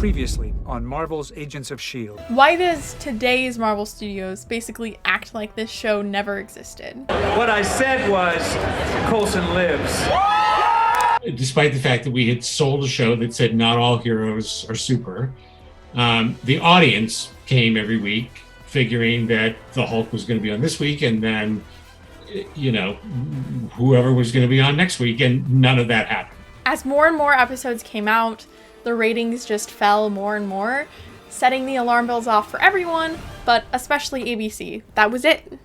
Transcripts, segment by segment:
Previously on Marvel's Agents of S.H.I.E.L.D. Why does today's Marvel Studios basically act like this show never existed? What I said was, Coulson lives. Despite the fact that we had sold a show that said not all heroes are super, the audience came every week figuring that the Hulk was going to be on this week and then, whoever was going to be on next week, and none of that happened. As more and more episodes came out, the ratings just fell more and more, setting the alarm bells off for everyone, but especially ABC. That was it.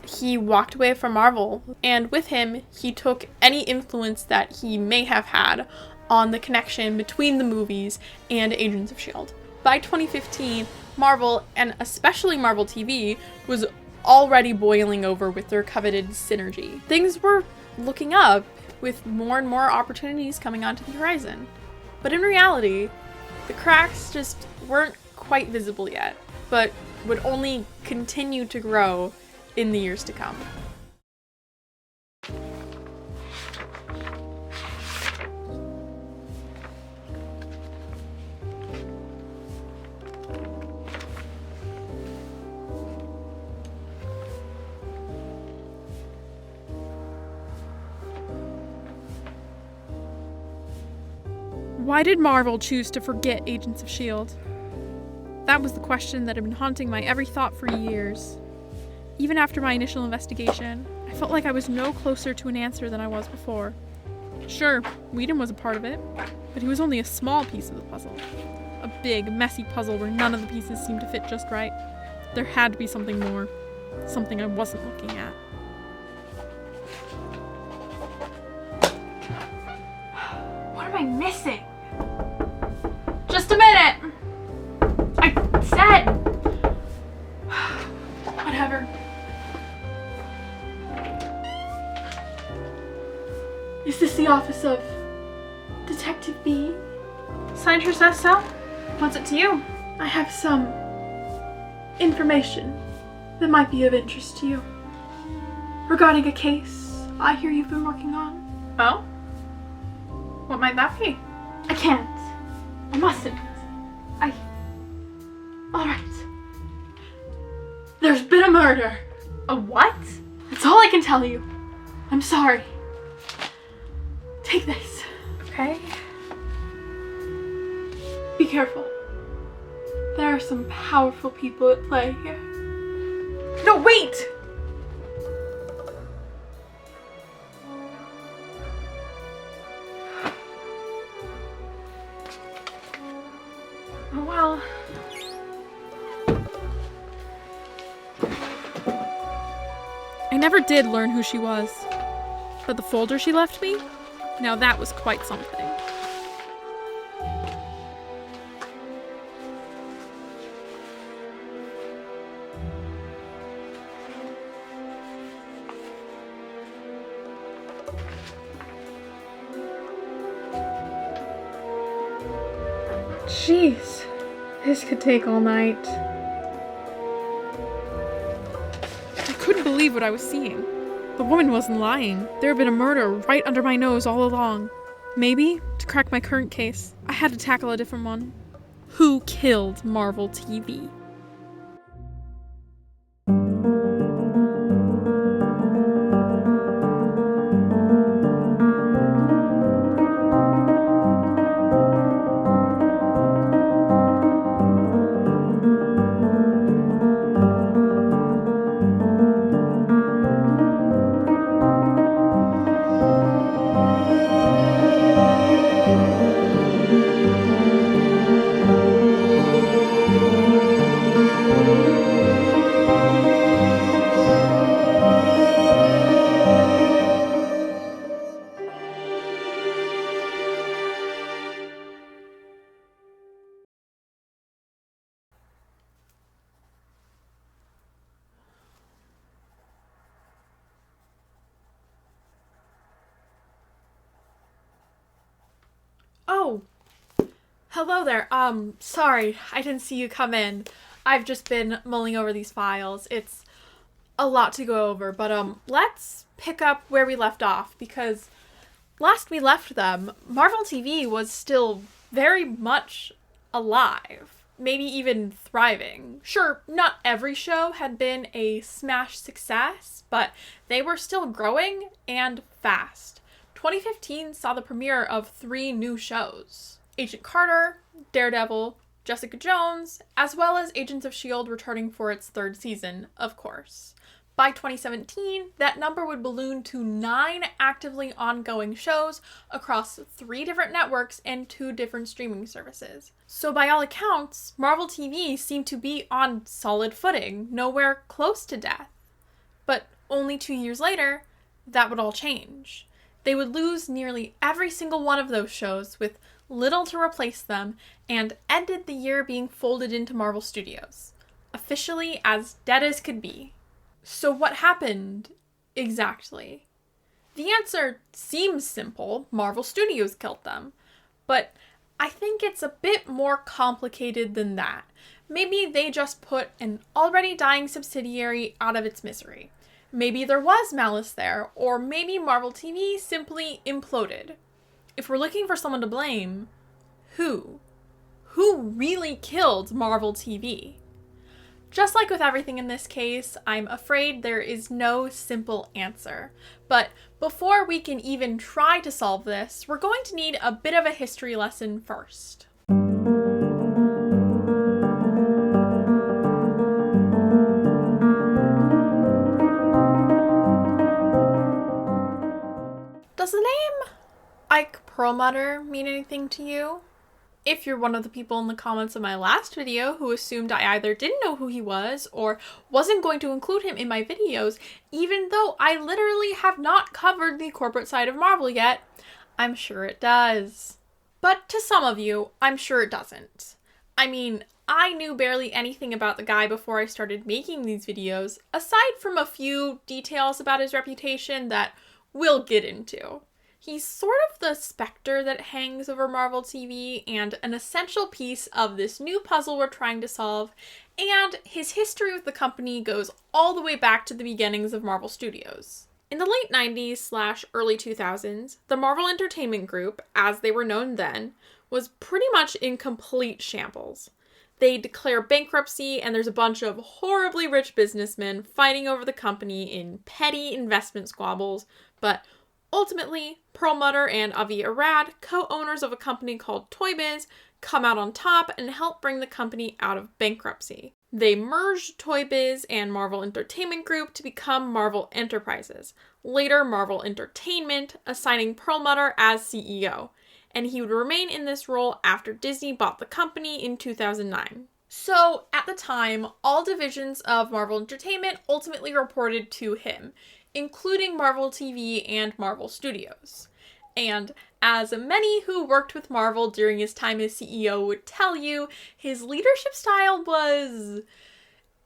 He walked away from Marvel, and with him, he took any influence that he may have had on the connection between the movies and Agents of S.H.I.E.L.D. By 2015, Marvel, and especially Marvel TV, was already boiling over with their coveted synergy. Things were looking up, with more and more opportunities coming onto the horizon. But in reality, the cracks just weren't quite visible yet, but would only continue to grow in the years to come. Why did Marvel choose to forget Agents of S.H.I.E.L.D.? That was the question that had been haunting my every thought for years. Even after my initial investigation, I felt like I was no closer to an answer than I was before. Sure, Whedon was a part of it, but he was only a small piece of the puzzle. A big, messy puzzle where none of the pieces seemed to fit just right. There had to be something more. Something I wasn't looking at. What am I missing? Just a minute! I said! Whatever. Is this the office of Detective B? Signature says so. What's it to you? I have some information that might be of interest to you. Regarding a case I hear you've been working on. Oh? What might that be? I can't. I mustn't. Alright. There's been a murder. A what? That's all I can tell you. I'm sorry. Take this. Okay. Be careful. There are some powerful people at play here. No, wait! Oh, well. I never did learn who she was, but the folder she left me, now that was quite something. Jeez, this could take all night. I couldn't believe what I was seeing. The woman wasn't lying. There had been a murder right under my nose all along. Maybe, to crack my current case, I had to tackle a different one. Who killed Marvel TV? Oh, hello there. Sorry, I didn't see you come in. I've just been mulling over these files. It's a lot to go over, but let's pick up where we left off, because last we left them, Marvel TV was still very much alive, maybe even thriving. Sure, not every show had been a smash success, but they were still growing and fast. 2015 saw the premiere of 3 new shows: Agent Carter, Daredevil, Jessica Jones, as well as Agents of S.H.I.E.L.D. returning for its 3rd season, of course. By 2017, that number would balloon to 9 actively ongoing shows across 3 different networks and 2 different streaming services. So by all accounts, Marvel TV seemed to be on solid footing, nowhere close to death. But only 2 years later, that would all change. They would lose nearly every single one of those shows with little to replace them, and ended the year being folded into Marvel Studios, officially as dead as could be. So what happened exactly? The answer seems simple: Marvel Studios killed them. But I think it's a bit more complicated than that. Maybe they just put an already dying subsidiary out of its misery. Maybe there was malice there, or maybe Marvel TV simply imploded. If we're looking for someone to blame, who? Who really killed Marvel TV? Just like with everything in this case, I'm afraid there is no simple answer. But before we can even try to solve this, we're going to need a bit of a history lesson first. Does the name Ike Perlmutter mean anything to you? If you're one of the people in the comments of my last video who assumed I either didn't know who he was or wasn't going to include him in my videos, even though I literally have not covered the corporate side of Marvel yet, I'm sure it does. But to some of you, I'm sure it doesn't. I mean, I knew barely anything about the guy before I started making these videos, aside from a few details about his reputation that we'll get into. He's sort of the specter that hangs over Marvel TV and an essential piece of this new puzzle we're trying to solve, and his history with the company goes all the way back to the beginnings of Marvel Studios. In the late 90s/early 2000s, the Marvel Entertainment Group, as they were known then, was pretty much in complete shambles. They declare bankruptcy, and there's a bunch of horribly rich businessmen fighting over the company in petty investment squabbles, but ultimately, Perlmutter and Avi Arad, co-owners of a company called Toy Biz, come out on top and help bring the company out of bankruptcy. They merged Toy Biz and Marvel Entertainment Group to become Marvel Enterprises, later Marvel Entertainment, assigning Perlmutter as CEO, and he would remain in this role after Disney bought the company in 2009. So, at the time, all divisions of Marvel Entertainment ultimately reported to him, including Marvel TV and Marvel Studios. And as many who worked with Marvel during his time as CEO would tell you, his leadership style was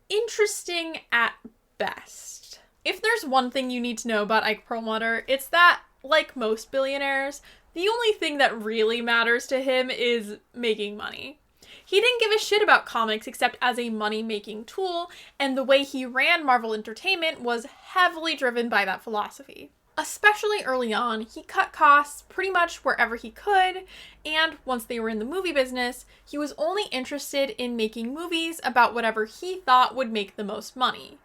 interesting at best. If there's one thing you need to know about Ike Perlmutter, it's that, like most billionaires, the only thing that really matters to him is making money. He didn't give a shit about comics except as a money-making tool, and the way he ran Marvel Entertainment was heavily driven by that philosophy. Especially early on, he cut costs pretty much wherever he could, and once they were in the movie business, he was only interested in making movies about whatever he thought would make the most money,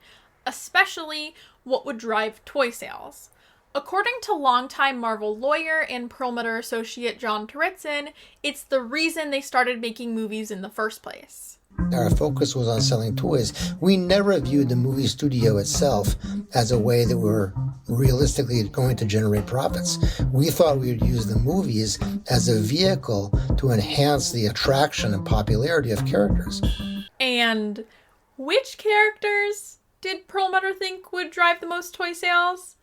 especially what would drive toy sales. According to longtime Marvel lawyer and Perlmutter associate John Turritzen, it's the reason they started making movies in the first place. Our focus was on selling toys. We never viewed the movie studio itself as a way that we were realistically going to generate profits. We thought we would use the movies as a vehicle to enhance the attraction and popularity of characters. And which characters did Perlmutter think would drive the most toy sales?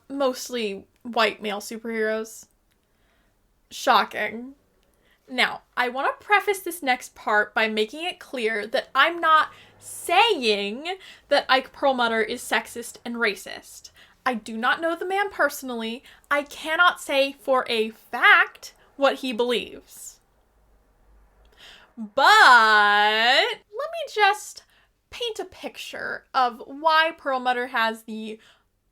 Mostly white male superheroes. Shocking. Now, I want to preface this next part by making it clear that I'm not saying that Ike Perlmutter is sexist and racist. I do not know the man personally. I cannot say for a fact what he believes. But let me just paint a picture of why Perlmutter has the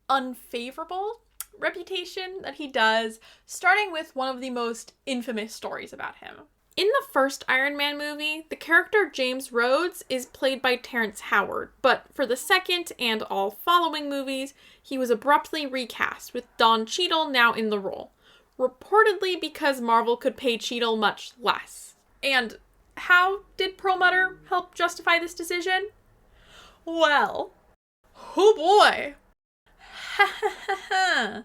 unfavorable reputation that he does, starting with one of the most infamous stories about him. In the first Iron Man movie, the character James Rhodes is played by Terrence Howard, but for the second and all following movies, he was abruptly recast, with Don Cheadle now in the role, reportedly because Marvel could pay Cheadle much less. And how did Perlmutter help justify this decision? Well, oh boy! Ha ha ha ha!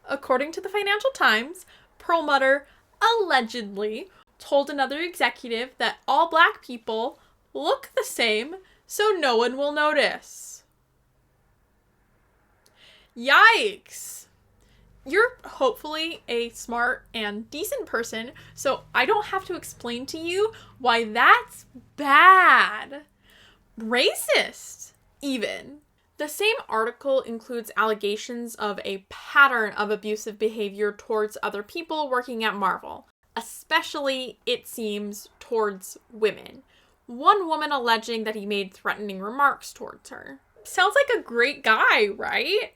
According to the Financial Times, Perlmutter allegedly told another executive that all black people look the same, so no one will notice. Yikes! You're hopefully a smart and decent person, so I don't have to explain to you why that's bad. Racist, even. The same article includes allegations of a pattern of abusive behavior towards other people working at Marvel, especially, it seems, towards women. One woman alleging that he made threatening remarks towards her. Sounds like a great guy, right?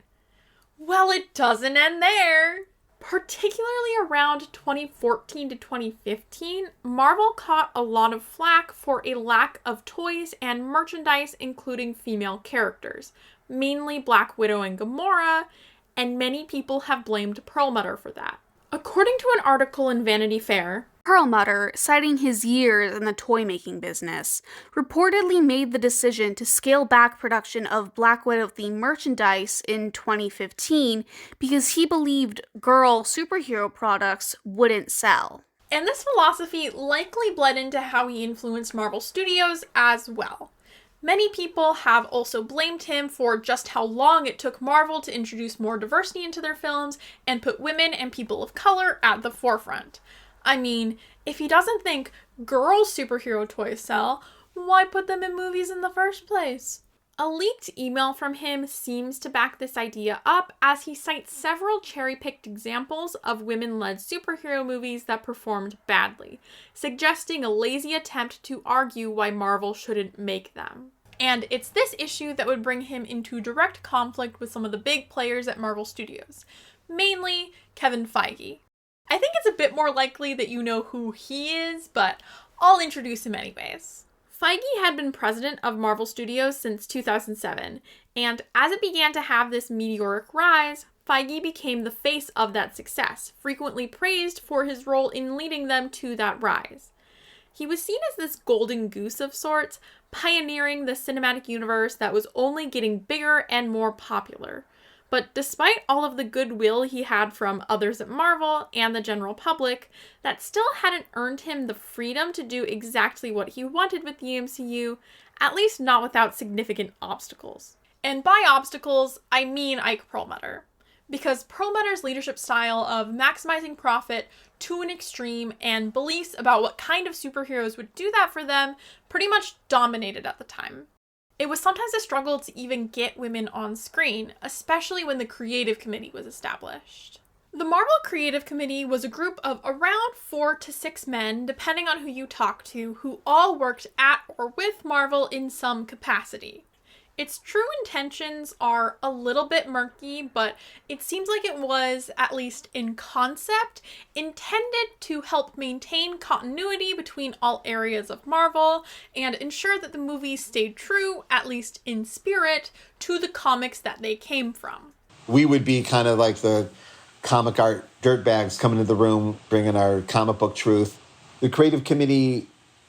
Well, it doesn't end there. Particularly around 2014 to 2015, Marvel caught a lot of flack for a lack of toys and merchandise including female characters, mainly Black Widow and Gamora, and many people have blamed Perlmutter for that. According to an article in Vanity Fair, Perlmutter, citing his years in the toy-making business, reportedly made the decision to scale back production of Black Widow-themed merchandise in 2015 because he believed girl superhero products wouldn't sell. And this philosophy likely bled into how he influenced Marvel Studios as well. Many people have also blamed him for just how long it took Marvel to introduce more diversity into their films and put women and people of color at the forefront. I mean, if he doesn't think girl superhero toys sell, why put them in movies in the first place? A leaked email from him seems to back this idea up, as he cites several cherry-picked examples of women-led superhero movies that performed badly, suggesting a lazy attempt to argue why Marvel shouldn't make them. And it's this issue that would bring him into direct conflict with some of the big players at Marvel Studios, mainly Kevin Feige. I think it's a bit more likely that you know who he is, but I'll introduce him anyways. Feige had been president of Marvel Studios since 2007, and as it began to have this meteoric rise, Feige became the face of that success, frequently praised for his role in leading them to that rise. He was seen as this golden goose of sorts, pioneering the cinematic universe that was only getting bigger and more popular. But despite all of the goodwill he had from others at Marvel and the general public, that still hadn't earned him the freedom to do exactly what he wanted with the MCU, at least not without significant obstacles. And by obstacles, I mean Ike Perlmutter. Because Perlmutter's leadership style of maximizing profit to an extreme and beliefs about what kind of superheroes would do that for them pretty much dominated at the time. It was sometimes a struggle to even get women on screen, especially when the Creative Committee was established. The Marvel Creative Committee was a group of around 4 to 6 men, depending on who you talk to, who all worked at or with Marvel in some capacity. Its true intentions are a little bit murky, but it seems like it was, at least in concept, intended to help maintain continuity between all areas of Marvel and ensure that the movies stayed true, at least in spirit, to the comics that they came from. We would be kind of like the comic art dirtbags coming into the room, bringing our comic book truth. The creative committee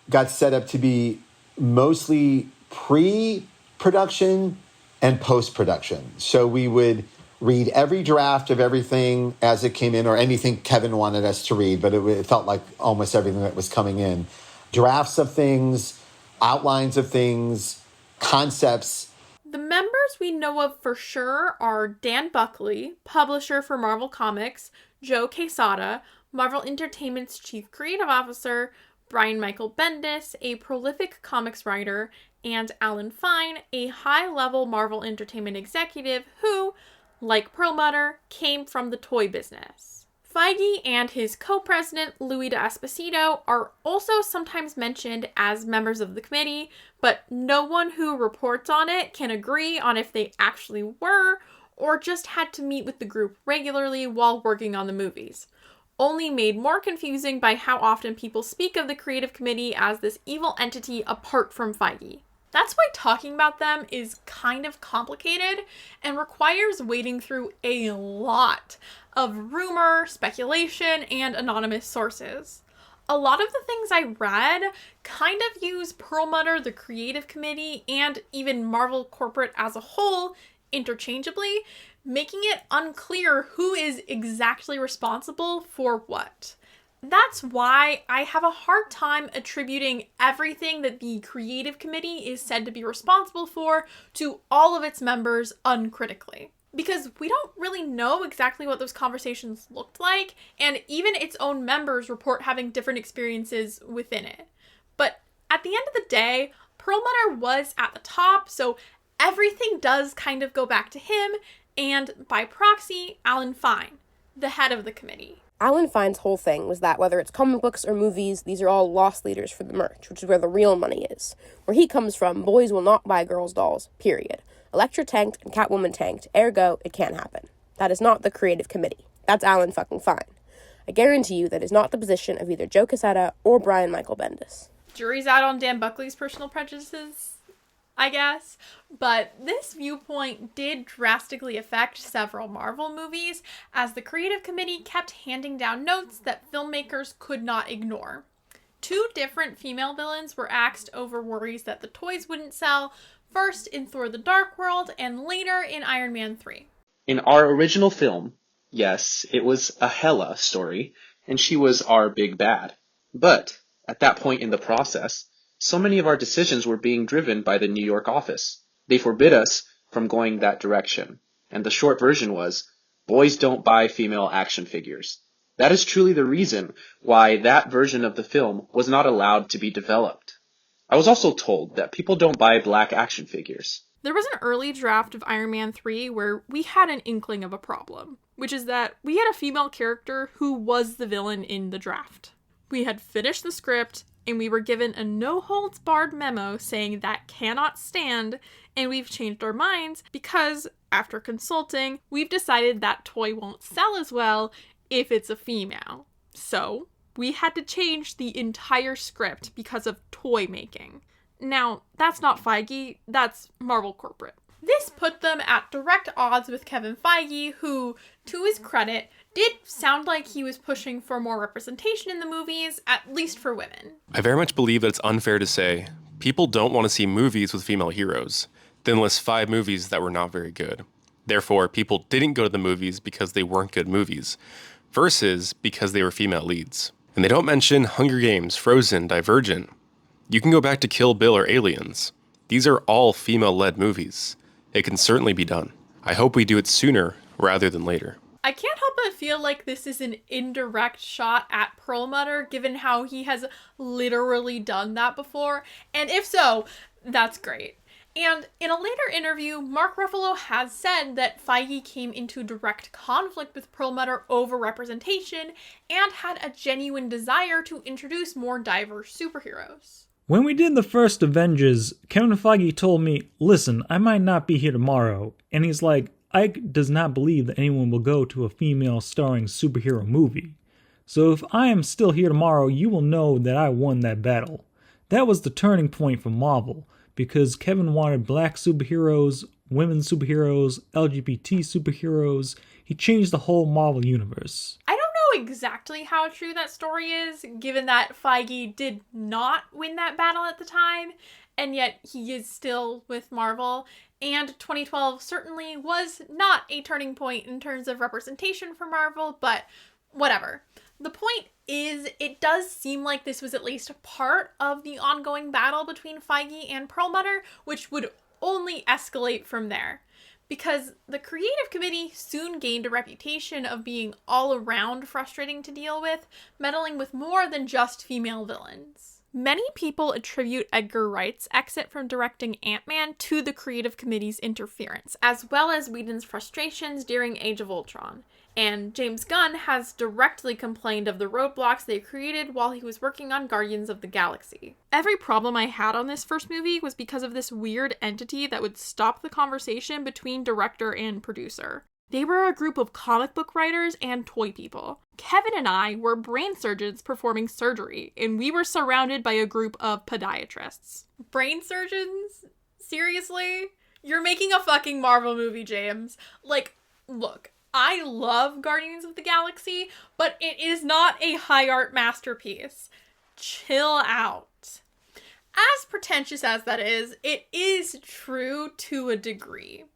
got set up to be mostly pre-production and post-production. So we would read every draft of everything as it came in, or anything Kevin wanted us to read, but it felt like almost everything that was coming in. Drafts of things, outlines of things, concepts. The members we know of for sure are Dan Buckley, publisher for Marvel Comics, Joe Quesada, Marvel Entertainment's chief creative officer, Brian Michael Bendis, a prolific comics writer, and Alan Fine, a high-level Marvel Entertainment executive who, like Perlmutter, came from the toy business. Feige and his co-president, Louis D'Esposito, are also sometimes mentioned as members of the committee, but no one who reports on it can agree on if they actually were or just had to meet with the group regularly while working on the movies. only made more confusing by how often people speak of the creative committee as this evil entity apart from Feige. That's why talking about them is kind of complicated and requires wading through a lot of rumor, speculation, and anonymous sources. A lot of the things I read kind of use Perlmutter, the creative committee, and even Marvel corporate as a whole interchangeably, making it unclear who is exactly responsible for what. That's why I have a hard time attributing everything that the creative committee is said to be responsible for to all of its members uncritically. Because we don't really know exactly what those conversations looked like, and even its own members report having different experiences within it. But at the end of the day, Perlmutter was at the top, so everything does kind of go back to him, and by proxy, Alan Fine, the head of the committee. Alan Fine's whole thing was that whether it's comic books or movies, these are all loss leaders for the merch, which is where the real money is. Where he comes from, boys will not buy girls' dolls, period. Elektra tanked and Catwoman tanked, ergo, it can't happen. That is not the creative committee. That's Alan fucking Fine. I guarantee you that is not the position of either Joe Quesada or Brian Michael Bendis. Jury's out on Dan Buckley's personal prejudices, I guess, but this viewpoint did drastically affect several Marvel movies as the creative committee kept handing down notes that filmmakers could not ignore. 2 different female villains were axed over worries that the toys wouldn't sell, first in Thor the Dark World and later in Iron Man 3. In our original film, yes, it was a Hela story, and she was our big bad. But at that point in the process, so many of our decisions were being driven by the New York office. They forbid us from going that direction. And the short version was, boys don't buy female action figures. That is truly the reason why that version of the film was not allowed to be developed. I was also told that people don't buy black action figures. There was an early draft of Iron Man 3 where we had an inkling of a problem, which is that we had a female character who was the villain in the draft. We had finished the script, and we were given a no-holds-barred memo saying that cannot stand, and we've changed our minds because, after consulting, we've decided that toy won't sell as well if it's a female. So, we had to change the entire script because of toy making. Now, that's not Feige, that's Marvel corporate. This put them at direct odds with Kevin Feige, who, to his credit, did sound like he was pushing for more representation in the movies, at least for women. I very much believe that it's unfair to say people don't want to see movies with female heroes, then list 5 movies that were not very good. Therefore, people didn't go to the movies because they weren't good movies, versus because they were female leads. And they don't mention Hunger Games, Frozen, Divergent. You can go back to Kill Bill or Aliens. These are all female-led movies. It can certainly be done. I hope we do it sooner rather than later. I can't help but feel like this is an indirect shot at Perlmutter, given how he has literally done that before. And if so, that's great. And in a later interview, Mark Ruffalo has said that Feige came into direct conflict with Perlmutter over representation and had a genuine desire to introduce more diverse superheroes. When we did the first Avengers, Kevin Feige told me, listen, I might not be here tomorrow. And he's like, Ike does not believe that anyone will go to a female starring superhero movie. So if I am still here tomorrow, you will know that I won that battle. That was the turning point for Marvel, because Kevin wanted black superheroes, women superheroes, LGBT superheroes. He changed the whole Marvel universe. I don't know exactly how true that story is, given that Feige did not win that battle at the time, and yet he is still with Marvel. And 2012 certainly was not a turning point in terms of representation for Marvel, but whatever. The point is, it does seem like this was at least a part of the ongoing battle between Feige and Perlmutter, which would only escalate from there. Because the creative committee soon gained a reputation of being all around frustrating to deal with, meddling with more than just female villains. Many people attribute Edgar Wright's exit from directing Ant-Man to the creative committee's interference, as well as Whedon's frustrations during Age of Ultron. And James Gunn has directly complained of the roadblocks they created while he was working on Guardians of the Galaxy. Every problem I had on this first movie was because of this weird entity that would stop the conversation between director and producer. They were a group of comic book writers and toy people. Kevin and I were brain surgeons performing surgery, and we were surrounded by a group of podiatrists. Brain surgeons? Seriously? You're making a fucking Marvel movie, James. Like, look, I love Guardians of the Galaxy, but it is not a high art masterpiece. Chill out. As pretentious as that is, it is true to a degree.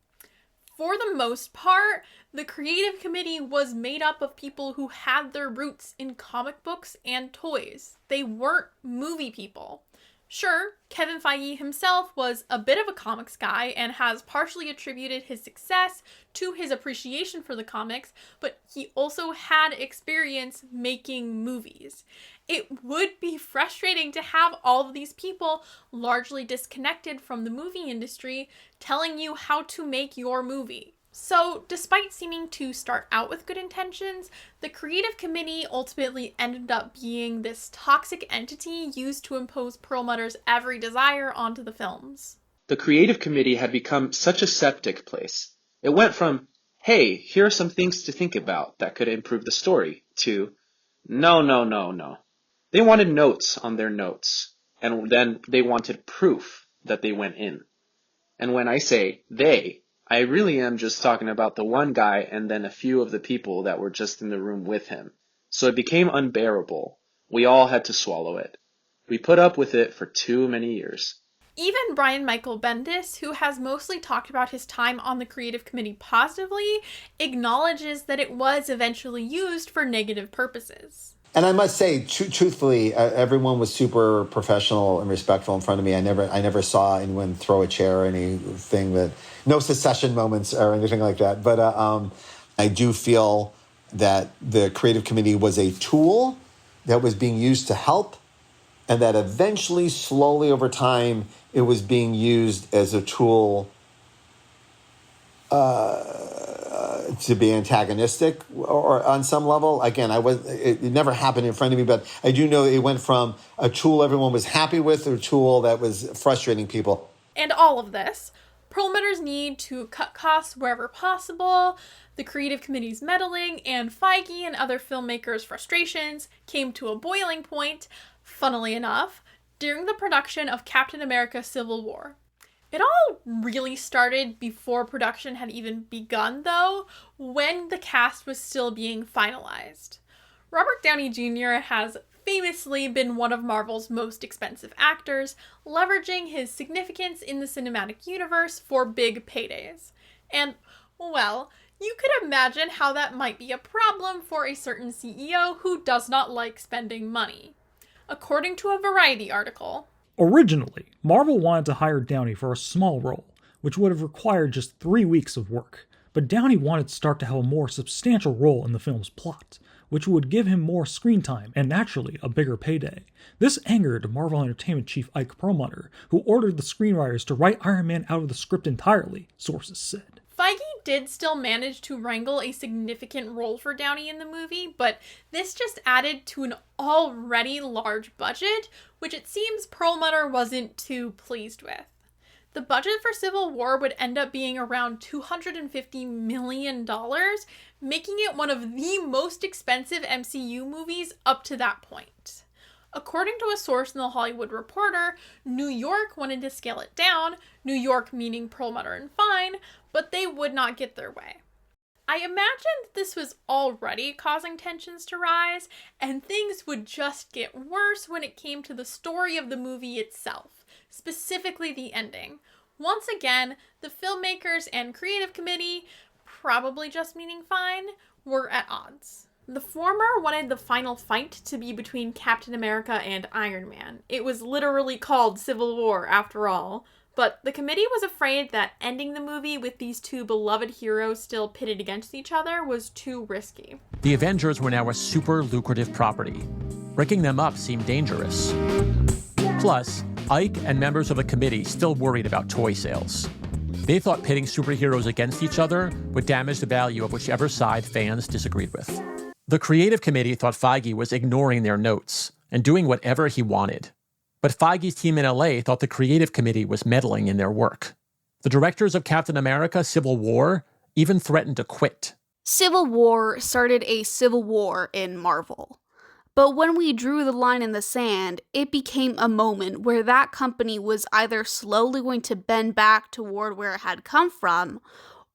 For the most part, the creative committee was made up of people who had their roots in comic books and toys. They weren't movie people. Sure, Kevin Feige himself was a bit of a comics guy and has partially attributed his success to his appreciation for the comics, but he also had experience making movies. It would be frustrating to have all of these people largely disconnected from the movie industry telling you how to make your movie. So, despite seeming to start out with good intentions, the creative committee ultimately ended up being this toxic entity used to impose Perlmutter's every desire onto the films. The creative committee had become such a septic place. It went from, hey, here are some things to think about that could improve the story, to, no. They wanted notes on their notes, and then they wanted proof that they went in. And when I say they, I really am just talking about the one guy and then a few of the people that were just in the room with him. So it became unbearable. We all had to swallow it. We put up with it for too many years. Even Brian Michael Bendis, who has mostly talked about his time on the creative committee positively, acknowledges that it was eventually used for negative purposes. And I must say, truthfully, everyone was super professional and respectful in front of me. I never saw anyone throw a chair or anything no secession moments or anything like that. But I do feel that the creative committee was a tool that was being used to help, and that eventually, slowly over time, it was being used as a tool to be antagonistic or on some level. Again, it never happened in front of me, but I do know it went from a tool everyone was happy with to a tool that was frustrating people. And all of this, Perlmutter's need to cut costs wherever possible, the creative committee's meddling, and Feige and other filmmakers' frustrations came to a boiling point, funnily enough, during the production of Captain America: Civil War. It all really started before production had even begun, though, when the cast was still being finalized. Robert Downey Jr. has famously been one of Marvel's most expensive actors, leveraging his significance in the cinematic universe for big paydays. And, well, you could imagine how that might be a problem for a certain CEO who does not like spending money. According to a Variety article, originally, Marvel wanted to hire Downey for a small role, which would have required just 3 weeks of work, but Downey wanted Stark to have a more substantial role in the film's plot, which would give him more screen time and naturally a bigger payday. This angered Marvel Entertainment chief Ike Perlmutter, who ordered the screenwriters to write Iron Man out of the script entirely, sources said. Feige did still manage to wrangle a significant role for Downey in the movie, but this just added to an already large budget, which it seems Perlmutter wasn't too pleased with. The budget for Civil War would end up being around $250 million, making it one of the most expensive MCU movies up to that point. According to a source in The Hollywood Reporter, New York wanted to scale it down, New York meaning Perlmutter and Fine, but they would not get their way. I imagine that this was already causing tensions to rise, and things would just get worse when it came to the story of the movie itself, specifically the ending. Once again, the filmmakers and creative committee, probably just meaning Fine, were at odds. The former wanted the final fight to be between Captain America and Iron Man. It was literally called Civil War, after all. But the committee was afraid that ending the movie with these two beloved heroes still pitted against each other was too risky. The Avengers were now a super lucrative property. Breaking them up seemed dangerous. Plus, Ike and members of the committee still worried about toy sales. They thought pitting superheroes against each other would damage the value of whichever side fans disagreed with. The creative committee thought Feige was ignoring their notes and doing whatever he wanted. But Feige's team in LA thought the creative committee was meddling in their work. The directors of Captain America: Civil War even threatened to quit. Civil War started a civil war in Marvel. But when we drew the line in the sand, it became a moment where that company was either slowly going to bend back toward where it had come from,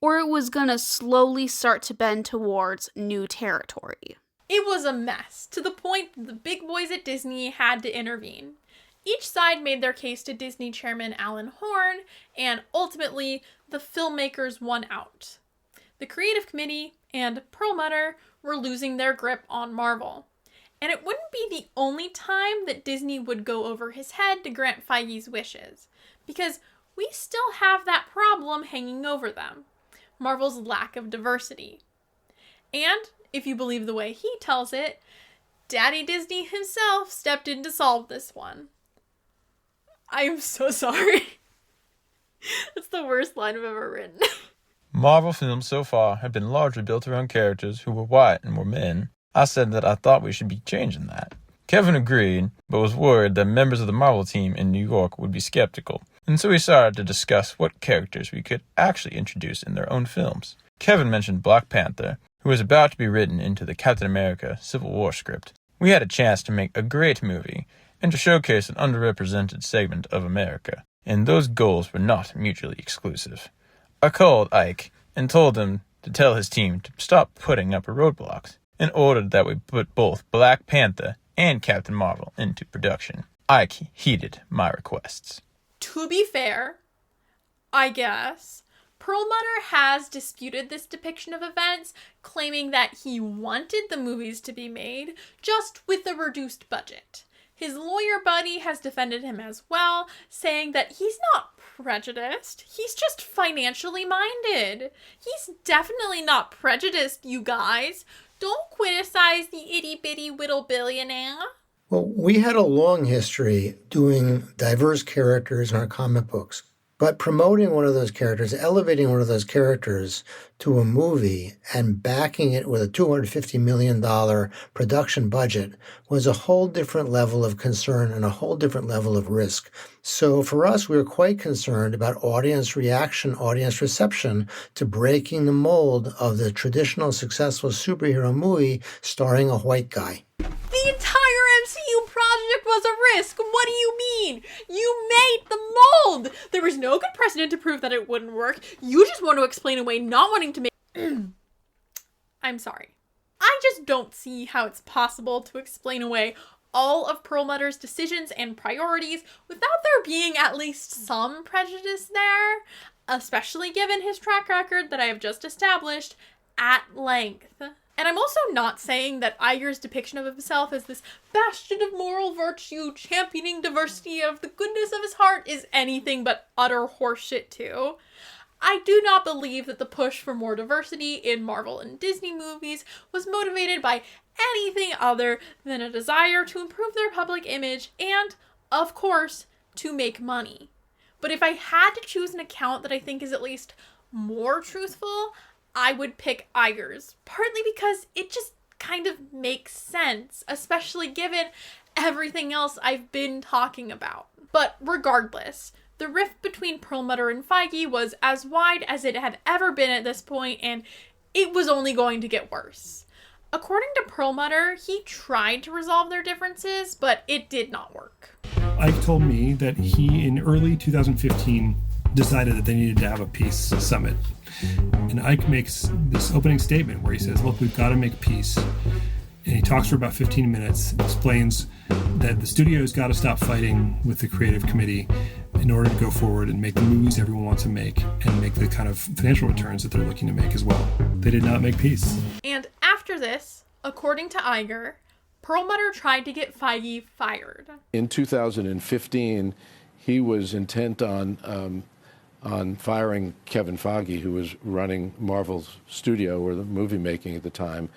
or it was going to slowly start to bend towards new territory. It was a mess, to the point that the big boys at Disney had to intervene. Each side made their case to Disney chairman Alan Horn, and ultimately, the filmmakers won out. The creative committee and Perlmutter were losing their grip on Marvel. And it wouldn't be the only time that Disney would go over his head to grant Feige's wishes, because we still have that problem hanging over them, Marvel's lack of diversity. And, if you believe the way he tells it, Daddy Disney himself stepped in to solve this one. I am so sorry. That's the worst line I've ever written. Marvel films so far have been largely built around characters who were white and were men. I said that I thought we should be changing that. Kevin agreed, but was worried that members of the Marvel team in New York would be skeptical, and so we started to discuss what characters we could actually introduce in their own films. Kevin mentioned Black Panther, who was about to be written into the Captain America Civil War script. We had a chance to make a great movie, and to showcase an underrepresented segment of America, and those goals were not mutually exclusive. I called Ike and told him to tell his team to stop putting up roadblocks, and ordered that we put both Black Panther and Captain Marvel into production. Ike heeded my requests. To be fair, I guess, Perlmutter has disputed this depiction of events, claiming that he wanted the movies to be made, just with a reduced budget. His lawyer buddy has defended him as well, saying that he's not prejudiced, he's just financially minded. He's definitely not prejudiced, you guys. Don't criticize the itty-bitty whittle billionaire. Well, we had a long history doing diverse characters in our comic books, but promoting one of those characters, elevating one of those characters to a movie and backing it with a $250 million production budget was a whole different level of concern and a whole different level of risk. So for us, we were quite concerned about audience reaction, audience reception to breaking the mold of the traditional successful superhero movie starring a white guy. The entire MCU project was a risk. What do you mean? You made the mold. There was no good precedent to prove that it wouldn't work. You just want to explain away not wanting to make... I'm sorry. I just don't see how it's possible to explain away all of Perlmutter's decisions and priorities without there being at least some prejudice there, especially given his track record that I have just established at length. And I'm also not saying that Iger's depiction of himself as this bastion of moral virtue, championing diversity of the goodness of his heart, is anything but utter horseshit too. I do not believe that the push for more diversity in Marvel and Disney movies was motivated by anything other than a desire to improve their public image and, of course, to make money. But if I had to choose an account that I think is at least more truthful, I would pick Iger's, partly because it just kind of makes sense, especially given everything else I've been talking about. But regardless, the rift between Perlmutter and Feige was as wide as it had ever been at this point, and it was only going to get worse. According to Perlmutter, he tried to resolve their differences, but it did not work. Ike told me that he, in early 2015, decided that they needed to have a peace summit. And Ike makes this opening statement where he says, look, we've got to make peace. And he talks for about 15 minutes, explains that the studio's got to stop fighting with the creative committee in order to go forward and make the movies everyone wants to make and make the kind of financial returns that they're looking to make as well. They did not make peace. And after this, according to Iger, Perlmutter tried to get Feige fired. In 2015, he was intent on firing Kevin Feige, who was running Marvel's studio or the movie making at the time,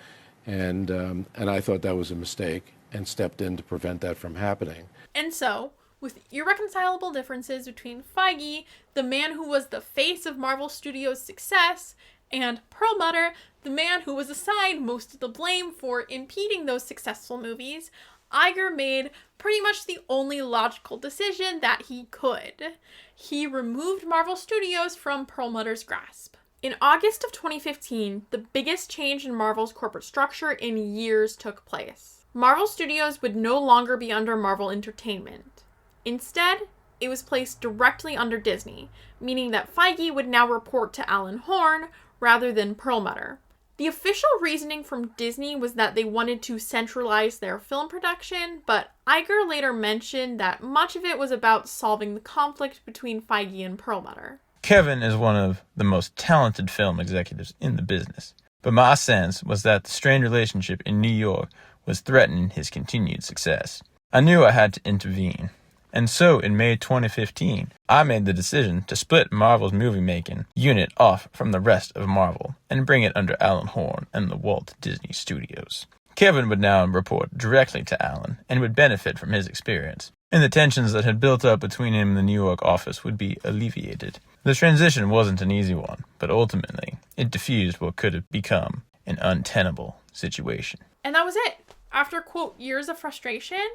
and I thought that was a mistake and stepped in to prevent that from happening. And so, with irreconcilable differences between Feige, the man who was the face of Marvel Studios' success, and Perlmutter, the man who was assigned most of the blame for impeding those successful movies, Iger made pretty much the only logical decision that he could. He removed Marvel Studios from Perlmutter's grasp. In August of 2015, the biggest change in Marvel's corporate structure in years took place. Marvel Studios would no longer be under Marvel Entertainment. Instead, it was placed directly under Disney, meaning that Feige would now report to Alan Horn rather than Perlmutter. The official reasoning from Disney was that they wanted to centralize their film production, but Iger later mentioned that much of it was about solving the conflict between Feige and Perlmutter. Kevin is one of the most talented film executives in the business, but my sense was that the strained relationship in New York was threatening his continued success. I knew I had to intervene. And so, in May 2015, I made the decision to split Marvel's movie-making unit off from the rest of Marvel and bring it under Alan Horn and the Walt Disney Studios. Kevin would now report directly to Alan and would benefit from his experience, and the tensions that had built up between him and the New York office would be alleviated. The transition wasn't an easy one, but ultimately, it diffused what could have become an untenable situation. And that was it. After, quote, years of frustration,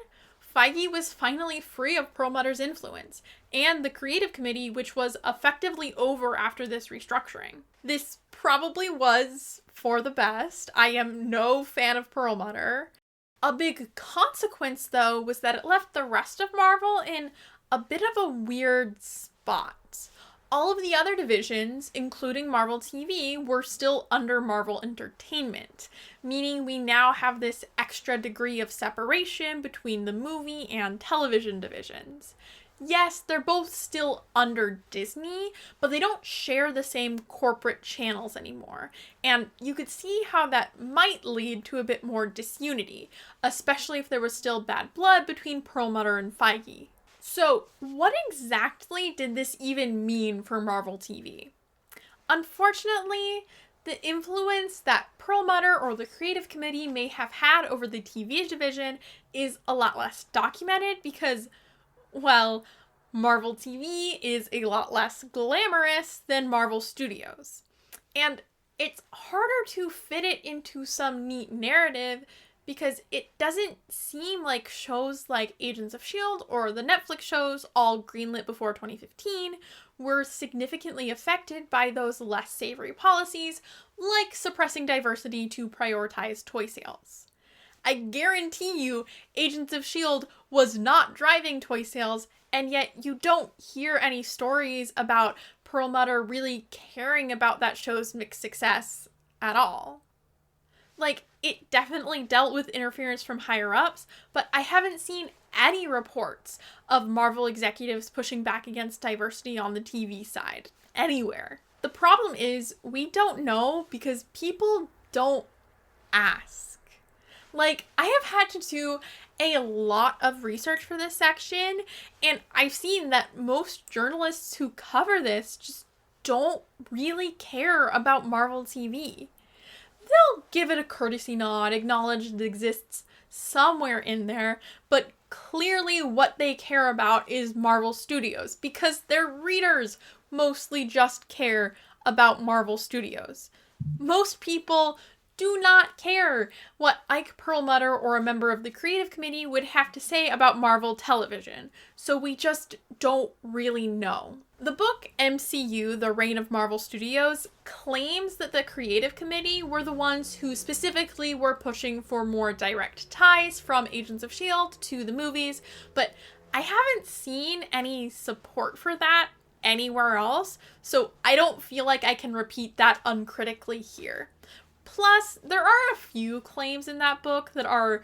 Feige was finally free of Perlmutter's influence, and the creative committee, which was effectively over after this restructuring. This probably was for the best. I am no fan of Perlmutter. A big consequence, though, was that it left the rest of Marvel in a bit of a weird spot. All of the other divisions, including Marvel TV, were still under Marvel Entertainment, meaning we now have this extra degree of separation between the movie and television divisions. Yes, they're both still under Disney, but they don't share the same corporate channels anymore, and you could see how that might lead to a bit more disunity, especially if there was still bad blood between Perlmutter and Feige. So, what exactly did this even mean for Marvel TV? Unfortunately, the influence that Perlmutter or the creative committee may have had over the TV division is a lot less documented because, well, Marvel TV is a lot less glamorous than Marvel Studios. And it's harder to fit it into some neat narrative because it doesn't seem like shows like Agents of S.H.I.E.L.D. or the Netflix shows, all greenlit before 2015, were significantly affected by those less savory policies, like suppressing diversity to prioritize toy sales. I guarantee you, Agents of S.H.I.E.L.D. was not driving toy sales, and yet you don't hear any stories about Perlmutter really caring about that show's mixed success at all. Like, it definitely dealt with interference from higher-ups, but I haven't seen any reports of Marvel executives pushing back against diversity on the TV side, anywhere. The problem is, we don't know because people don't ask. Like, I have had to do a lot of research for this section, and I've seen that most journalists who cover this just don't really care about Marvel TV. They'll give it a courtesy nod, acknowledge it exists somewhere in there, but clearly what they care about is Marvel Studios, because their readers mostly just care about Marvel Studios. Most people do not care what Ike Perlmutter or a member of the creative committee would have to say about Marvel television, so we just don't really know. The book MCU, The Reign of Marvel Studios, claims that the creative committee were the ones who specifically were pushing for more direct ties from Agents of S.H.I.E.L.D. to the movies, but I haven't seen any support for that anywhere else, so I don't feel like I can repeat that uncritically here. Plus, there are a few claims in that book that are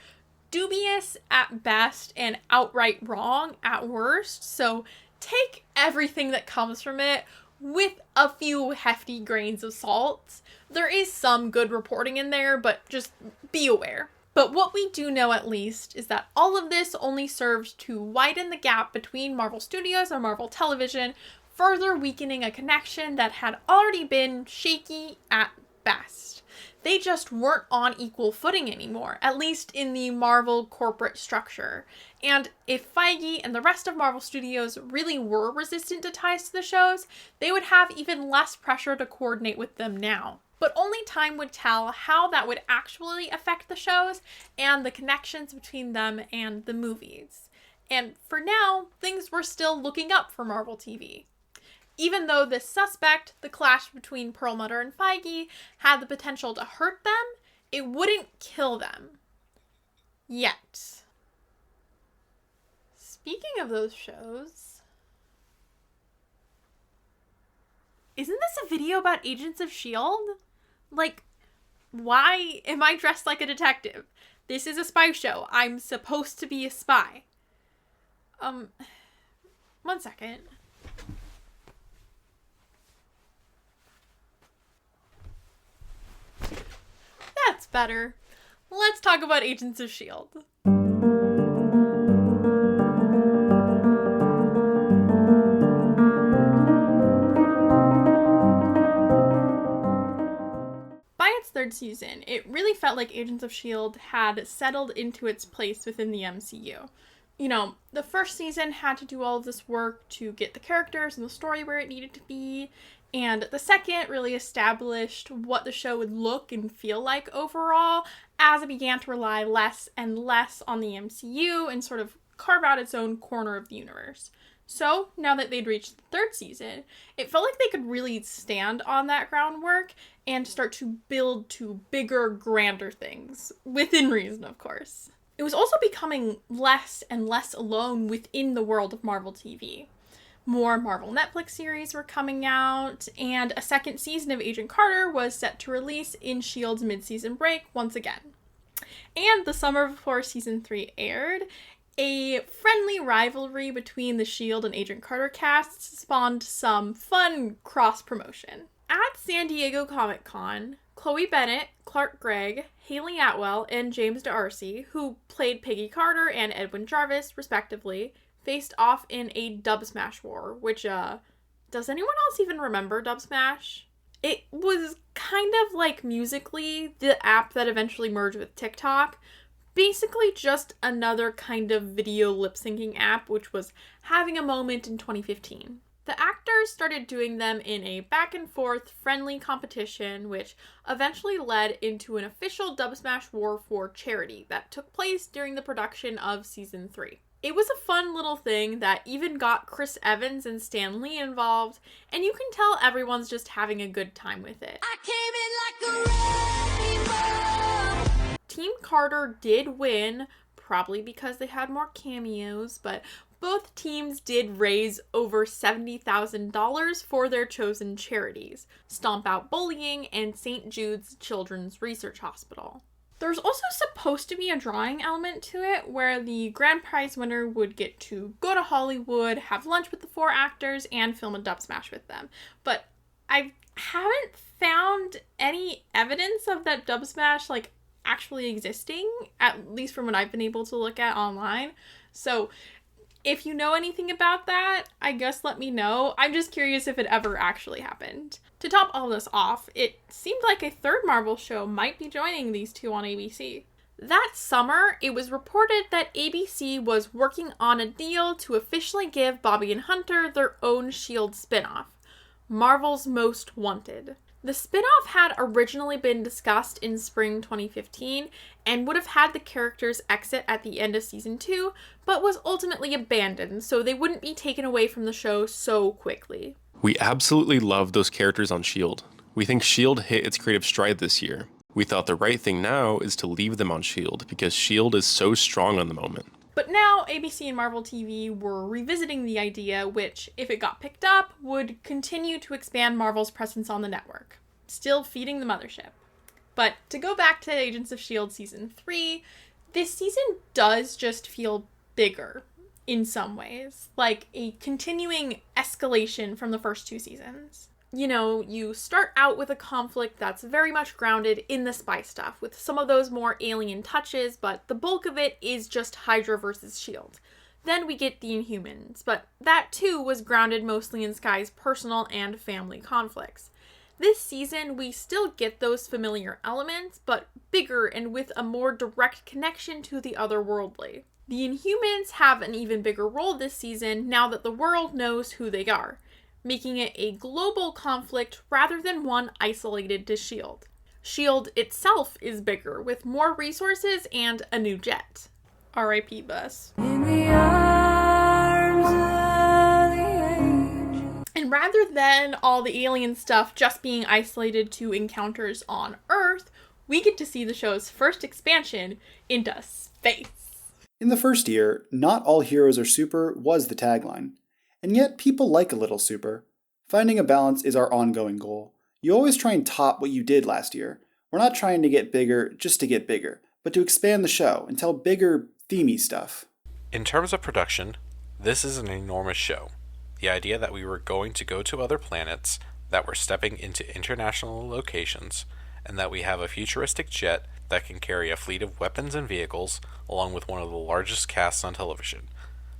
dubious at best and outright wrong at worst, so take everything that comes from it with a few hefty grains of salt. There is some good reporting in there, but just be aware. But what we do know at least is that all of this only serves to widen the gap between Marvel Studios and Marvel Television, further weakening a connection that had already been shaky at best. They just weren't on equal footing anymore, at least in the Marvel corporate structure. And if Feige and the rest of Marvel Studios really were resistant to ties to the shows, they would have even less pressure to coordinate with them now. But only time would tell how that would actually affect the shows and the connections between them and the movies. And for now, things were still looking up for Marvel TV. Even though this suspect, the clash between Perlmutter and Feige, had the potential to hurt them, it wouldn't kill them. Yet. Speaking of those shows, isn't this a video about Agents of S.H.I.E.L.D.? Like, why am I dressed like a detective? This is a spy show. I'm supposed to be a spy. One second. That's better. Let's talk about Agents of S.H.I.E.L.D. By its third season, it really felt like Agents of S.H.I.E.L.D. had settled into its place within the MCU. You know, the first season had to do all of this work to get the characters and the story where it needed to be, and the second really established what the show would look and feel like overall as it began to rely less and less on the MCU and sort of carve out its own corner of the universe. So, now that they'd reached the third season, it felt like they could really stand on that groundwork and start to build to bigger, grander things. Within reason, of course. It was also becoming less and less alone within the world of Marvel TV. More Marvel Netflix series were coming out, and a second season of Agent Carter was set to release in S.H.I.E.L.D.'s mid-season break once again. And the summer before season 3 aired, a friendly rivalry between the S.H.I.E.L.D. and Agent Carter casts spawned some fun cross-promotion. At San Diego Comic-Con, Chloe Bennet, Clark Gregg, Haley Atwell, and James D'Arcy, who played Peggy Carter and Edwin Jarvis, respectively, faced off in a Dub Smash war, which, does anyone else even remember Dub Smash? It was kind of like Musical.ly, the app that eventually merged with TikTok. Basically just another kind of video lip-syncing app, which was having a moment in 2015. The actors started doing them in a back-and-forth friendly competition, which eventually led into an official Dub Smash war for charity that took place during the production of Season 3. It was a fun little thing that even got Chris Evans and Stan Lee involved, and you can tell everyone's just having a good time with it. Team Carter did win, probably because they had more cameos, but both teams did raise over $70,000 for their chosen charities, Stomp Out Bullying and St. Jude's Children's Research Hospital. There's also supposed to be a drawing element to it where the grand prize winner would get to go to Hollywood, have lunch with the 4 actors, and film a Dub Smash with them. But I haven't found any evidence of that Dub Smash, actually existing, at least from what I've been able to look at online. So if you know anything about that, I guess let me know. I'm just curious if it ever actually happened. To top all this off, it seemed like a third Marvel show might be joining these two on ABC. That summer, it was reported that ABC was working on a deal to officially give Bobby and Hunter their own S.H.I.E.L.D. spinoff, Marvel's Most Wanted. The spinoff had originally been discussed in spring 2015 and would have had the characters exit at the end of season 2, but was ultimately abandoned so they wouldn't be taken away from the show so quickly. We absolutely love those characters on S.H.I.E.L.D. We think S.H.I.E.L.D. hit its creative stride this year. We thought the right thing now is to leave them on S.H.I.E.L.D. because S.H.I.E.L.D. is so strong on the moment. But now ABC and Marvel TV were revisiting the idea, which, if it got picked up, would continue to expand Marvel's presence on the network, still feeding the mothership. But to go back to Agents of S.H.I.E.L.D. Season 3, this season does just feel bigger in some ways, like a continuing escalation from the first 2 seasons. You know, you start out with a conflict that's very much grounded in the spy stuff, with some of those more alien touches, but the bulk of it is just Hydra versus S.H.I.E.L.D. Then we get the Inhumans, but that too was grounded mostly in Skye's personal and family conflicts. This season, we still get those familiar elements, but bigger and with a more direct connection to the otherworldly. The Inhumans have an even bigger role this season now that the world knows who they are, making it a global conflict rather than one isolated to S.H.I.E.L.D. S.H.I.E.L.D. itself is bigger, with more resources and a new jet. R.I.P. Bus. And rather rather than all the alien stuff just being isolated to encounters on Earth, we get to see the show's first expansion into space. In the first year, not all heroes are super was the tagline. And yet people like a little super. Finding a balance is our ongoing goal. You always try and top what you did last year. We're not trying to get bigger just to get bigger, but to expand the show and tell bigger, themey stuff. In terms of production, this is an enormous show. The idea that we were going to go to other planets, that we're stepping into international locations, and that we have a futuristic jet that can carry a fleet of weapons and vehicles, along with one of the largest casts on television.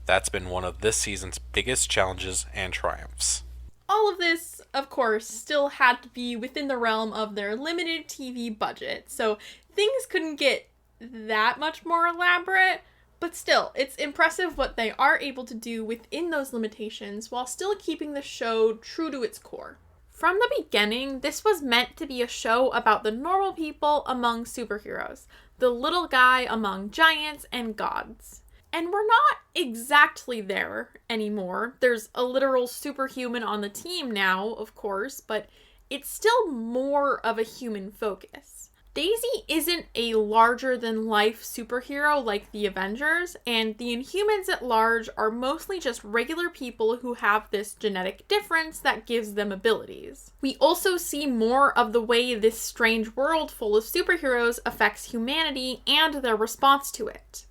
That's been one of this season's biggest challenges and triumphs. All of this, of course, still had to be within the realm of their limited TV budget, so things couldn't get that much more elaborate, but still, it's impressive what they are able to do within those limitations while still keeping the show true to its core. From the beginning, this was meant to be a show about the normal people among superheroes, the little guy among giants and gods. And we're not exactly there anymore. There's a literal superhuman on the team now, of course, but it's still more of a human focus. Daisy isn't a larger-than-life superhero like the Avengers, and the Inhumans at large are mostly just regular people who have this genetic difference that gives them abilities. We also see more of the way this strange world full of superheroes affects humanity and their response to it.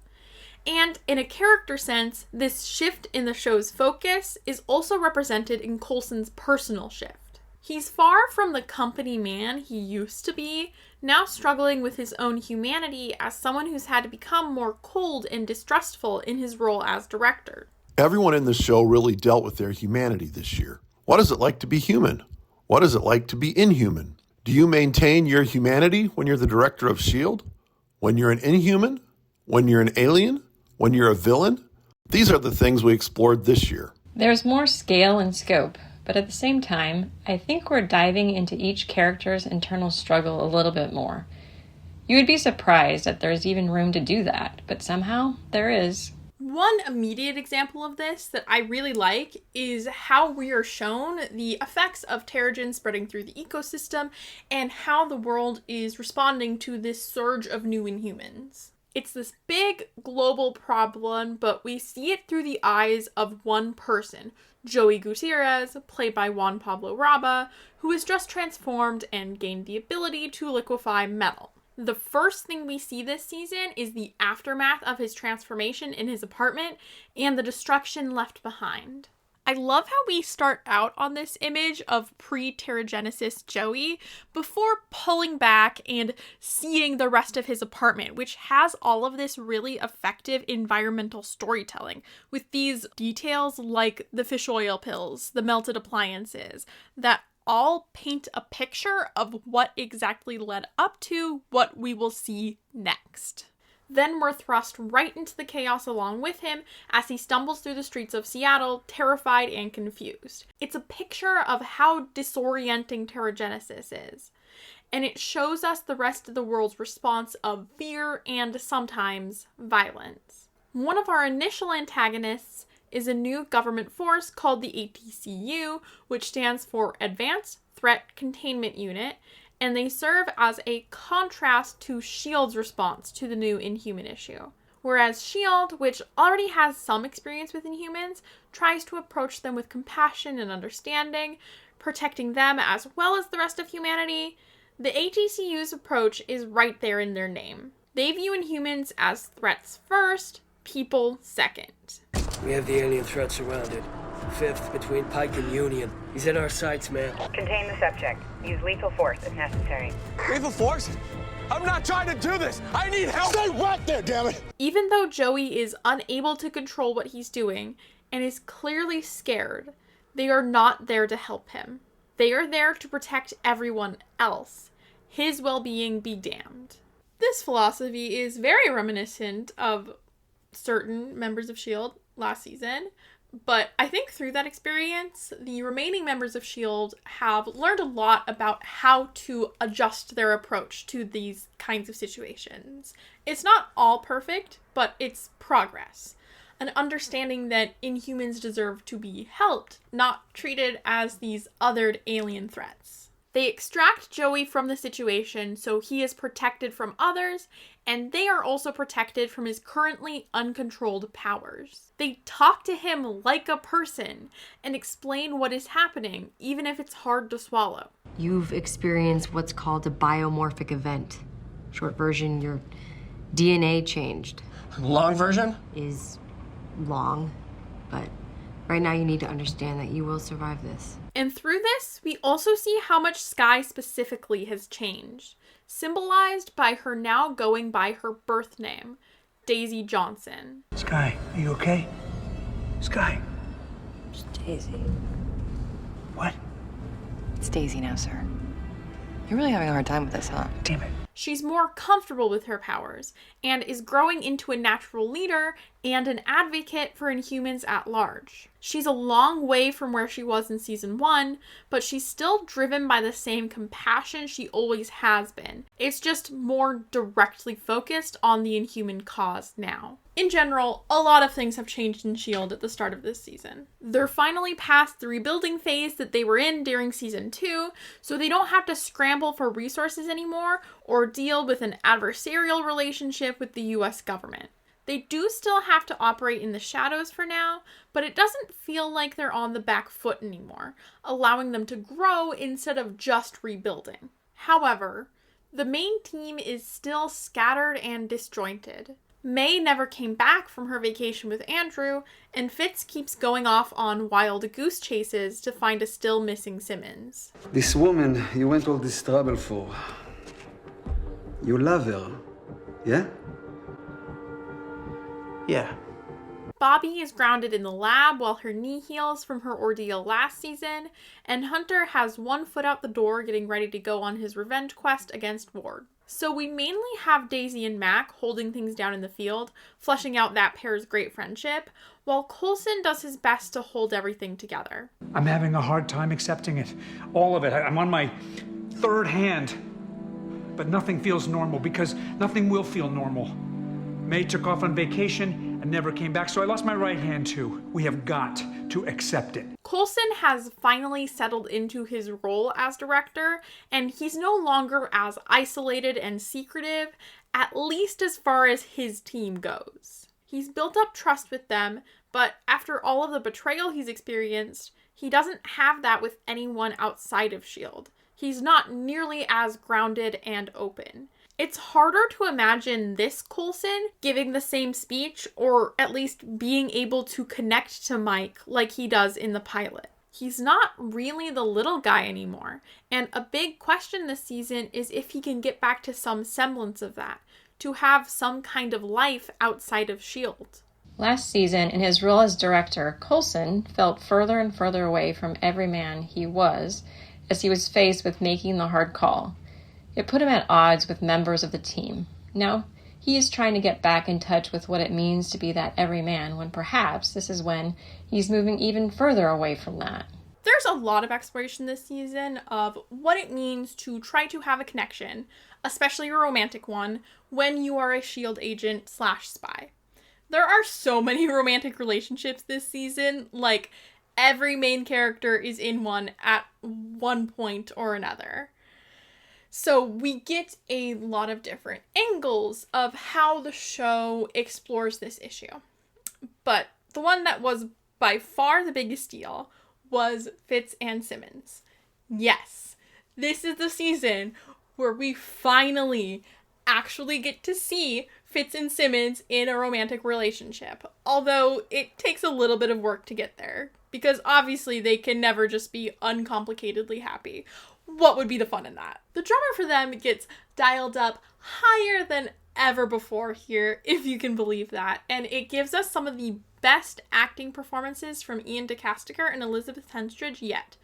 And in a character sense, this shift in the show's focus is also represented in Coulson's personal shift. He's far from the company man he used to be, now struggling with his own humanity as someone who's had to become more cold and distrustful in his role as director. Everyone in the show really dealt with their humanity this year. What is it like to be human? What is it like to be inhuman? Do you maintain your humanity when you're the director of S.H.I.E.L.D.? When you're an inhuman? When you're an alien? When you're a villain? These are the things we explored this year. There's more scale and scope, but at the same time, I think we're diving into each character's internal struggle a little bit more. You would be surprised that there's even room to do that, but somehow there is. One immediate example of this that I really like is how we are shown the effects of Terrigen spreading through the ecosystem and how the world is responding to this surge of new Inhumans. It's this big global problem, but we see it through the eyes of one person, Joey Gutierrez, played by Juan Pablo Raba, who has just transformed and gained the ability to liquefy metal. The first thing we see this season is the aftermath of his transformation in his apartment and the destruction left behind. I love how we start out on this image of pre-Terrigenesis Joey before pulling back and seeing the rest of his apartment, which has all of this really effective environmental storytelling with these details like the fish oil pills, the melted appliances, that all paint a picture of what exactly led up to what we will see next. Then we're thrust right into the chaos along with him as he stumbles through the streets of Seattle, terrified and confused. It's a picture of how disorienting Terrigenesis is, and it shows us the rest of the world's response of fear and sometimes violence. One of our initial antagonists is a new government force called the ATCU, which stands for Advanced Threat Containment Unit, and they serve as a contrast to S.H.I.E.L.D.'s response to the new Inhuman issue. Whereas S.H.I.E.L.D., which already has some experience with Inhumans, tries to approach them with compassion and understanding, protecting them as well as the rest of humanity, the ATCU's approach is right there in their name. They view Inhumans as threats first, people second. We have the alien threat surrounded. Fifth between Pike and Union. He's in our sights, man. Contain the subject. Use lethal force if necessary. Lethal force? I'm not trying to do this! I need help! Stay right there, damn it! Even though Joey is unable to control what he's doing and is clearly scared, they are not there to help him. They are there to protect everyone else. His well-being be damned. This philosophy is very reminiscent of certain members of S.H.I.E.L.D. last season, but I think through that experience, the remaining members of S.H.I.E.L.D. have learned a lot about how to adjust their approach to these kinds of situations. It's not all perfect, but it's progress. an understanding that Inhumans deserve to be helped, not treated as these othered alien threats. They extract Joey from the situation so he is protected from others, and they are also protected from his currently uncontrolled powers. They talk to him like a person and explain what is happening, even if it's hard to swallow. You've experienced what's called a biomorphic event. Short version, your DNA changed. Long version? Is long, but right now you need to understand that you will survive this. And through this, we also see how much Skye specifically has changed, symbolized by her now going by her birth name, Daisy Johnson. Skye, are you okay? Skye. It's Daisy. What? It's Daisy now, sir. You're really having a hard time with this, huh? Damn it. She's more comfortable with her powers, and is growing into a natural leader and an advocate for Inhumans at large. She's a long way from where she was in season 1, but she's still driven by the same compassion she always has been. It's just more directly focused on the Inhuman cause now. In general, a lot of things have changed in S.H.I.E.L.D. at the start of this season. They're finally past the rebuilding phase that they were in during season 2, so they don't have to scramble for resources anymore or deal with an adversarial relationship with the US government. They do still have to operate in the shadows for now, but it doesn't feel like they're on the back foot anymore, allowing them to grow instead of just rebuilding. However, the main team is still scattered and disjointed. May never came back from her vacation with Andrew, and Fitz keeps going off on wild goose chases to find a still missing Simmons. This woman you went all this trouble for, you love her, yeah? Yeah. Bobby is grounded in the lab while her knee heals from her ordeal last season, and Hunter has one foot out the door getting ready to go on his revenge quest against Ward. So we mainly have Daisy and Mac holding things down in the field, fleshing out that pair's great friendship, while Coulson does his best to hold everything together. I'm having a hard time accepting it. All of it. I'm on my third hand. But nothing feels normal because nothing will feel normal. May took off on vacation and never came back, so I lost my right hand too. We have got to accept it. Coulson has finally settled into his role as director, and he's no longer as isolated and secretive, at least as far as his team goes. He's built up trust with them, but after all of the betrayal he's experienced, he doesn't have that with anyone outside of S.H.I.E.L.D. He's not nearly as grounded and open. It's harder to imagine this Coulson giving the same speech, or at least being able to connect to Mike like he does in the pilot. He's not really the little guy anymore, and a big question this season is if he can get back to some semblance of that, to have some kind of life outside of S.H.I.E.L.D. Last season, in his role as director, Coulson felt further and further away from every man he was as he was faced with making the hard call. It put him at odds with members of the team. Now, he is trying to get back in touch with what it means to be that everyman, when perhaps this is when he's moving even further away from that. There's a lot of exploration this season of what it means to try to have a connection, especially a romantic one, when you are a S.H.I.E.L.D. agent / spy. There are so many romantic relationships this season, like every main character is in one at one point or another. So we get a lot of different angles of how the show explores this issue. But the one that was by far the biggest deal was Fitz and Simmons. Yes, this is the season where we finally actually get to see Fitz and Simmons in a romantic relationship. Although it takes a little bit of work to get there, because obviously they can never just be uncomplicatedly happy. What would be the fun in that? The drama for them gets dialed up higher than ever before here, if you can believe that. And it gives us some of the best acting performances from Ian DeCastiger and Elizabeth Henstridge yet.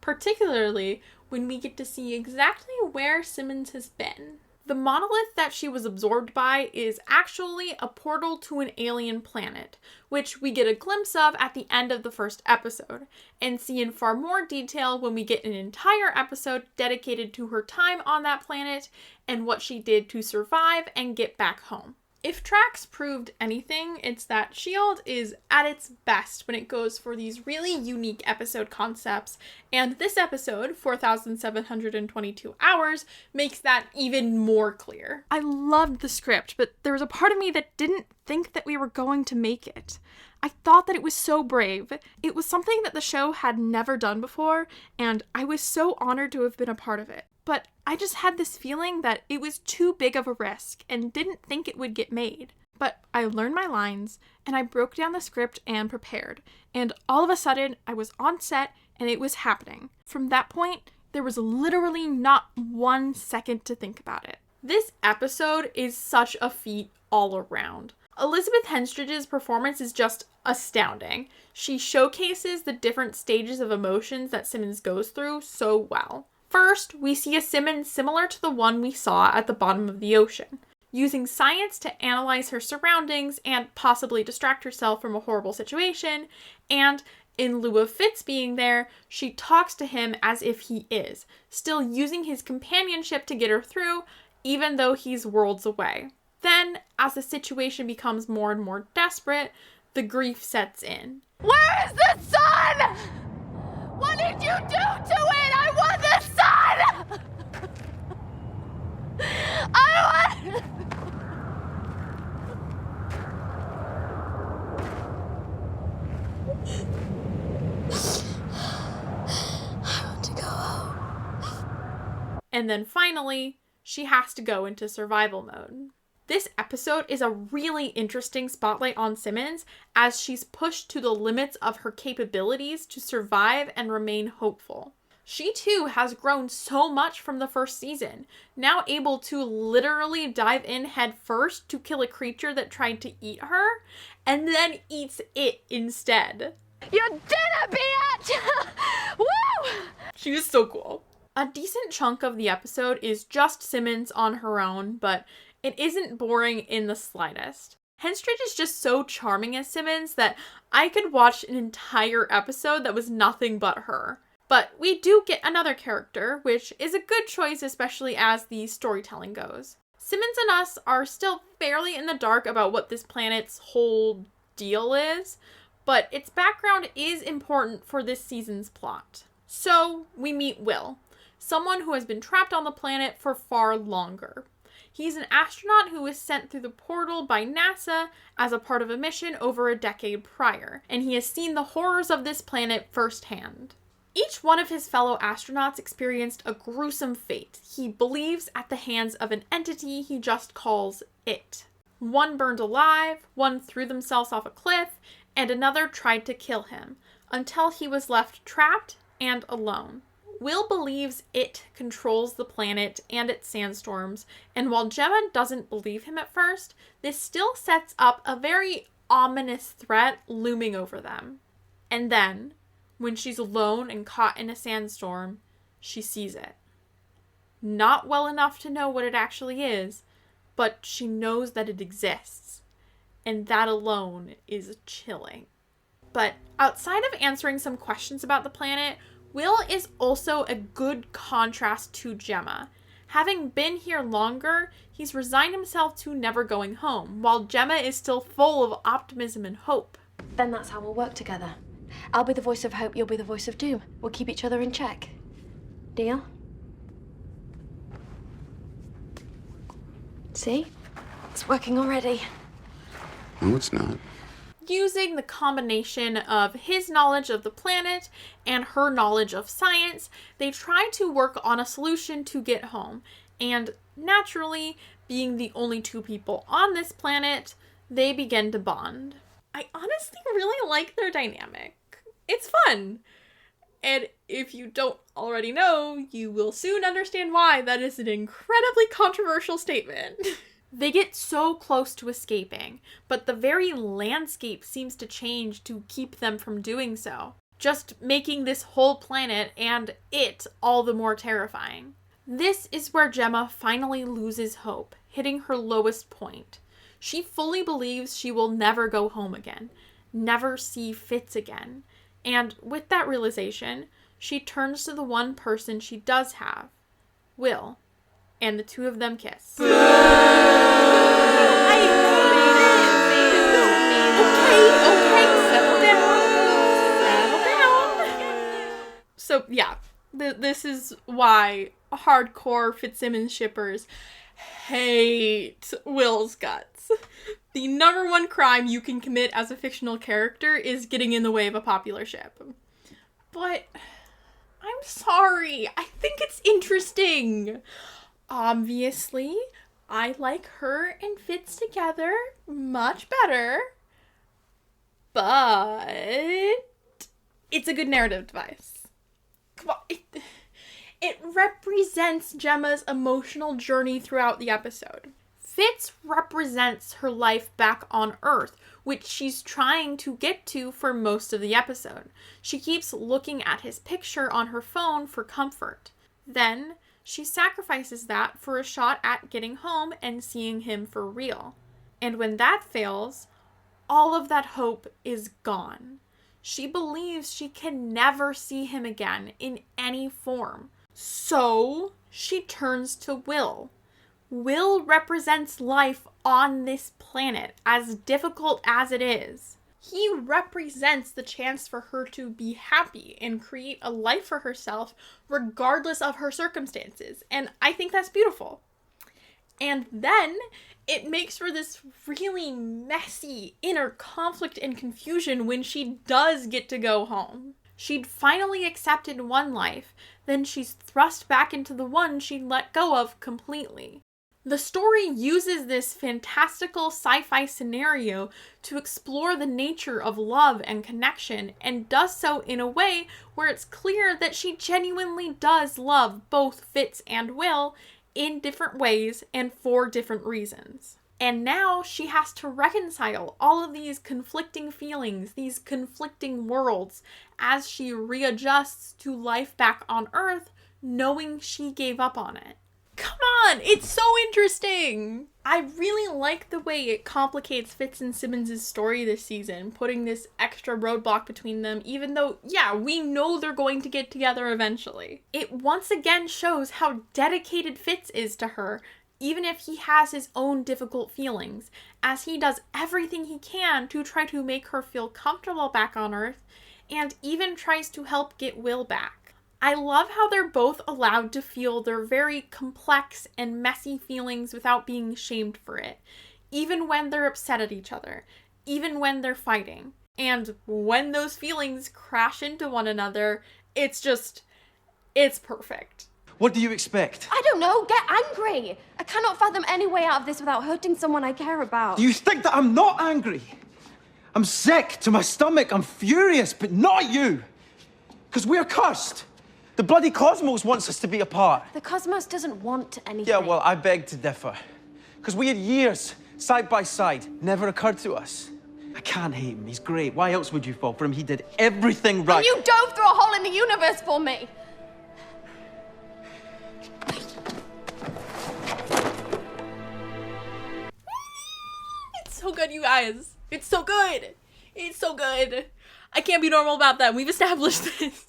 Particularly when we get to see exactly where Simmons has been. The monolith that she was absorbed by is actually a portal to an alien planet, which we get a glimpse of at the end of the first episode, and see in far more detail when we get an entire episode dedicated to her time on that planet and what she did to survive and get back home. If Trax proved anything, it's that S.H.I.E.L.D. is at its best when it goes for these really unique episode concepts, and this episode, 4,722 hours, makes that even more clear. I loved the script, but there was a part of me that didn't think that we were going to make it. I thought that it was so brave. It was something that the show had never done before, and I was so honored to have been a part of it. But I just had this feeling that it was too big of a risk and didn't think it would get made. But I learned my lines, and I broke down the script and prepared, and all of a sudden I was on set and it was happening. From that point, there was literally not 1 second to think about it. This episode is such a feat all around. Elizabeth Henstridge's performance is just astounding. She showcases the different stages of emotions that Simmons goes through so well. First, we see a Simmons similar to the one we saw at the bottom of the ocean, using science to analyze her surroundings and possibly distract herself from a horrible situation, and in lieu of Fitz being there, she talks to him as if he is, still using his companionship to get her through, even though he's worlds away. Then, as the situation becomes more and more desperate, the grief sets in. Where is the sun? What did you do to it? I want the sun! I want... I want to go home. And then finally, she has to go into survival mode. This episode is a really interesting spotlight on Simmons as she's pushed to the limits of her capabilities to survive and remain hopeful. She too has grown so much from the first season, now able to literally dive in head first to kill a creature that tried to eat her, and then eats it instead. You did it, bitch! Woo! She was so cool. A decent chunk of the episode is just Simmons on her own, but it isn't boring in the slightest. Henstridge is just so charming as Simmons that I could watch an entire episode that was nothing but her. But we do get another character, which is a good choice, especially as the storytelling goes. Simmons and us are still fairly in the dark about what this planet's whole deal is, but its background is important for this season's plot. So we meet Will, someone who has been trapped on the planet for far longer. He's an astronaut who was sent through the portal by NASA as a part of a mission over a decade prior, and he has seen the horrors of this planet firsthand. Each one of his fellow astronauts experienced a gruesome fate, he believes, at the hands of an entity he just calls it. One burned alive, one threw themselves off a cliff, and another tried to kill him, until he was left trapped and alone. Will believes it controls the planet and its sandstorms, and while Gemma doesn't believe him at first, this still sets up a very ominous threat looming over them. And then, when she's alone and caught in a sandstorm, she sees it. Not well enough to know what it actually is, but she knows that it exists, and that alone is chilling. But outside of answering some questions about the planet, Will is also a good contrast to Gemma. Having been here longer, he's resigned himself to never going home, while Gemma is still full of optimism and hope. Then that's how we'll work together. I'll be the voice of hope, you'll be the voice of doom. We'll keep each other in check. Deal? See? It's working already. No, it's not. Using the combination of his knowledge of the planet and her knowledge of science, they try to work on a solution to get home. And naturally, being the only two people on this planet, they begin to bond. I honestly really like their dynamic. It's fun. And if you don't already know, you will soon understand why that is an incredibly controversial statement. They get so close to escaping, but the very landscape seems to change to keep them from doing so, just making this whole planet and it all the more terrifying. This is where Gemma finally loses hope, hitting her lowest point. She fully believes she will never go home again, never see Fitz again, and with that realization, she turns to the one person she does have, Will, and the two of them kiss. I settle down. So, yeah, this is why hardcore Fitzsimmons shippers hate Will's guts. The number one crime you can commit as a fictional character is getting in the way of a popular ship. But I'm sorry, I think it's interesting. Obviously, I like her and Fitz together much better, but it's a good narrative device. Come on, it represents Gemma's emotional journey throughout the episode. Fitz represents her life back on Earth, which she's trying to get to for most of the episode. She keeps looking at his picture on her phone for comfort. Then, she sacrifices that for a shot at getting home and seeing him for real. And when that fails, all of that hope is gone. She believes she can never see him again in any form. So, she turns to Will. Will represents life on this planet, as difficult as it is. He represents the chance for her to be happy and create a life for herself regardless of her circumstances, and I think that's beautiful. And then it makes for this really messy inner conflict and confusion when she does get to go home. She'd finally accepted one life, then she's thrust back into the one she'd let go of completely. The story uses this fantastical sci-fi scenario to explore the nature of love and connection, and does so in a way where it's clear that she genuinely does love both Fitz and Will in different ways and for different reasons. And now she has to reconcile all of these conflicting feelings, these conflicting worlds, as she readjusts to life back on Earth, knowing she gave up on it. Come on, it's so interesting! I really like the way it complicates Fitz and Simmons' story this season, putting this extra roadblock between them, even though, yeah, we know they're going to get together eventually. It once again shows how dedicated Fitz is to her, even if he has his own difficult feelings, as he does everything he can to try to make her feel comfortable back on Earth, and even tries to help get Will back. I love how they're both allowed to feel their very complex and messy feelings without being shamed for it, even when they're upset at each other, even when they're fighting. And when those feelings crash into one another, it's perfect. What do you expect? I don't know, get angry! I cannot fathom any way out of this without hurting someone I care about. Do you think that I'm not angry? I'm sick to my stomach, I'm furious, but not you! Because we're cursed! The bloody cosmos wants us to be apart. The cosmos doesn't want anything. Yeah, well, I beg to differ. Because we had years, side by side, never occurred to us. I can't hate him, he's great. Why else would you fall for him? He did everything right. And you dove through a hole in the universe for me! It's so good, you guys. It's so good. It's so good. I can't be normal about that. We've established this.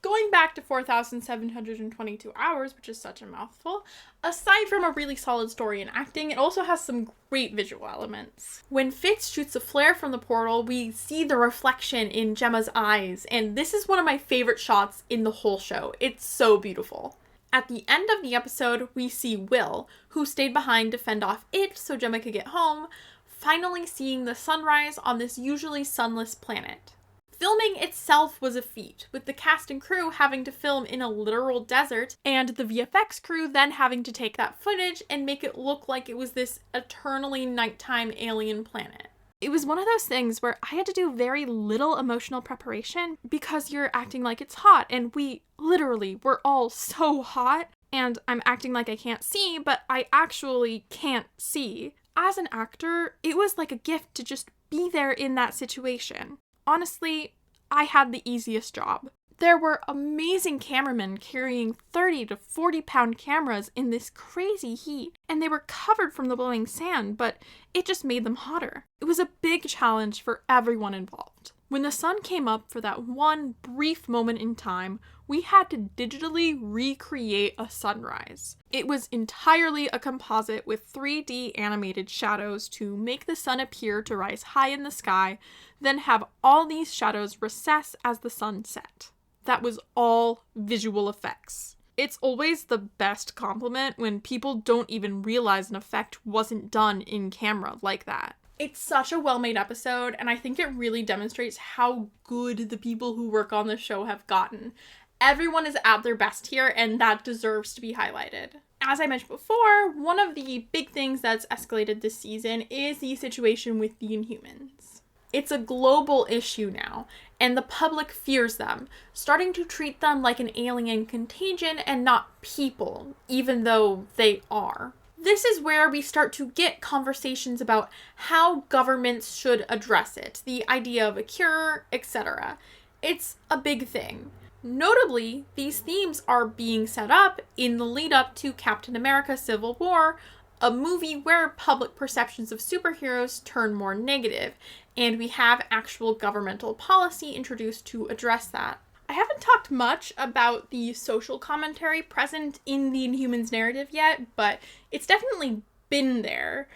Going back to 4,722 hours, which is such a mouthful, aside from a really solid story and acting, it also has some great visual elements. When Fitz shoots a flare from the portal, we see the reflection in Gemma's eyes, and this is one of my favorite shots in the whole show. It's so beautiful. At the end of the episode, we see Will, who stayed behind to fend off it so Gemma could get home, finally seeing the sunrise on this usually sunless planet. Filming itself was a feat, with the cast and crew having to film in a literal desert, and the VFX crew then having to take that footage and make it look like it was this eternally nighttime alien planet. It was one of those things where I had to do very little emotional preparation because you're acting like it's hot, and we literally were all so hot, and I'm acting like I can't see, but I actually can't see. As an actor, it was like a gift to just be there in that situation. Honestly, I had the easiest job. There were amazing cameramen carrying 30 to 40 pound cameras in this crazy heat, and they were covered from the blowing sand, but it just made them hotter. It was a big challenge for everyone involved. When the sun came up for that one brief moment in time, we had to digitally recreate a sunrise. It was entirely a composite with 3D animated shadows to make the sun appear to rise high in the sky, then have all these shadows recess as the sun set. That was all visual effects. It's always the best compliment when people don't even realize an effect wasn't done in camera like that. It's such a well-made episode, and I think it really demonstrates how good the people who work on the show have gotten. Everyone is at their best here, and that deserves to be highlighted. As I mentioned before, one of the big things that's escalated this season is the situation with the Inhumans. It's a global issue now, and the public fears them, starting to treat them like an alien contagion and not people, even though they are. This is where we start to get conversations about how governments should address it, the idea of a cure, etc. It's a big thing. Notably, these themes are being set up in the lead up to Captain America: Civil War, a movie where public perceptions of superheroes turn more negative, and we have actual governmental policy introduced to address that. I haven't talked much about the social commentary present in the Inhumans narrative yet, but it's definitely been there,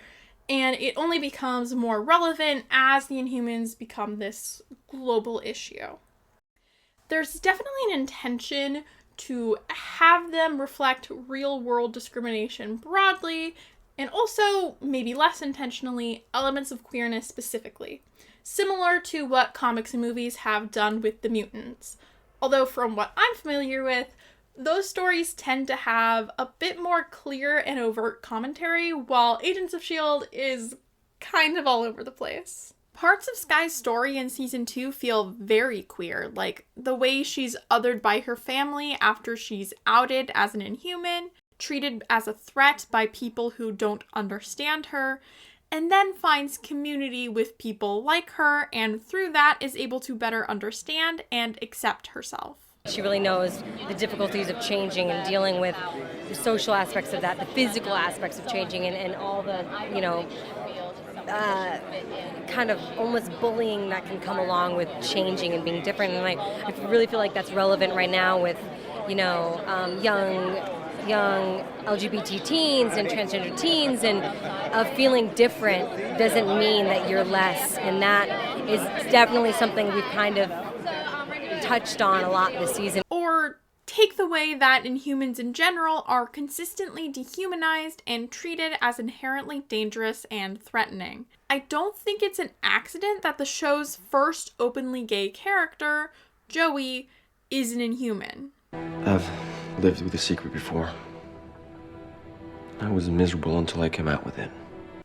and it only becomes more relevant as the Inhumans become this global issue. There's definitely an intention to have them reflect real-world discrimination broadly, and also, maybe less intentionally, elements of queerness specifically, similar to what comics and movies have done with the mutants. Although from what I'm familiar with, those stories tend to have a bit more clear and overt commentary, while Agents of S.H.I.E.L.D. is kind of all over the place. Parts of Skye's story in season 2 feel very queer, like the way she's othered by her family after she's outed as an Inhuman, treated as a threat by people who don't understand her, and then finds community with people like her, and through that is able to better understand and accept herself. She really knows the difficulties of changing and dealing with the social aspects of that, the physical aspects of changing, and all the, kind of almost bullying that can come along with changing and being different. And I really feel like that's relevant right now with, young LGBT teens and transgender teens, and feeling different doesn't mean that you're less, and that is definitely something we've kind of touched on a lot this season. Or take the way that Inhumans in general are consistently dehumanized and treated as inherently dangerous and threatening. I don't think it's an accident that the show's first openly gay character, Joey, is an Inhuman. I've lived with a secret before. I was miserable until I came out with it.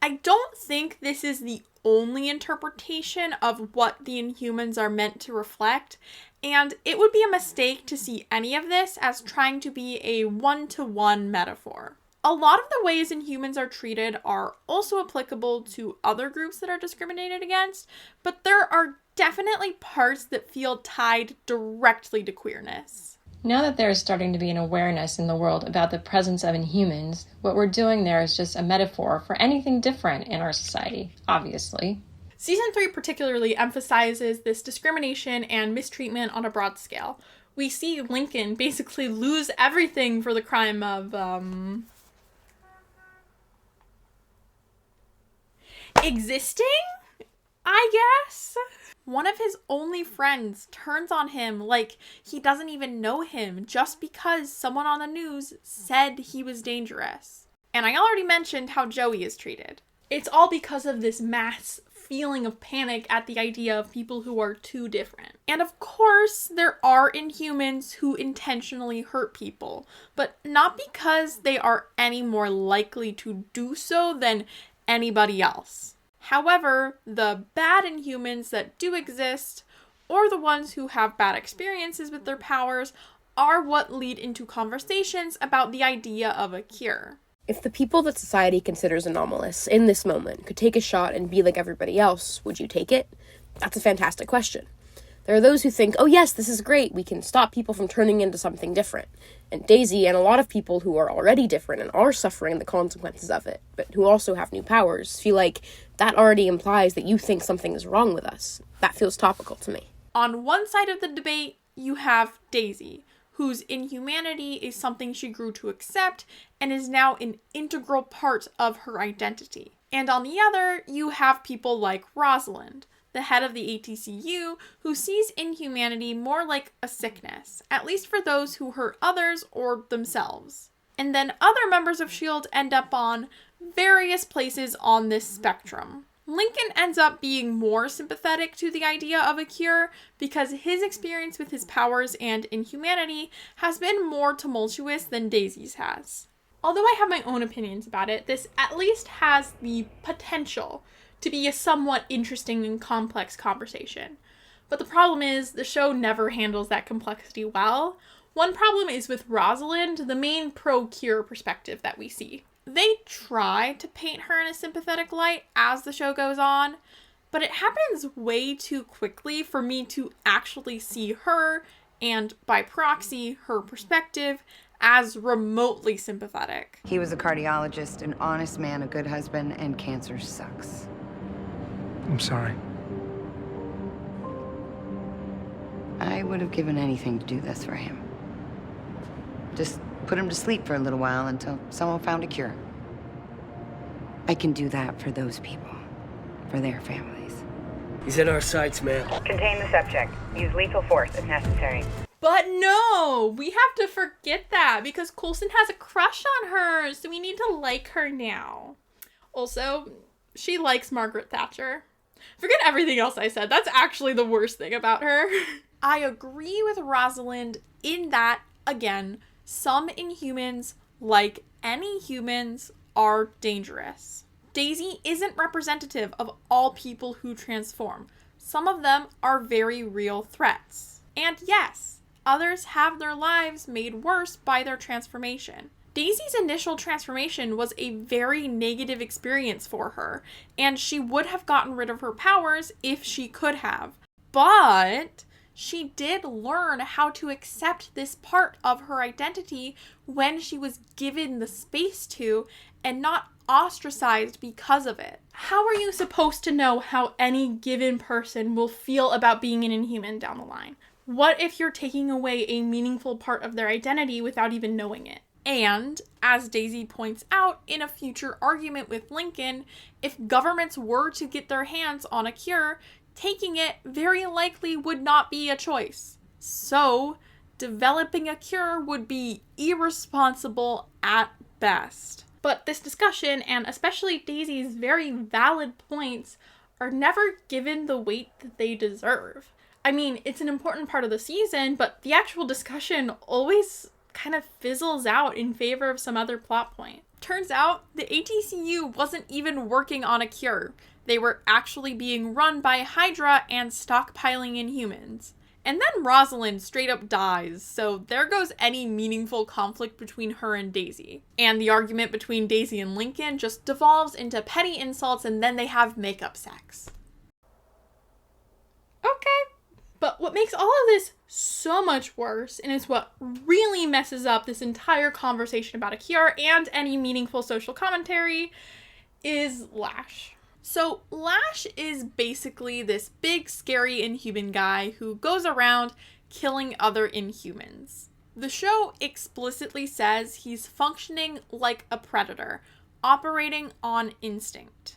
I don't think this is the only interpretation of what the Inhumans are meant to reflect, and it would be a mistake to see any of this as trying to be a one-to-one metaphor. A lot of the ways Inhumans are treated are also applicable to other groups that are discriminated against, but there are definitely parts that feel tied directly to queerness. Now that there is starting to be an awareness in the world about the presence of Inhumans, what we're doing there is just a metaphor for anything different in our society, obviously. Season 3 particularly emphasizes this discrimination and mistreatment on a broad scale. We see Lincoln basically lose everything for the crime of, existing? I guess? One of his only friends turns on him like he doesn't even know him just because someone on the news said he was dangerous. And I already mentioned how Joey is treated. It's all because of this mass feeling of panic at the idea of people who are too different. And of course, there are Inhumans who intentionally hurt people, but not because they are any more likely to do so than anybody else. However, the bad Inhumans that do exist, or the ones who have bad experiences with their powers, are what lead into conversations about the idea of a cure. If the people that society considers anomalous in this moment could take a shot and be like everybody else, would you take it? That's a fantastic question. There are those who think, oh yes, this is great, we can stop people from turning into something different. And Daisy and a lot of people who are already different and are suffering the consequences of it, but who also have new powers, feel like That already implies that you think something is wrong with us. That feels topical to me. On one side of the debate, you have Daisy, whose inhumanity is something she grew to accept and is now an integral part of her identity. And on the other, you have people like Rosalind, the head of the ATCU, who sees inhumanity more like a sickness, at least for those who hurt others or themselves. And then other members of S.H.I.E.L.D. end up on various places on this spectrum. Lincoln ends up being more sympathetic to the idea of a cure because his experience with his powers and inhumanity has been more tumultuous than Daisy's has. Although I have my own opinions about it, this at least has the potential to be a somewhat interesting and complex conversation. But the problem is, the show never handles that complexity well. One problem is with Rosalind, the main pro-cure perspective that we see. They try to paint her in a sympathetic light as the show goes on, but it happens way too quickly for me to actually see her, and by proxy, her perspective, as remotely sympathetic. He was a cardiologist, an honest man, a good husband, and cancer sucks. I'm sorry. I would have given anything to do this for him. Just put him to sleep for a little while until someone found a cure. I can do that for those people, for their families. He's in our sights, man. Contain the subject. Use lethal force if necessary. But no, we have to forget that because Coulson has a crush on her, so we need to like her now. Also, she likes Margaret Thatcher. Forget everything else I said. That's actually the worst thing about her. I agree with Rosalind in that, again, some Inhumans, like any humans, are dangerous. Daisy isn't representative of all people who transform. Some of them are very real threats. And yes, others have their lives made worse by their transformation. Daisy's initial transformation was a very negative experience for her, and she would have gotten rid of her powers if she could have. But she did learn how to accept this part of her identity when she was given the space to, and not ostracized because of it. How are you supposed to know how any given person will feel about being an Inhuman down the line? What if you're taking away a meaningful part of their identity without even knowing it? And, as Daisy points out in a future argument with Lincoln, if governments were to get their hands on a cure, taking it very likely would not be a choice. So, developing a cure would be irresponsible at best. But this discussion, and especially Daisy's very valid points, are never given the weight that they deserve. I mean, it's an important part of the season, but the actual discussion always kind of fizzles out in favor of some other plot point. Turns out, the ATCU wasn't even working on a cure. They were actually being run by Hydra and stockpiling Inhumans. And then Rosalind straight up dies, so there goes any meaningful conflict between her and Daisy. And the argument between Daisy and Lincoln just devolves into petty insults, and then they have makeup sex. Okay. But what makes all of this so much worse, and is what really messes up this entire conversation about a cure and any meaningful social commentary, is Lash. So Lash is basically this big, scary Inhuman guy who goes around killing other Inhumans. The show explicitly says he's functioning like a predator, operating on instinct.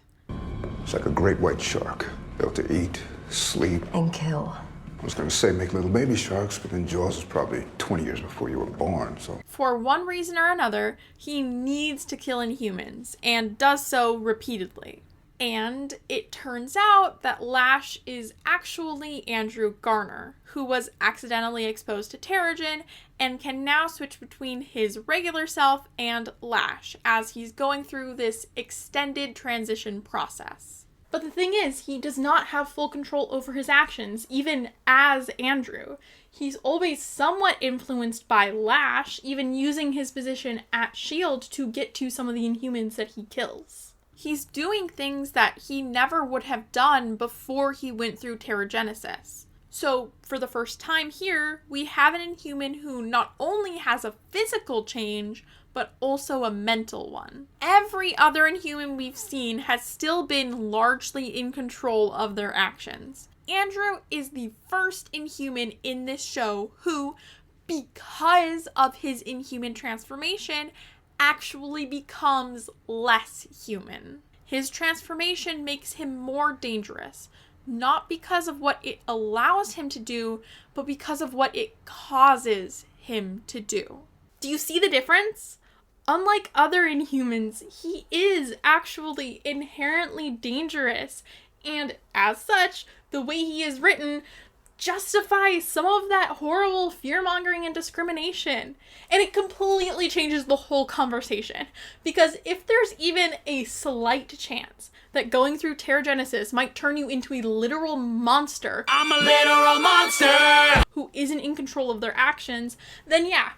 It's like a great white shark, built to eat, sleep, and kill. I was gonna say make little baby sharks, but then Jaws was probably 20 years before you were born, so. For one reason or another, he needs to kill Inhumans, and does so repeatedly. And it turns out that Lash is actually Andrew Garner, who was accidentally exposed to Terrigen and can now switch between his regular self and Lash as he's going through this extended transition process. But the thing is, he does not have full control over his actions, even as Andrew. He's always somewhat influenced by Lash, even using his position at S.H.I.E.L.D. to get to some of the Inhumans that he kills. He's doing things that he never would have done before he went through Terrigenesis. So for the first time here, we have an Inhuman who not only has a physical change, but also a mental one. Every other Inhuman we've seen has still been largely in control of their actions. Andrew is the first Inhuman in this show who, because of his Inhuman transformation, actually becomes less human. His transformation makes him more dangerous, not because of what it allows him to do, but because of what it causes him to do. Do you see the difference? Unlike other Inhumans, he is actually inherently dangerous, and as such, the way he is written justifies some of that horrible fear-mongering and discrimination. And it completely changes the whole conversation, because if there's even a slight chance that going through Terrigenesis might turn you into a literal monster, I'm a literal monster, who isn't in control of their actions, then yeah,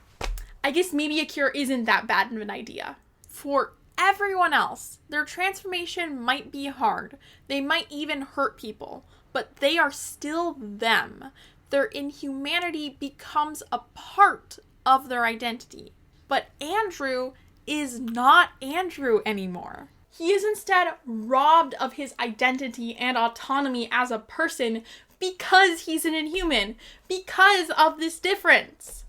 I guess maybe a cure isn't that bad of an idea. For everyone else, their transformation might be hard. They might even hurt people, but they are still them. Their inhumanity becomes a part of their identity. But Andrew is not Andrew anymore. He is instead robbed of his identity and autonomy as a person because he's an Inhuman, because of this difference.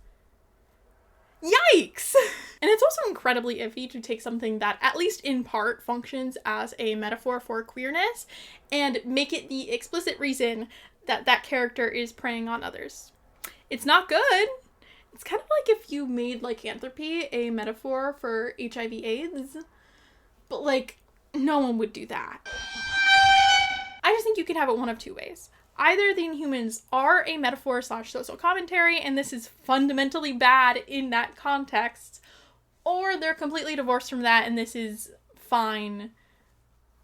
Yikes! And it's also incredibly iffy to take something that, at least in part, functions as a metaphor for queerness and make it the explicit reason that that character is preying on others. It's not good. It's kind of like if you made lycanthropy a metaphor for HIV/AIDS, but no one would do that. I just think you can have it one of two ways. Either the Inhumans are a metaphor / social commentary, and this is fundamentally bad in that context, or they're completely divorced from that, and this is fine,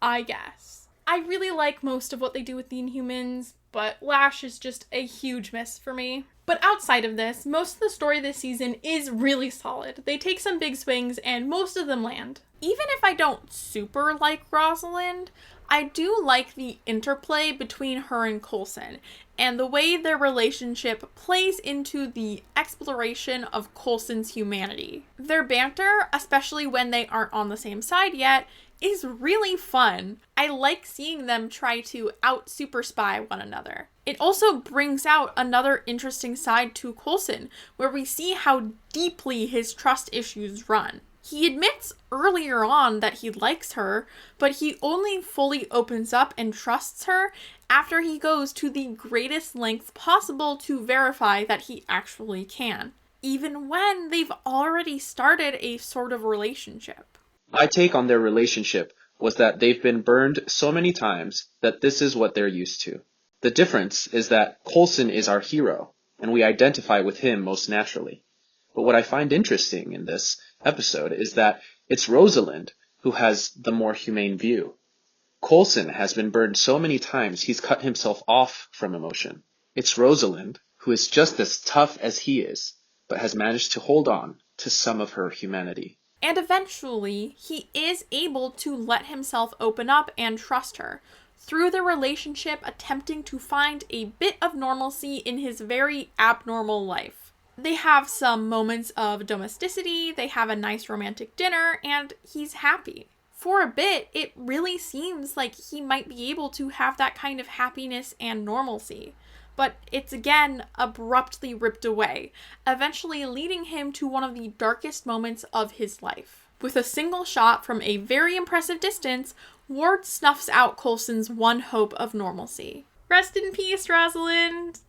I guess. I really like most of what they do with the Inhumans, but Lash is just a huge miss for me. But outside of this, most of the story this season is really solid. They take some big swings, and most of them land. Even if I don't super like Rosalind, I do like the interplay between her and Coulson, and the way their relationship plays into the exploration of Coulson's humanity. Their banter, especially when they aren't on the same side yet, is really fun. I like seeing them try to out-super spy one another. It also brings out another interesting side to Coulson, where we see how deeply his trust issues run. He admits earlier on that he likes her, but he only fully opens up and trusts her after he goes to the greatest lengths possible to verify that he actually can, even when they've already started a sort of relationship. My take on their relationship was that they've been burned so many times that this is what they're used to. The difference is that Coulson is our hero, and we identify with him most naturally. But what I find interesting in this episode is that it's Rosalind who has the more humane view. Coulson has been burned so many times he's cut himself off from emotion. It's Rosalind who is just as tough as he is, but has managed to hold on to some of her humanity. And eventually, he is able to let himself open up and trust her, through the relationship attempting to find a bit of normalcy in his very abnormal life. They have some moments of domesticity, they have a nice romantic dinner, and he's happy. For a bit, it really seems like he might be able to have that kind of happiness and normalcy. But it's again abruptly ripped away, eventually leading him to one of the darkest moments of his life. With a single shot from a very impressive distance, Ward snuffs out Coulson's one hope of normalcy. Rest in peace, Rosalind!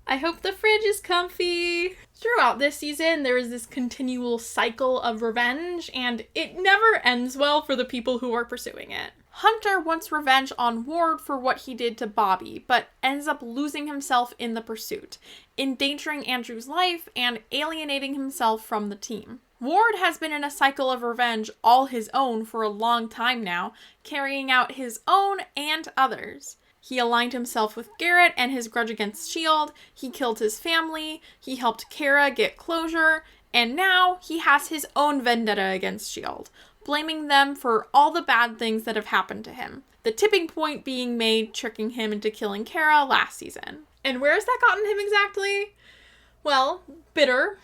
I hope the fridge is comfy. Throughout this season, there is this continual cycle of revenge, and it never ends well for the people who are pursuing it. Hunter wants revenge on Ward for what he did to Bobby, but ends up losing himself in the pursuit, endangering Andrew's life and alienating himself from the team. Ward has been in a cycle of revenge all his own for a long time now, carrying out his own and others'. He aligned himself with Garrett and his grudge against S.H.I.E.L.D., he killed his family, he helped Kara get closure, and now he has his own vendetta against S.H.I.E.L.D., blaming them for all the bad things that have happened to him. The tipping point being made tricking him into killing Kara last season. And where has that gotten him exactly? Well, bitter,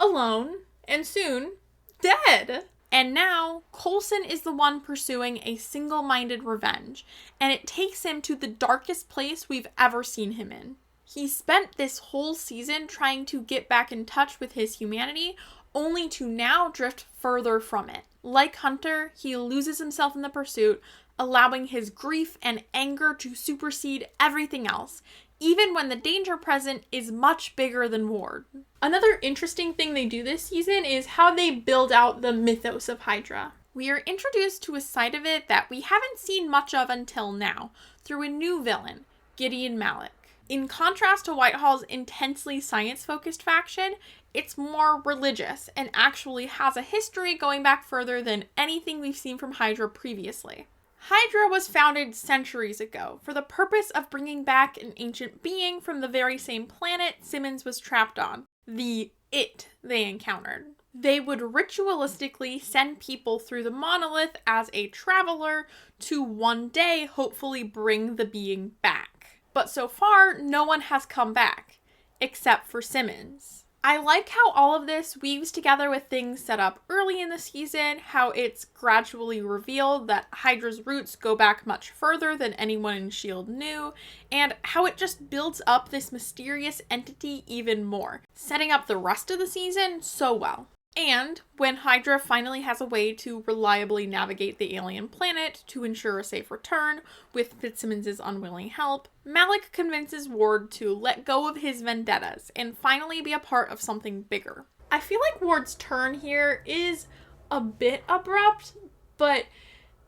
alone, and soon dead. And now, Coulson is the one pursuing a single-minded revenge, and it takes him to the darkest place we've ever seen him in. He spent this whole season trying to get back in touch with his humanity, only to now drift further from it. Like Hunter, he loses himself in the pursuit, allowing his grief and anger to supersede everything else, even when the danger present is much bigger than Ward. Another interesting thing they do this season is how they build out the mythos of Hydra. We are introduced to a side of it that we haven't seen much of until now, through a new villain, Gideon Malik. In contrast to Whitehall's intensely science-focused faction, it's more religious and actually has a history going back further than anything we've seen from Hydra previously. Hydra was founded centuries ago for the purpose of bringing back an ancient being from the very same planet Simmons was trapped on, the It they encountered. They would ritualistically send people through the monolith as a traveler to one day hopefully bring the being back. But so far, no one has come back, except for Simmons. I like how all of this weaves together with things set up early in the season, how it's gradually revealed that Hydra's roots go back much further than anyone in S.H.I.E.L.D. knew, and how it just builds up this mysterious entity even more, setting up the rest of the season so well. And when Hydra finally has a way to reliably navigate the alien planet to ensure a safe return with Fitzsimmons' unwilling help, Malik convinces Ward to let go of his vendettas and finally be a part of something bigger. I feel like Ward's turn here is a bit abrupt, but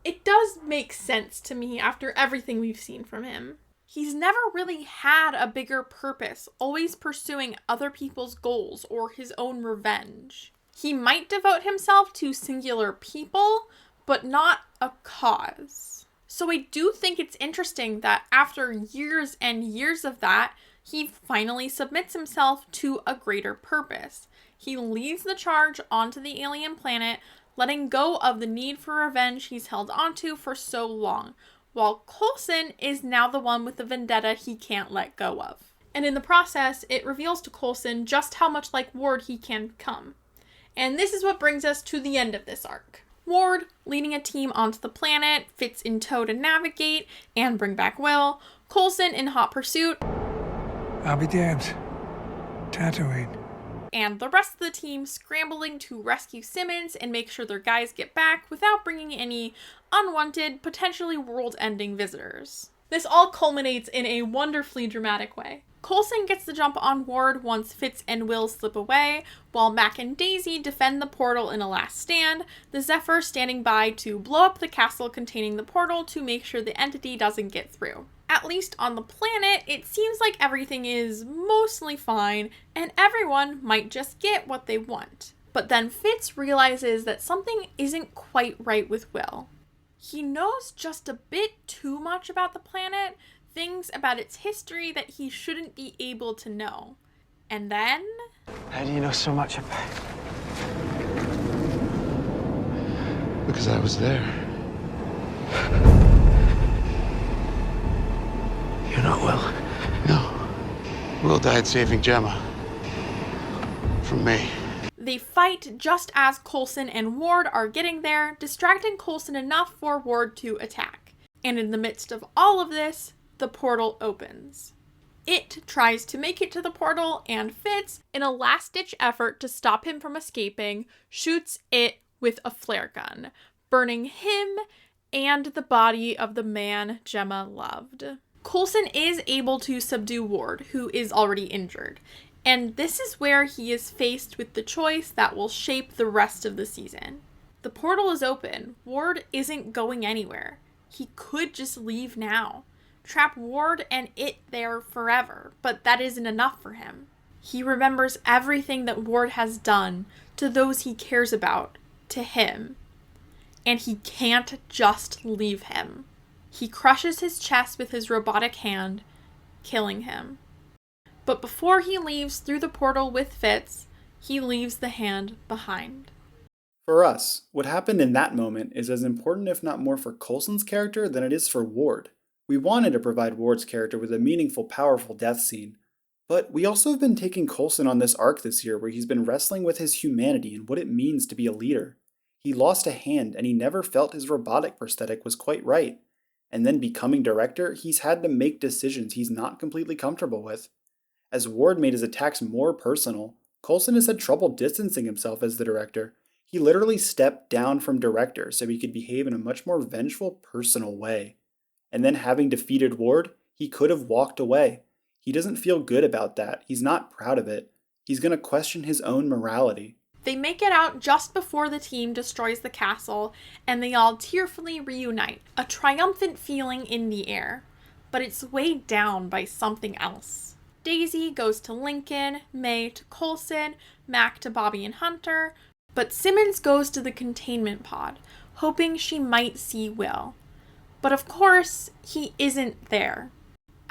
it does make sense to me after everything we've seen from him. He's never really had a bigger purpose, always pursuing other people's goals or his own revenge. He might devote himself to singular people, but not a cause. So I do think it's interesting that after years and years of that, he finally submits himself to a greater purpose. He leaves the charge onto the alien planet, letting go of the need for revenge he's held onto for so long, while Coulson is now the one with the vendetta he can't let go of. And in the process, it reveals to Coulson just how much like Ward he can become. And this is what brings us to the end of this arc. Ward, leading a team onto the planet, Fitz in tow to navigate and bring back Will, Coulson in hot pursuit, I'll be damned. Tatooine. And the rest of the team scrambling to rescue Simmons and make sure their guys get back without bringing any unwanted, potentially world-ending visitors. This all culminates in a wonderfully dramatic way. Coulson gets the jump on Ward once Fitz and Will slip away, while Mac and Daisy defend the portal in a last stand, the Zephyr standing by to blow up the castle containing the portal to make sure the entity doesn't get through. At least on the planet, it seems like everything is mostly fine, and everyone might just get what they want. But then Fitz realizes that something isn't quite right with Will. He knows just a bit too much about the planet, things about its history that he shouldn't be able to know. And then... How do you know so much about it? Because I was there. You're not Will. No. Will died saving Gemma. From me. They fight just as Coulson and Ward are getting there, distracting Coulson enough for Ward to attack. And in the midst of all of this, the portal opens. It tries to make it to the portal, and Fitz, in a last-ditch effort to stop him from escaping, shoots it with a flare gun, burning him and the body of the man Gemma loved. Coulson is able to subdue Ward, who is already injured, and this is where he is faced with the choice that will shape the rest of the season. The portal is open. Ward isn't going anywhere. He could just leave now. Trap Ward and it there forever, but that isn't enough for him. He remembers everything that Ward has done to those he cares about, to him. And he can't just leave him. He crushes his chest with his robotic hand, killing him. But before he leaves through the portal with Fitz, he leaves the hand behind. For us, what happened in that moment is as important, if not more, for Coulson's character than it is for Ward. We wanted to provide Ward's character with a meaningful, powerful death scene, but we also have been taking Coulson on this arc this year where he's been wrestling with his humanity and what it means to be a leader. He lost a hand and he never felt his robotic prosthetic was quite right. And then becoming director, he's had to make decisions he's not completely comfortable with. As Ward made his attacks more personal, Coulson has had trouble distancing himself as the director. He literally stepped down from director so he could behave in a much more vengeful, personal way. And then having defeated Ward, he could have walked away. He doesn't feel good about that. He's not proud of it. He's going to question his own morality. They make it out just before the team destroys the castle, and they all tearfully reunite, a triumphant feeling in the air. But it's weighed down by something else. Daisy goes to Lincoln, May to Coulson, Mac to Bobby and Hunter, but Simmons goes to the containment pod, hoping she might see Will. But of course, he isn't there.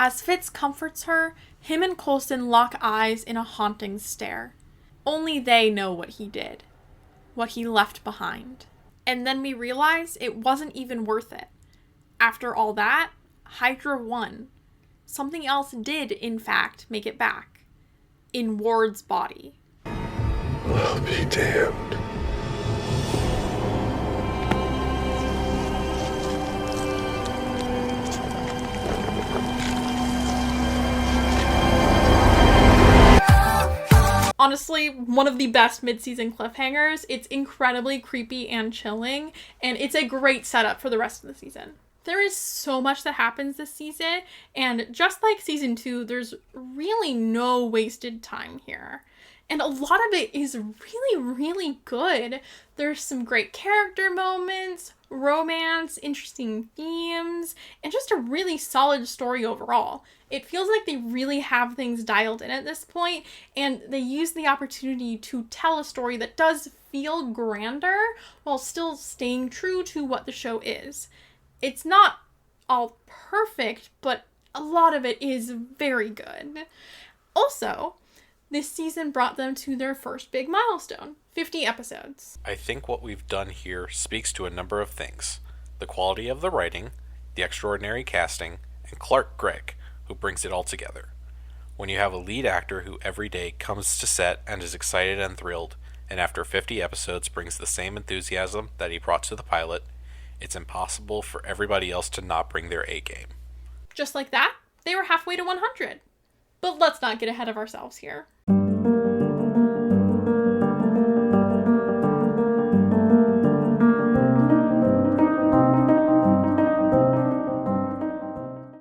As Fitz comforts her, him and Coulson lock eyes in a haunting stare. Only they know what he did, what he left behind. And then we realize it wasn't even worth it. After all that, Hydra won. Something else did, in fact, make it back. In Ward's body. I'll be damned. Honestly, one of the best mid-season cliffhangers. It's incredibly creepy and chilling, and it's a great setup for the rest of the season. There is so much that happens this season, and just like season 2, there's really no wasted time here. And a lot of it is really, really good. There's some great character moments, romance, interesting themes, and just a really solid story overall. It feels like they really have things dialed in at this point, and they use the opportunity to tell a story that does feel grander while still staying true to what the show is. It's not all perfect, but a lot of it is very good. Also, this season brought them to their first big milestone, 50 episodes. I think what we've done here speaks to a number of things. The quality of the writing, the extraordinary casting, and Clark Gregg, who brings it all together. When you have a lead actor who every day comes to set and is excited and thrilled, and after 50 episodes brings the same enthusiasm that he brought to the pilot, it's impossible for everybody else to not bring their A game. Just like that, they were halfway to 100. But let's not get ahead of ourselves here.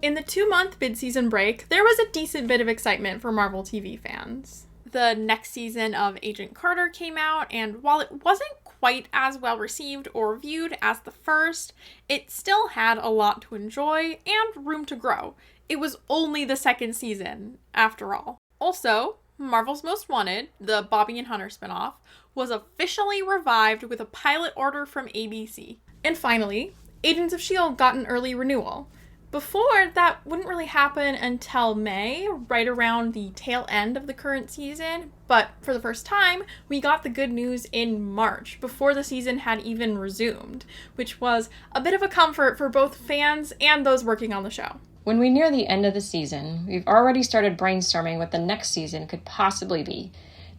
In the 2-month mid-season break, there was a decent bit of excitement for Marvel TV fans. The next season of Agent Carter came out, and while it wasn't quite as well received or viewed as the first, it still had a lot to enjoy and room to grow. It was only the second season, after all. Also, Marvel's Most Wanted, the Bobby and Hunter spinoff, was officially revived with a pilot order from ABC. And finally, Agents of S.H.I.E.L.D. got an early renewal. Before, that wouldn't really happen until May, right around the tail end of the current season, but for the first time, we got the good news in March, before the season had even resumed, which was a bit of a comfort for both fans and those working on the show. When we near the end of the season, we've already started brainstorming what the next season could possibly be.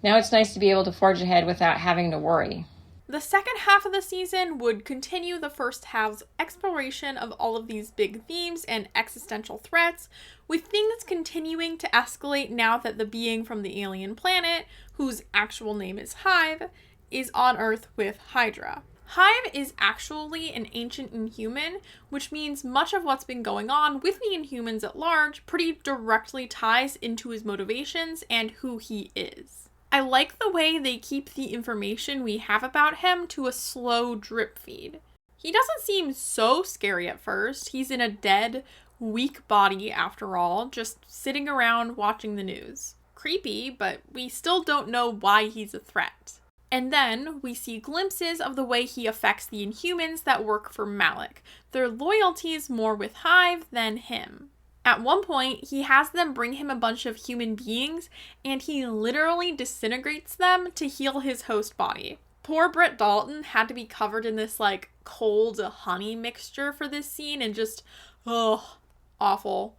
Now it's nice to be able to forge ahead without having to worry. The second half of the season would continue the first half's exploration of all of these big themes and existential threats, with things continuing to escalate now that the being from the alien planet, whose actual name is Hive, is on Earth with Hydra. Hive is actually an ancient Inhuman, which means much of what's been going on with the Inhumans at large pretty directly ties into his motivations and who he is. I like the way they keep the information we have about him to a slow drip feed. He doesn't seem so scary at first. He's in a dead, weak body after all, just sitting around watching the news. Creepy, but we still don't know why he's a threat. And then we see glimpses of the way he affects the Inhumans that work for Alec. Their loyalties more with Hive than him. At one point, he has them bring him a bunch of human beings, and he literally disintegrates them to heal his host body. Poor Britt Dalton had to be covered in this, cold honey mixture for this scene, and just, awful.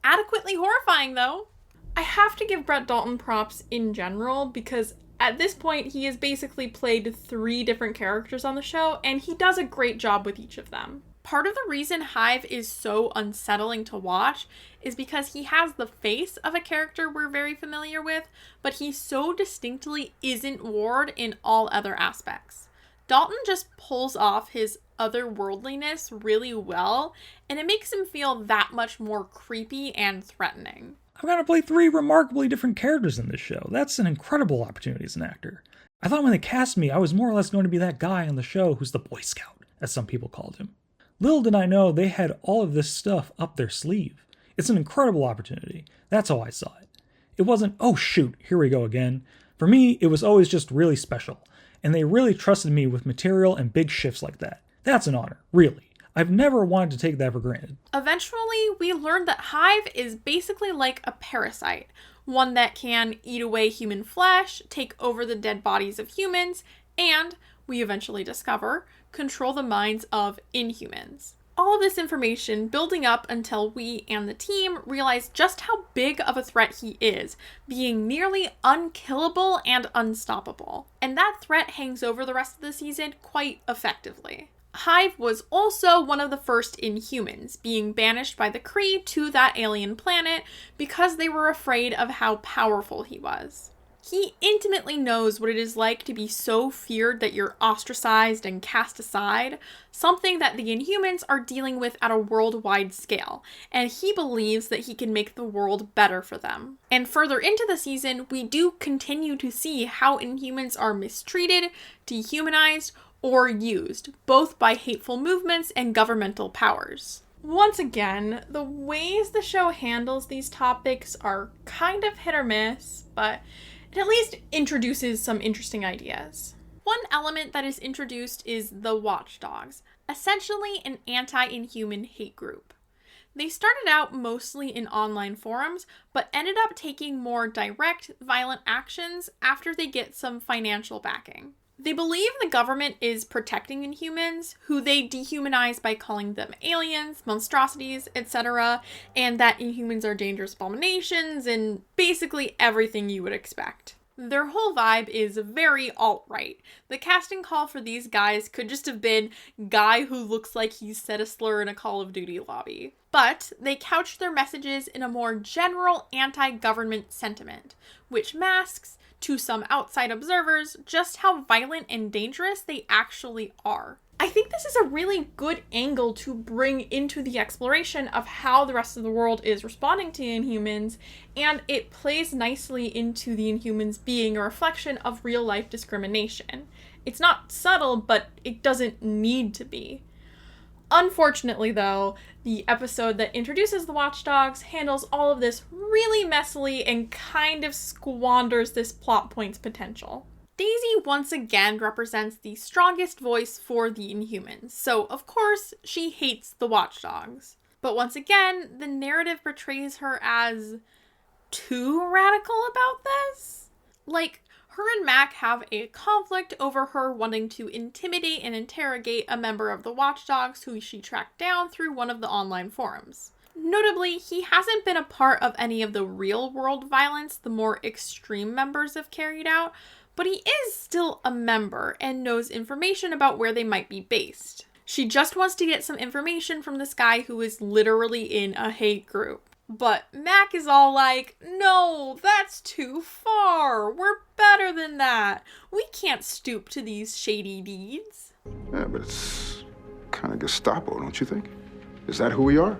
Adequately horrifying, though. I have to give Brett Dalton props in general because at this point he has basically played 3 different characters on the show, and he does a great job with each of them. Part of the reason Hive is so unsettling to watch is because he has the face of a character we're very familiar with, but he so distinctly isn't Ward in all other aspects. Dalton just pulls off his otherworldliness really well, and it makes him feel that much more creepy and threatening. I've got to play 3 remarkably different characters in this show. That's an incredible opportunity as an actor. I thought when they cast me, I was more or less going to be that guy on the show who's the Boy Scout, as some people called him. Little did I know they had all of this stuff up their sleeve. It's an incredible opportunity. That's how I saw it. It wasn't, oh shoot, here we go again. For me, it was always just really special, and they really trusted me with material and big shifts like that. That's an honor, really. I've never wanted to take that for granted. Eventually, we learned that Hive is basically like a parasite, one that can eat away human flesh, take over the dead bodies of humans, and, we eventually discover, control the minds of Inhumans. All of this information building up until we and the team realize just how big of a threat he is, being nearly unkillable and unstoppable. And that threat hangs over the rest of the season quite effectively. Hive was also one of the first Inhumans, being banished by the Kree to that alien planet because they were afraid of how powerful he was. He intimately knows what it is like to be so feared that you're ostracized and cast aside, something that the Inhumans are dealing with at a worldwide scale, and he believes that he can make the world better for them. And further into the season, we do continue to see how Inhumans are mistreated, dehumanized, or used, both by hateful movements and governmental powers. Once again, the ways the show handles these topics are kind of hit or miss, but it at least introduces some interesting ideas. One element that is introduced is the Watchdogs, essentially an anti-Inhuman hate group. They started out mostly in online forums, but ended up taking more direct, violent actions after they get some financial backing. They believe the government is protecting Inhumans, who they dehumanize by calling them aliens, monstrosities, etc., and that Inhumans are dangerous abominations, and basically everything you would expect. Their whole vibe is very alt-right. The casting call for these guys could just have been guy who looks like he's said a slur in a Call of Duty lobby. But they couched their messages in a more general anti-government sentiment, which masks, to some outside observers, just how violent and dangerous they actually are. I think this is a really good angle to bring into the exploration of how the rest of the world is responding to Inhumans, and it plays nicely into the Inhumans being a reflection of real-life discrimination. It's not subtle, but it doesn't need to be. Unfortunately, though, the episode that introduces the Watchdogs handles all of this really messily and kind of squanders this plot point's potential. Daisy once again represents the strongest voice for the Inhumans, so of course she hates the Watchdogs. But once again, the narrative portrays her as too radical about this? Like, her and Mac have a conflict over her wanting to intimidate and interrogate a member of the Watchdogs who she tracked down through one of the online forums. Notably, he hasn't been a part of any of the real-world violence the more extreme members have carried out, but he is still a member and knows information about where they might be based. She just wants to get some information from this guy who is literally in a hate group. But Mac is all like, no, that's too far. We're better than that. We can't stoop to these shady deeds. Yeah, but it's kind of Gestapo, don't you think? Is that who we are?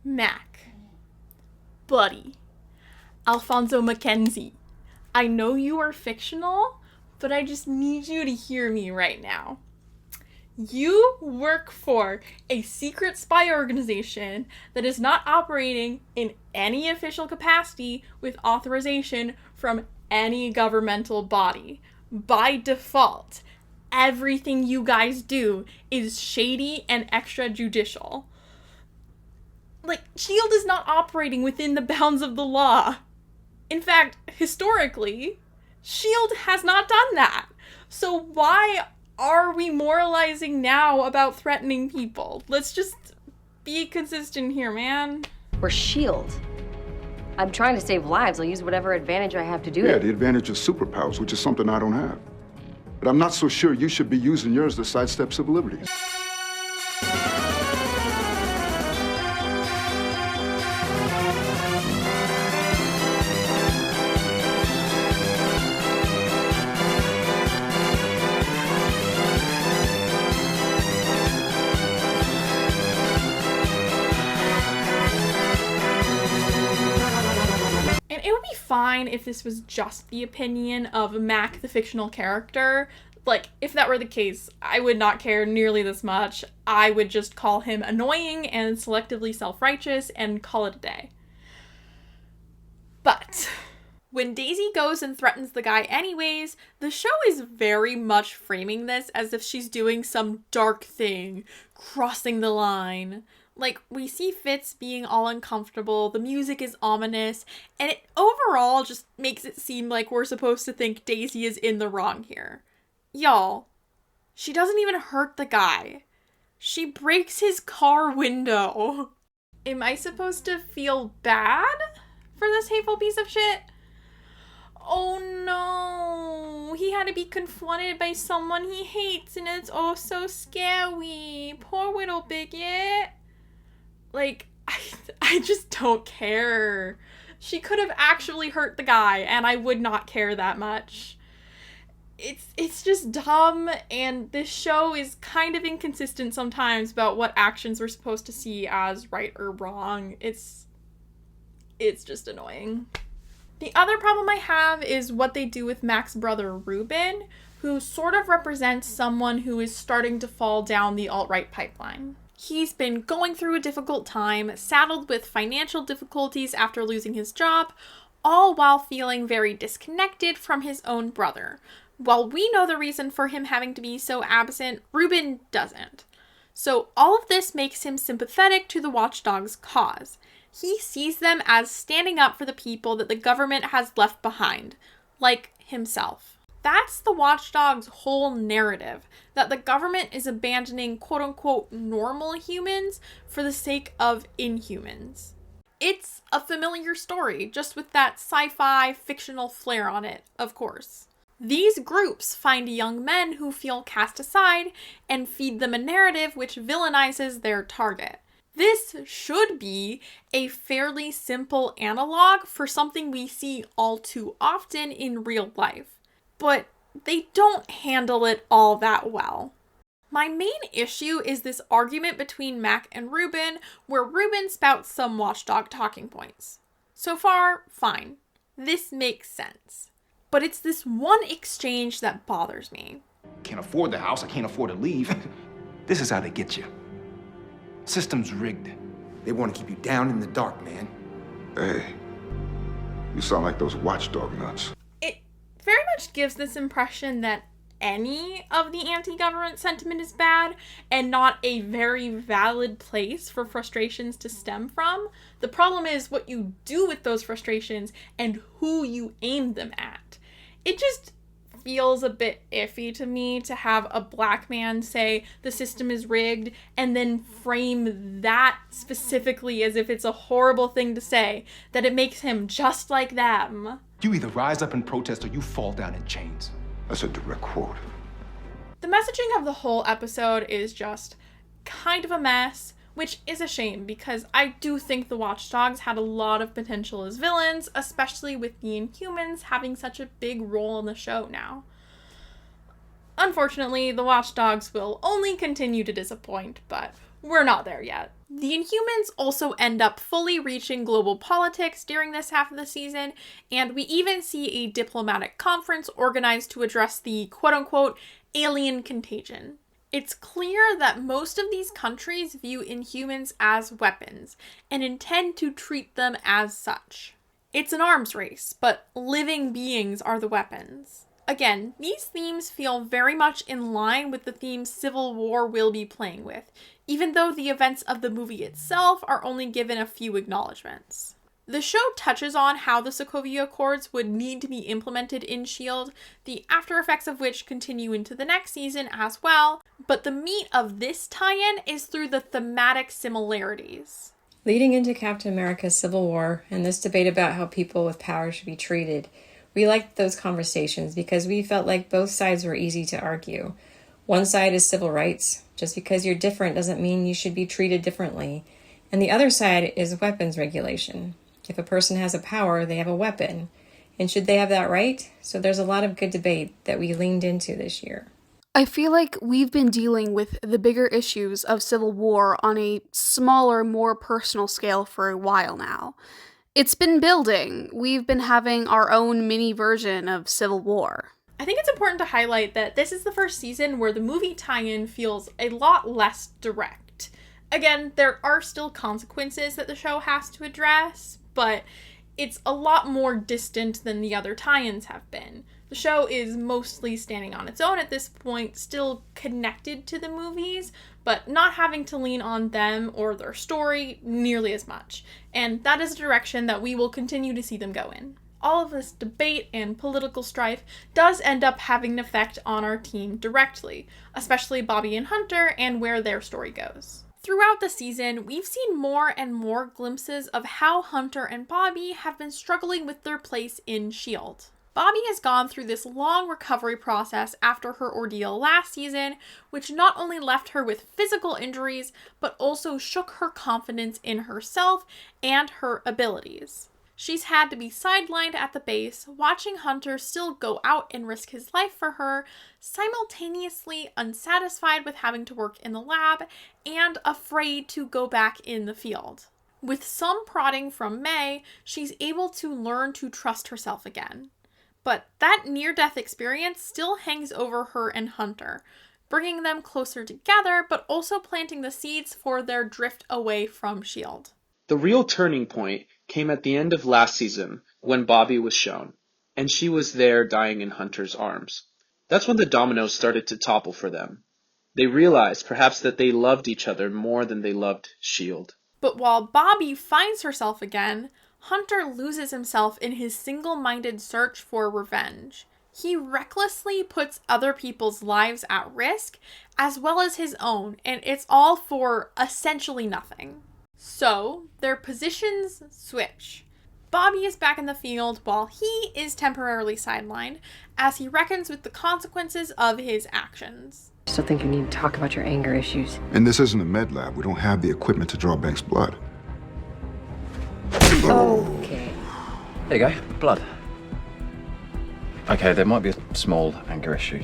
Mac. Buddy. Alfonso Mackenzie. I know you are fictional, but I just need you to hear me right now. You work for a secret spy organization that is not operating in any official capacity with authorization from any governmental body. By default, everything you guys do is shady and extrajudicial. Like, S.H.I.E.L.D. is not operating within the bounds of the law. In fact, historically, S.H.I.E.L.D. has not done that. So why are we moralizing now about threatening people? Let's just be consistent here, man. We're S.H.I.E.L.D. I'm trying to save lives. I'll use whatever advantage I have to do Yeah, it. the advantage of superpowers, which is something I don't have. But I'm not so sure you should be using yours to sidestep civil liberties. Fine if this was just the opinion of Mac, the fictional character. Like, if that were the case, I would not care nearly this much. I would just call him annoying and selectively self-righteous and call it a day. But when Daisy goes and threatens the guy anyways, the show is very much framing this as if she's doing some dark thing, crossing the line. Like, we see Fitz being all uncomfortable, the music is ominous, and it overall just makes it seem like we're supposed to think Daisy is in the wrong here. Y'all, she doesn't even hurt the guy. She breaks his car window. Am I supposed to feel bad for this hateful piece of shit? Oh no, he had to be confronted by someone he hates, and it's oh so scary. Poor little bigot. Like, I just don't care. She could have actually hurt the guy, and I would not care that much. It's just dumb, and this show is kind of inconsistent sometimes about what actions we're supposed to see as right or wrong. It's just annoying. The other problem I have is what they do with Mac's brother Ruben, who sort of represents someone who is starting to fall down the alt-right pipeline. He's been going through a difficult time, saddled with financial difficulties after losing his job, all while feeling very disconnected from his own brother. While we know the reason for him having to be so absent, Ruben doesn't. So all of this makes him sympathetic to the Watchdogs' cause. He sees them as standing up for the people that the government has left behind, like himself. That's the Watchdogs' whole narrative, that the government is abandoning quote-unquote normal humans for the sake of inhumans. It's a familiar story, just with that sci-fi fictional flair on it, of course. These groups find young men who feel cast aside and feed them a narrative which villainizes their target. This should be a fairly simple analog for something we see all too often in real life. But they don't handle it all that well. My main issue is this argument between Mac and Ruben, where Ruben spouts some Watchdog talking points. So far, fine. This makes sense. But it's this one exchange that bothers me. Can't afford the house, I can't afford to leave. This is how they get you. System's rigged. They want to keep you down in the dark, man. Hey, you sound like those watchdog nuts. Very much gives this impression that any of the anti-government sentiment is bad and not a very valid place for frustrations to stem from. The problem is what you do with those frustrations and who you aim them at. It just feels a bit iffy to me to have a black man say the system is rigged and then frame that specifically as if it's a horrible thing to say, that it makes him just like them. You either rise up and protest or you fall down in chains. That's a direct quote. The messaging of the whole episode is just kind of a mess, which is a shame because I do think the Watchdogs had a lot of potential as villains, especially with the Inhumans having such a big role in the show now. Unfortunately, the Watchdogs will only continue to disappoint, but we're not there yet. The Inhumans also end up fully reaching global politics during this half of the season, and we even see a diplomatic conference organized to address the quote-unquote alien contagion. It's clear that most of these countries view Inhumans as weapons and intend to treat them as such. It's an arms race, but living beings are the weapons. Again, these themes feel very much in line with the themes Civil War will be playing with, even though the events of the movie itself are only given a few acknowledgements. The show touches on how the Sokovia Accords would need to be implemented in S.H.I.E.L.D., the after effects of which continue into the next season as well, but the meat of this tie-in is through the thematic similarities. Leading into Captain America's Civil War and this debate about how people with power should be treated, we liked those conversations because we felt like both sides were easy to argue. One side is civil rights. Just because you're different doesn't mean you should be treated differently. And the other side is weapons regulation. If a person has a power, they have a weapon. And should they have that right? So there's a lot of good debate that we leaned into this year. I feel like we've been dealing with the bigger issues of Civil War on a smaller, more personal scale for a while now. It's been building. We've been having our own mini version of Civil War. I think it's important to highlight that this is the first season where the movie tie-in feels a lot less direct. Again, there are still consequences that the show has to address, but it's a lot more distant than the other tie-ins have been. The show is mostly standing on its own at this point, still connected to the movies, but not having to lean on them or their story nearly as much. And that is a direction that we will continue to see them go in. All of this debate and political strife does end up having an effect on our team directly, especially Bobby and Hunter and where their story goes. Throughout the season, we've seen more and more glimpses of how Hunter and Bobby have been struggling with their place in S.H.I.E.L.D. Bobby has gone through this long recovery process after her ordeal last season, which not only left her with physical injuries, but also shook her confidence in herself and her abilities. She's had to be sidelined at the base, watching Hunter still go out and risk his life for her, simultaneously unsatisfied with having to work in the lab and afraid to go back in the field. With some prodding from May, she's able to learn to trust herself again. But that near-death experience still hangs over her and Hunter, bringing them closer together, but also planting the seeds for their drift away from S.H.I.E.L.D. The real turning point came at the end of last season when Bobby was shown, and she was there dying in Hunter's arms. That's when the dominoes started to topple for them. They realized perhaps that they loved each other more than they loved S.H.I.E.L.D. But while Bobby finds herself again, Hunter loses himself in his single-minded search for revenge. He recklessly puts other people's lives at risk, as well as his own, and it's all for essentially nothing. So, their positions switch. Bobby is back in the field while he is temporarily sidelined as he reckons with the consequences of his actions. I still think you need to talk about your anger issues. And this isn't a med lab. We don't have the equipment to draw Banks' blood. Okay. There you go, blood. Okay, there might be a small anger issue.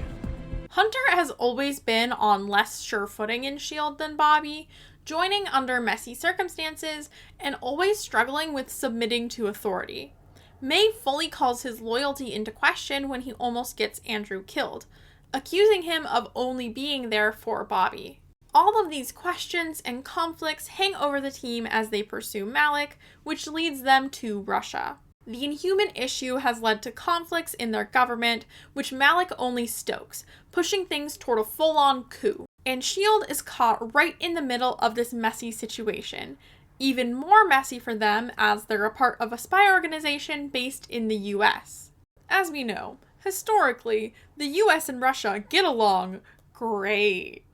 Hunter has always been on less sure footing in S.H.I.E.L.D. than Bobby, joining under messy circumstances and always struggling with submitting to authority. May fully calls his loyalty into question when he almost gets Andrew killed, accusing him of only being there for Bobby. All of these questions and conflicts hang over the team as they pursue Alec, which leads them to Russia. The Inhuman issue has led to conflicts in their government, which Alec only stokes, pushing things toward a full-on coup. And S.H.I.E.L.D. is caught right in the middle of this messy situation. Even more messy for them as they're a part of a spy organization based in the US. As we know, historically, the US and Russia get along great.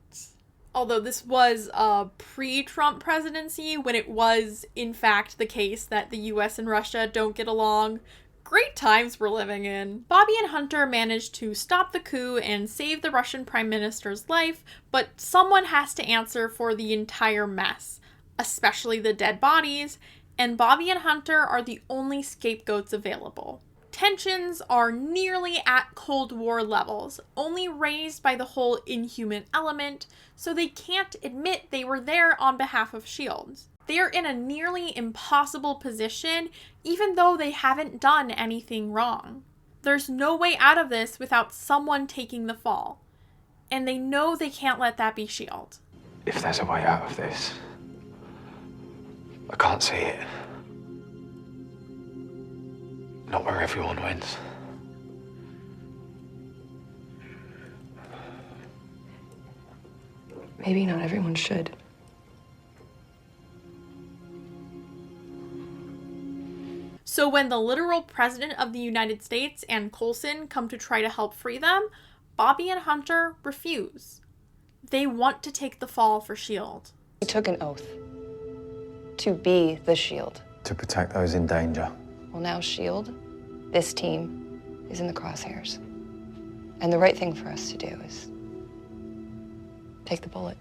Although this was a pre-Trump presidency when it was, in fact, the case that the US and Russia don't get along. Great times we're living in. Bobby and Hunter managed to stop the coup and save the Russian Prime Minister's life, but someone has to answer for the entire mess, especially the dead bodies, and Bobby and Hunter are the only scapegoats available. Tensions are nearly at Cold War levels, only raised by the whole Inhuman element, so they can't admit they were there on behalf of S.H.I.E.L.D. They're in a nearly impossible position, even though they haven't done anything wrong. There's no way out of this without someone taking the fall, and they know they can't let that be S.H.I.E.L.D. If there's a way out of this, I can't see it. Not where everyone wins. Maybe not everyone should. So when the literal president of the United States and Coulson come to try to help free them, Bobby and Hunter refuse. They want to take the fall for S.H.I.E.L.D. We took an oath to be the S.H.I.E.L.D. To protect those in danger. Well, now S.H.I.E.L.D., this team, is in the crosshairs. And the right thing for us to do is take the bullet.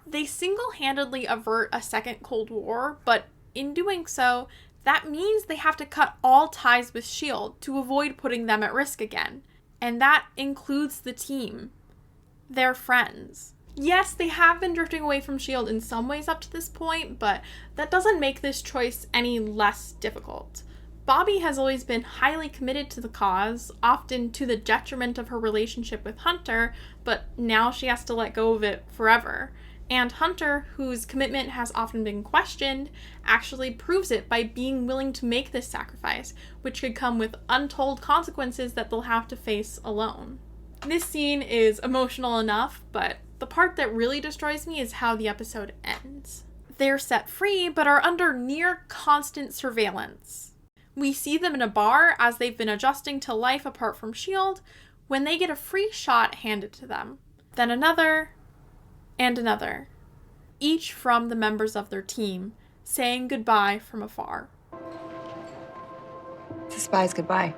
They single-handedly avert a second Cold War, but in doing so, that means they have to cut all ties with S.H.I.E.L.D. to avoid putting them at risk again. And that includes the team. They're friends. Yes, they have been drifting away from S.H.I.E.L.D. in some ways up to this point, but that doesn't make this choice any less difficult. Bobby has always been highly committed to the cause, often to the detriment of her relationship with Hunter, but now she has to let go of it forever. And Hunter, whose commitment has often been questioned, actually proves it by being willing to make this sacrifice, which could come with untold consequences that they'll have to face alone. This scene is emotional enough, but the part that really destroys me is how the episode ends. They're set free, but are under near constant surveillance. We see them in a bar as they've been adjusting to life apart from S.H.I.E.L.D. when they get a free shot handed to them. Then another, and another, each from the members of their team, saying goodbye from afar. It's a spy's goodbye.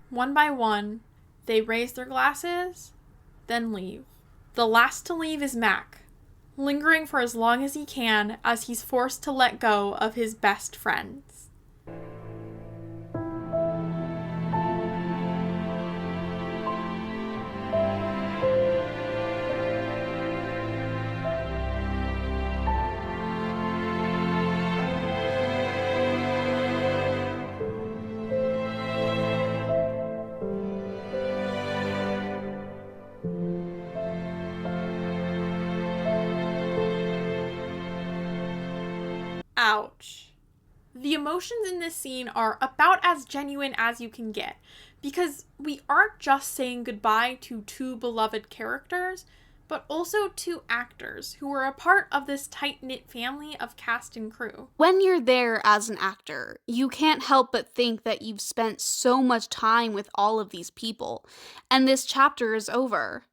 One by one, they raise their glasses, then leave. The last to leave is Mac, lingering for as long as he can as he's forced to let go of his best friends. Ouch. The emotions in this scene are about as genuine as you can get, because we aren't just saying goodbye to two beloved characters, but also two actors who are a part of this tight-knit family of cast and crew. When you're there as an actor, you can't help but think that you've spent so much time with all of these people, and this chapter is over.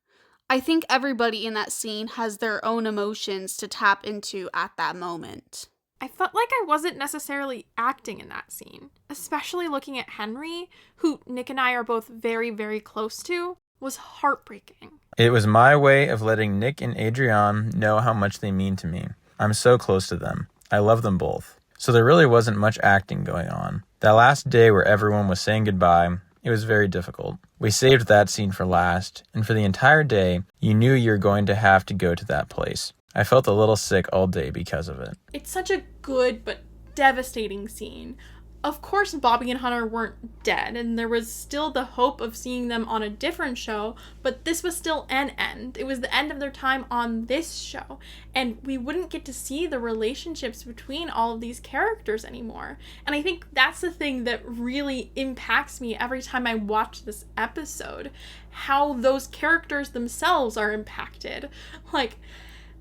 I think everybody in that scene has their own emotions to tap into at that moment. I felt like I wasn't necessarily acting in that scene, especially looking at Henry, who Nick and I are both very, very close to, was heartbreaking. It was my way of letting Nick and Adrienne know how much they mean to me. I'm so close to them. I love them both. So there really wasn't much acting going on. That last day where everyone was saying goodbye, it was very difficult. We saved that scene for last, and for the entire day, you knew you were going to have to go to that place. I felt a little sick all day because of it. It's such a good but devastating scene. Of course, Bobby and Hunter weren't dead, and there was still the hope of seeing them on a different show, but this was still an end. It was the end of their time on this show, and we wouldn't get to see the relationships between all of these characters anymore. And I think that's the thing that really impacts me every time I watch this episode, how those characters themselves are impacted. Like,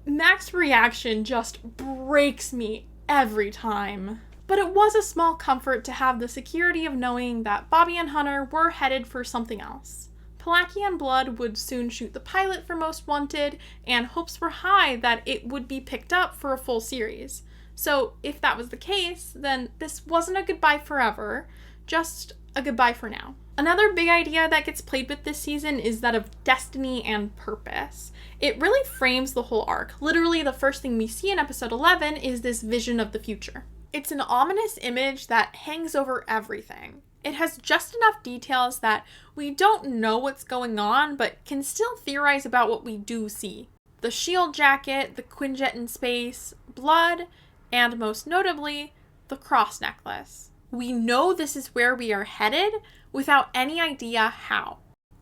Mac's reaction just breaks me every time. But it was a small comfort to have the security of knowing that Bobby and Hunter were headed for something else. Palaki and Blood would soon shoot the pilot for Most Wanted, and hopes were high that it would be picked up for a full series. So if that was the case, then this wasn't a goodbye forever, just a goodbye for now. Another big idea that gets played with this season is that of destiny and purpose. It really frames the whole arc. Literally, the first thing we see in episode 11 is this vision of the future. It's an ominous image that hangs over everything. It has just enough details that we don't know what's going on, but can still theorize about what we do see. The shield jacket, the Quinjet in space, blood, and most notably, the cross necklace. We know this is where we are headed. without any idea how.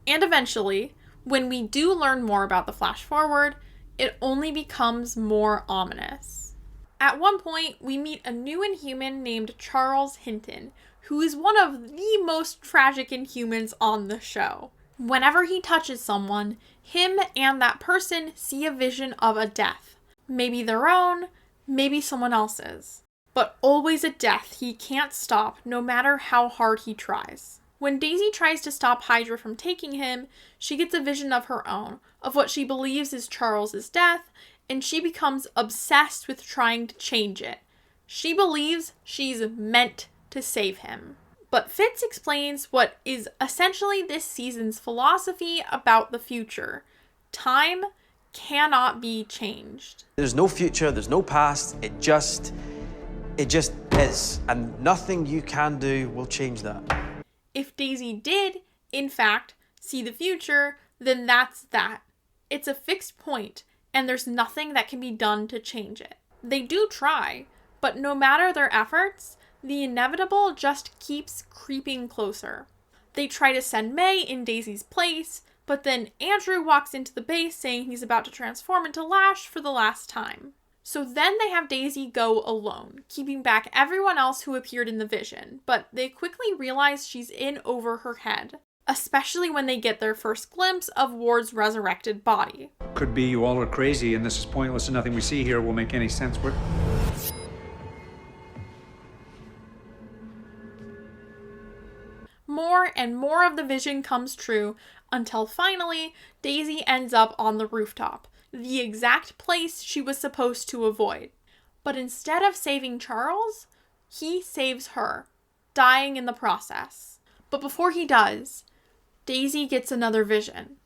And eventually, when we do learn more about the Flash Forward, it only becomes more ominous. At one point, we meet a new Inhuman named Charles Hinton, who is one of the most tragic Inhumans on the show. Whenever he touches someone, him and that person see a vision of a death. Maybe their own, maybe someone else's. But always a death he can't stop, no matter how hard he tries. When Daisy tries to stop Hydra from taking him, she gets a vision of her own, of what she believes is Charles's death, and she becomes obsessed with trying to change it. She believes she's meant to save him. But Fitz explains what is essentially this season's philosophy about the future. Time cannot be changed. There's no future, there's no past, it just is. And nothing you can do will change that. If Daisy did, in fact, see the future, then that's that. It's a fixed point, and there's nothing that can be done to change it. They do try, but no matter their efforts, the inevitable just keeps creeping closer. They try to send May in Daisy's place, but then Andrew walks into the base saying he's about to transform into Lash for the last time. So then they have Daisy go alone, keeping back everyone else who appeared in the vision, but they quickly realize she's in over her head, especially when they get their first glimpse of Ward's resurrected body. Could be you all are crazy and this is pointless and nothing we see here will make any sense. More and more of the vision comes true until finally Daisy ends up on the rooftop, the exact place she was supposed to avoid. But instead of saving Charles, he saves her, dying in the process. But before he does, Daisy gets another vision.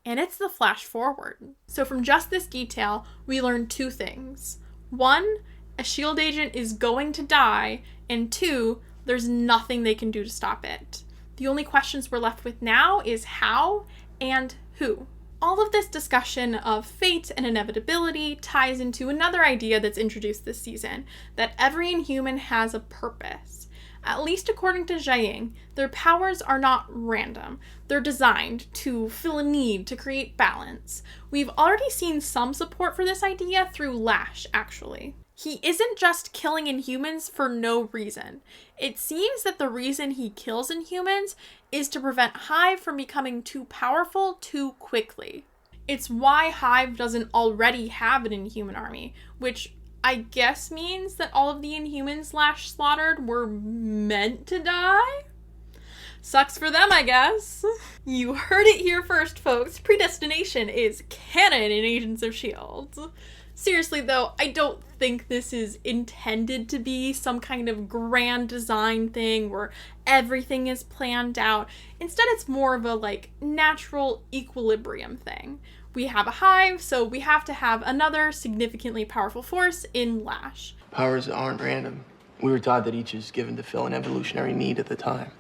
And it's the Flash Forward. So from just this detail, we learn two things. One, a S.H.I.E.L.D. agent is going to die, and two, there's nothing they can do to stop it. The only questions we're left with now is how and who. All of this discussion of fate and inevitability ties into another idea that's introduced this season, that every Inhuman has a purpose. At least according to Jiaying, their powers are not random. They're designed to fill a need, to create balance. We've already seen some support for this idea through Lash, actually. He isn't just killing Inhumans for no reason. It seems that the reason he kills Inhumans is to prevent Hive from becoming too powerful too quickly. It's why Hive doesn't already have an Inhuman army, which I guess means that all of the Inhumans Lash slaughtered were meant to die? Sucks for them, I guess. You heard it here first, folks. Predestination is canon in Agents of S.H.I.E.L.D. Seriously though, I don't think this is intended to be some kind of grand design thing where everything is planned out. Instead, it's more of a natural equilibrium thing. We have a Hive, so we have to have another significantly powerful force in Lash. Powers aren't random. We were taught that each is given to fill an evolutionary need at the time.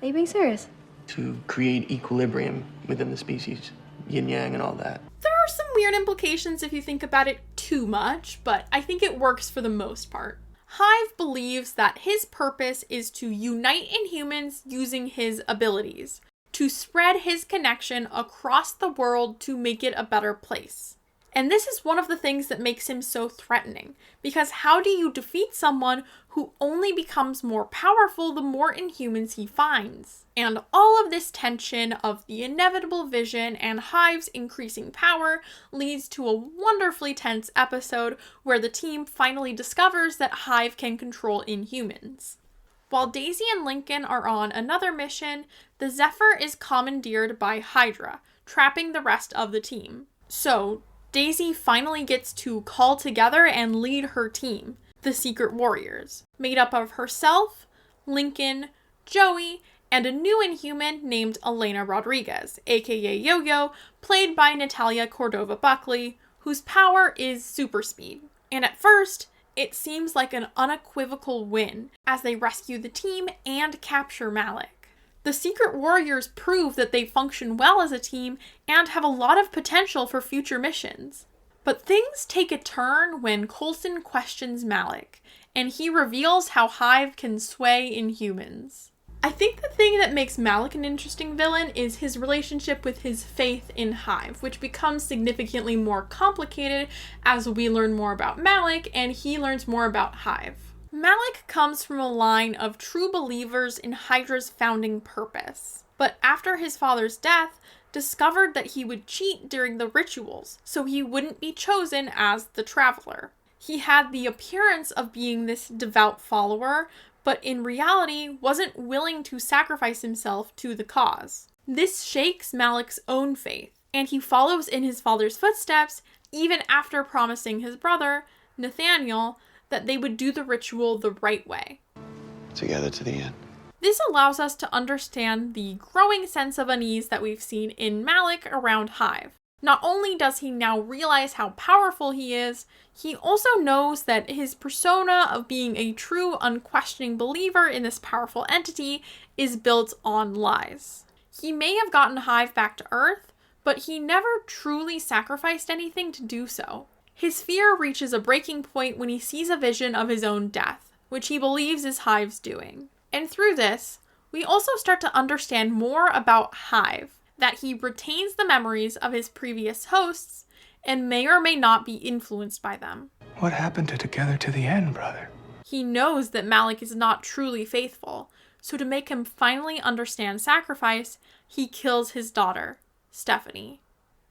Are you being serious? To create equilibrium within the species, yin-yang and all that. There are some weird implications if you think about it too much, but I think it works for the most part. Hive believes that his purpose is to unite Inhumans using his abilities, to spread his connection across the world to make it a better place. And this is one of the things that makes him so threatening, because how do you defeat someone who only becomes more powerful the more Inhumans he finds? And all of this tension of the inevitable vision and Hive's increasing power leads to a wonderfully tense episode where the team finally discovers that Hive can control Inhumans. While Daisy and Lincoln are on another mission, the Zephyr is commandeered by Hydra, trapping the rest of the team. So, Daisy finally gets to call together and lead her team, the Secret Warriors, made up of herself, Lincoln, Joey, and a new Inhuman named Elena Rodriguez, aka Yo-Yo, played by Natalia Cordova-Buckley, whose power is super speed. And at first, it seems like an unequivocal win, as they rescue the team and capture Malik. The Secret Warriors prove that they function well as a team and have a lot of potential for future missions. But things take a turn when Coulson questions Malik, and he reveals how Hive can sway Inhumans. I think the thing that makes Malik an interesting villain is his relationship with his faith in Hive, which becomes significantly more complicated as we learn more about Malik and he learns more about Hive. Malik comes from a line of true believers in Hydra's founding purpose, but after his father's death, discovered that he would cheat during the rituals, so he wouldn't be chosen as the Traveler. He had the appearance of being this devout follower, but in reality wasn't willing to sacrifice himself to the cause. This shakes Malik's own faith, and he follows in his father's footsteps even after promising his brother, Nathaniel, that they would do the ritual the right way. Together to the end. This allows us to understand the growing sense of unease that we've seen in Malik around Hive. Not only does he now realize how powerful he is, he also knows that his persona of being a true, unquestioning believer in this powerful entity is built on lies. He may have gotten Hive back to Earth, but he never truly sacrificed anything to do so. His fear reaches a breaking point when he sees a vision of his own death, which he believes is Hive's doing. And through this, we also start to understand more about Hive, that he retains the memories of his previous hosts and may or may not be influenced by them. What happened to Together to the End, brother? He knows that Malik is not truly faithful, so to make him finally understand sacrifice, he kills his daughter, Stephanie.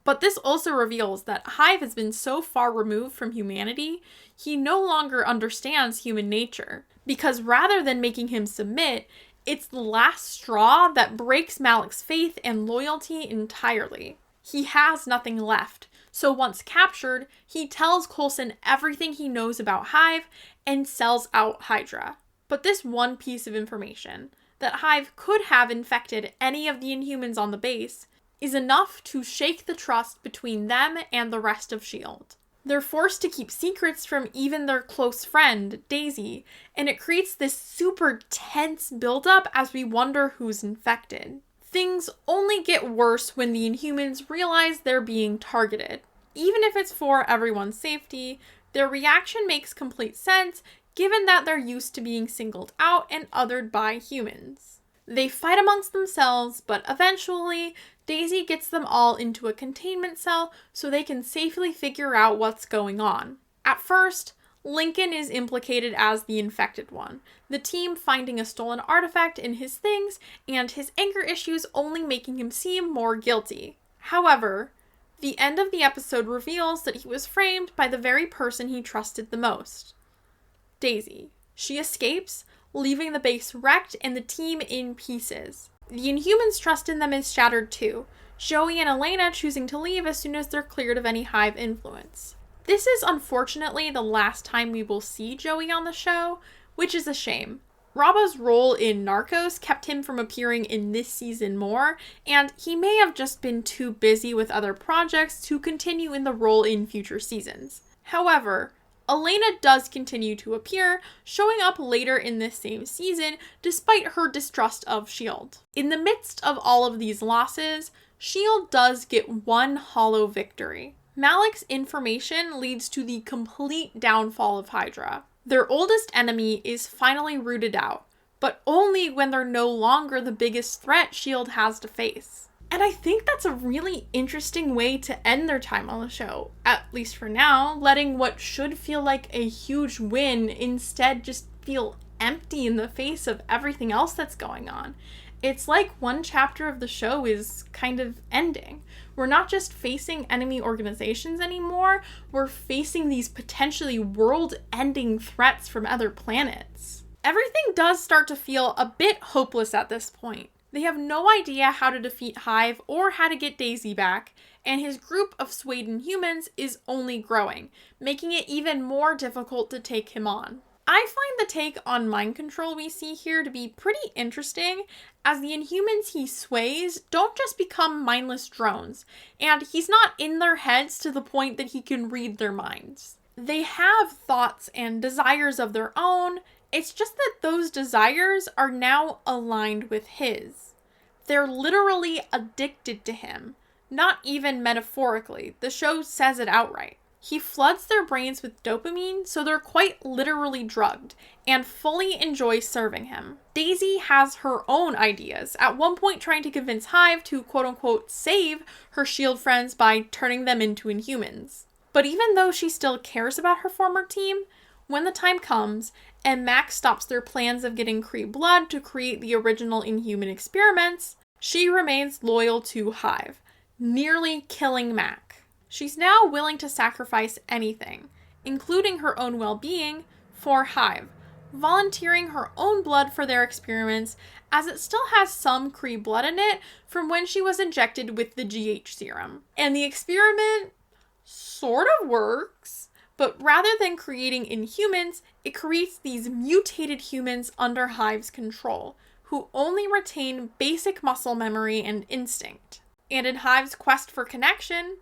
But this also reveals that Hive has been so far removed from humanity, he no longer understands human nature, because rather than making him submit, it's the last straw that breaks Malik's faith and loyalty entirely. He has nothing left, so once captured, he tells Coulson everything he knows about Hive and sells out Hydra. But this one piece of information, that Hive could have infected any of the Inhumans on the base, is enough to shake the trust between them and the rest of S.H.I.E.L.D. They're forced to keep secrets from even their close friend, Daisy, and it creates this super tense buildup as we wonder who's infected. Things only get worse when the Inhumans realize they're being targeted. Even if it's for everyone's safety, their reaction makes complete sense given that they're used to being singled out and othered by humans. They fight amongst themselves, but eventually, Daisy gets them all into a containment cell so they can safely figure out what's going on. At first, Lincoln is implicated as the infected one, the team finding a stolen artifact in his things and his anger issues only making him seem more guilty. However, the end of the episode reveals that he was framed by the very person he trusted the most, Daisy. She escapes, leaving the base wrecked and the team in pieces. The Inhumans' trust in them is shattered too, Joey and Elena choosing to leave as soon as they're cleared of any Hive influence. This is unfortunately the last time we will see Joey on the show, which is a shame. Raba's role in Narcos kept him from appearing in this season more, and he may have just been too busy with other projects to continue in the role in future seasons. However, Elena does continue to appear, showing up later in this same season despite her distrust of S.H.I.E.L.D. In the midst of all of these losses, S.H.I.E.L.D. does get one hollow victory. Malik's information leads to the complete downfall of Hydra. Their oldest enemy is finally rooted out, but only when they're no longer the biggest threat S.H.I.E.L.D. has to face. And I think that's a really interesting way to end their time on the show, at least for now, letting what should feel like a huge win instead just feel empty in the face of everything else that's going on. It's like one chapter of the show is kind of ending. We're not just facing enemy organizations anymore, we're facing these potentially world-ending threats from other planets. Everything does start to feel a bit hopeless at this point. They have no idea how to defeat Hive or how to get Daisy back, and his group of swayed Inhumans is only growing, making it even more difficult to take him on. I find the take on mind control we see here to be pretty interesting, as the Inhumans he sways don't just become mindless drones, and he's not in their heads to the point that he can read their minds. They have thoughts and desires of their own, it's just that those desires are now aligned with his. They're literally addicted to him, not even metaphorically. The show says it outright. He floods their brains with dopamine, so they're quite literally drugged, and fully enjoy serving him. Daisy has her own ideas, at one point trying to convince Hive to quote-unquote save her S.H.I.E.L.D. friends by turning them into Inhumans. But even though she still cares about her former team, when the time comes, and Mac stops their plans of getting Kree blood to create the original Inhuman experiments, she remains loyal to Hive, nearly killing Mac. She's now willing to sacrifice anything, including her own well-being, for Hive, volunteering her own blood for their experiments, as it still has some Kree blood in it from when she was injected with the GH serum. And the experiment sort of works, but rather than creating Inhumans, it creates these mutated humans under Hive's control, who only retain basic muscle memory and instinct. And in Hive's quest for connection,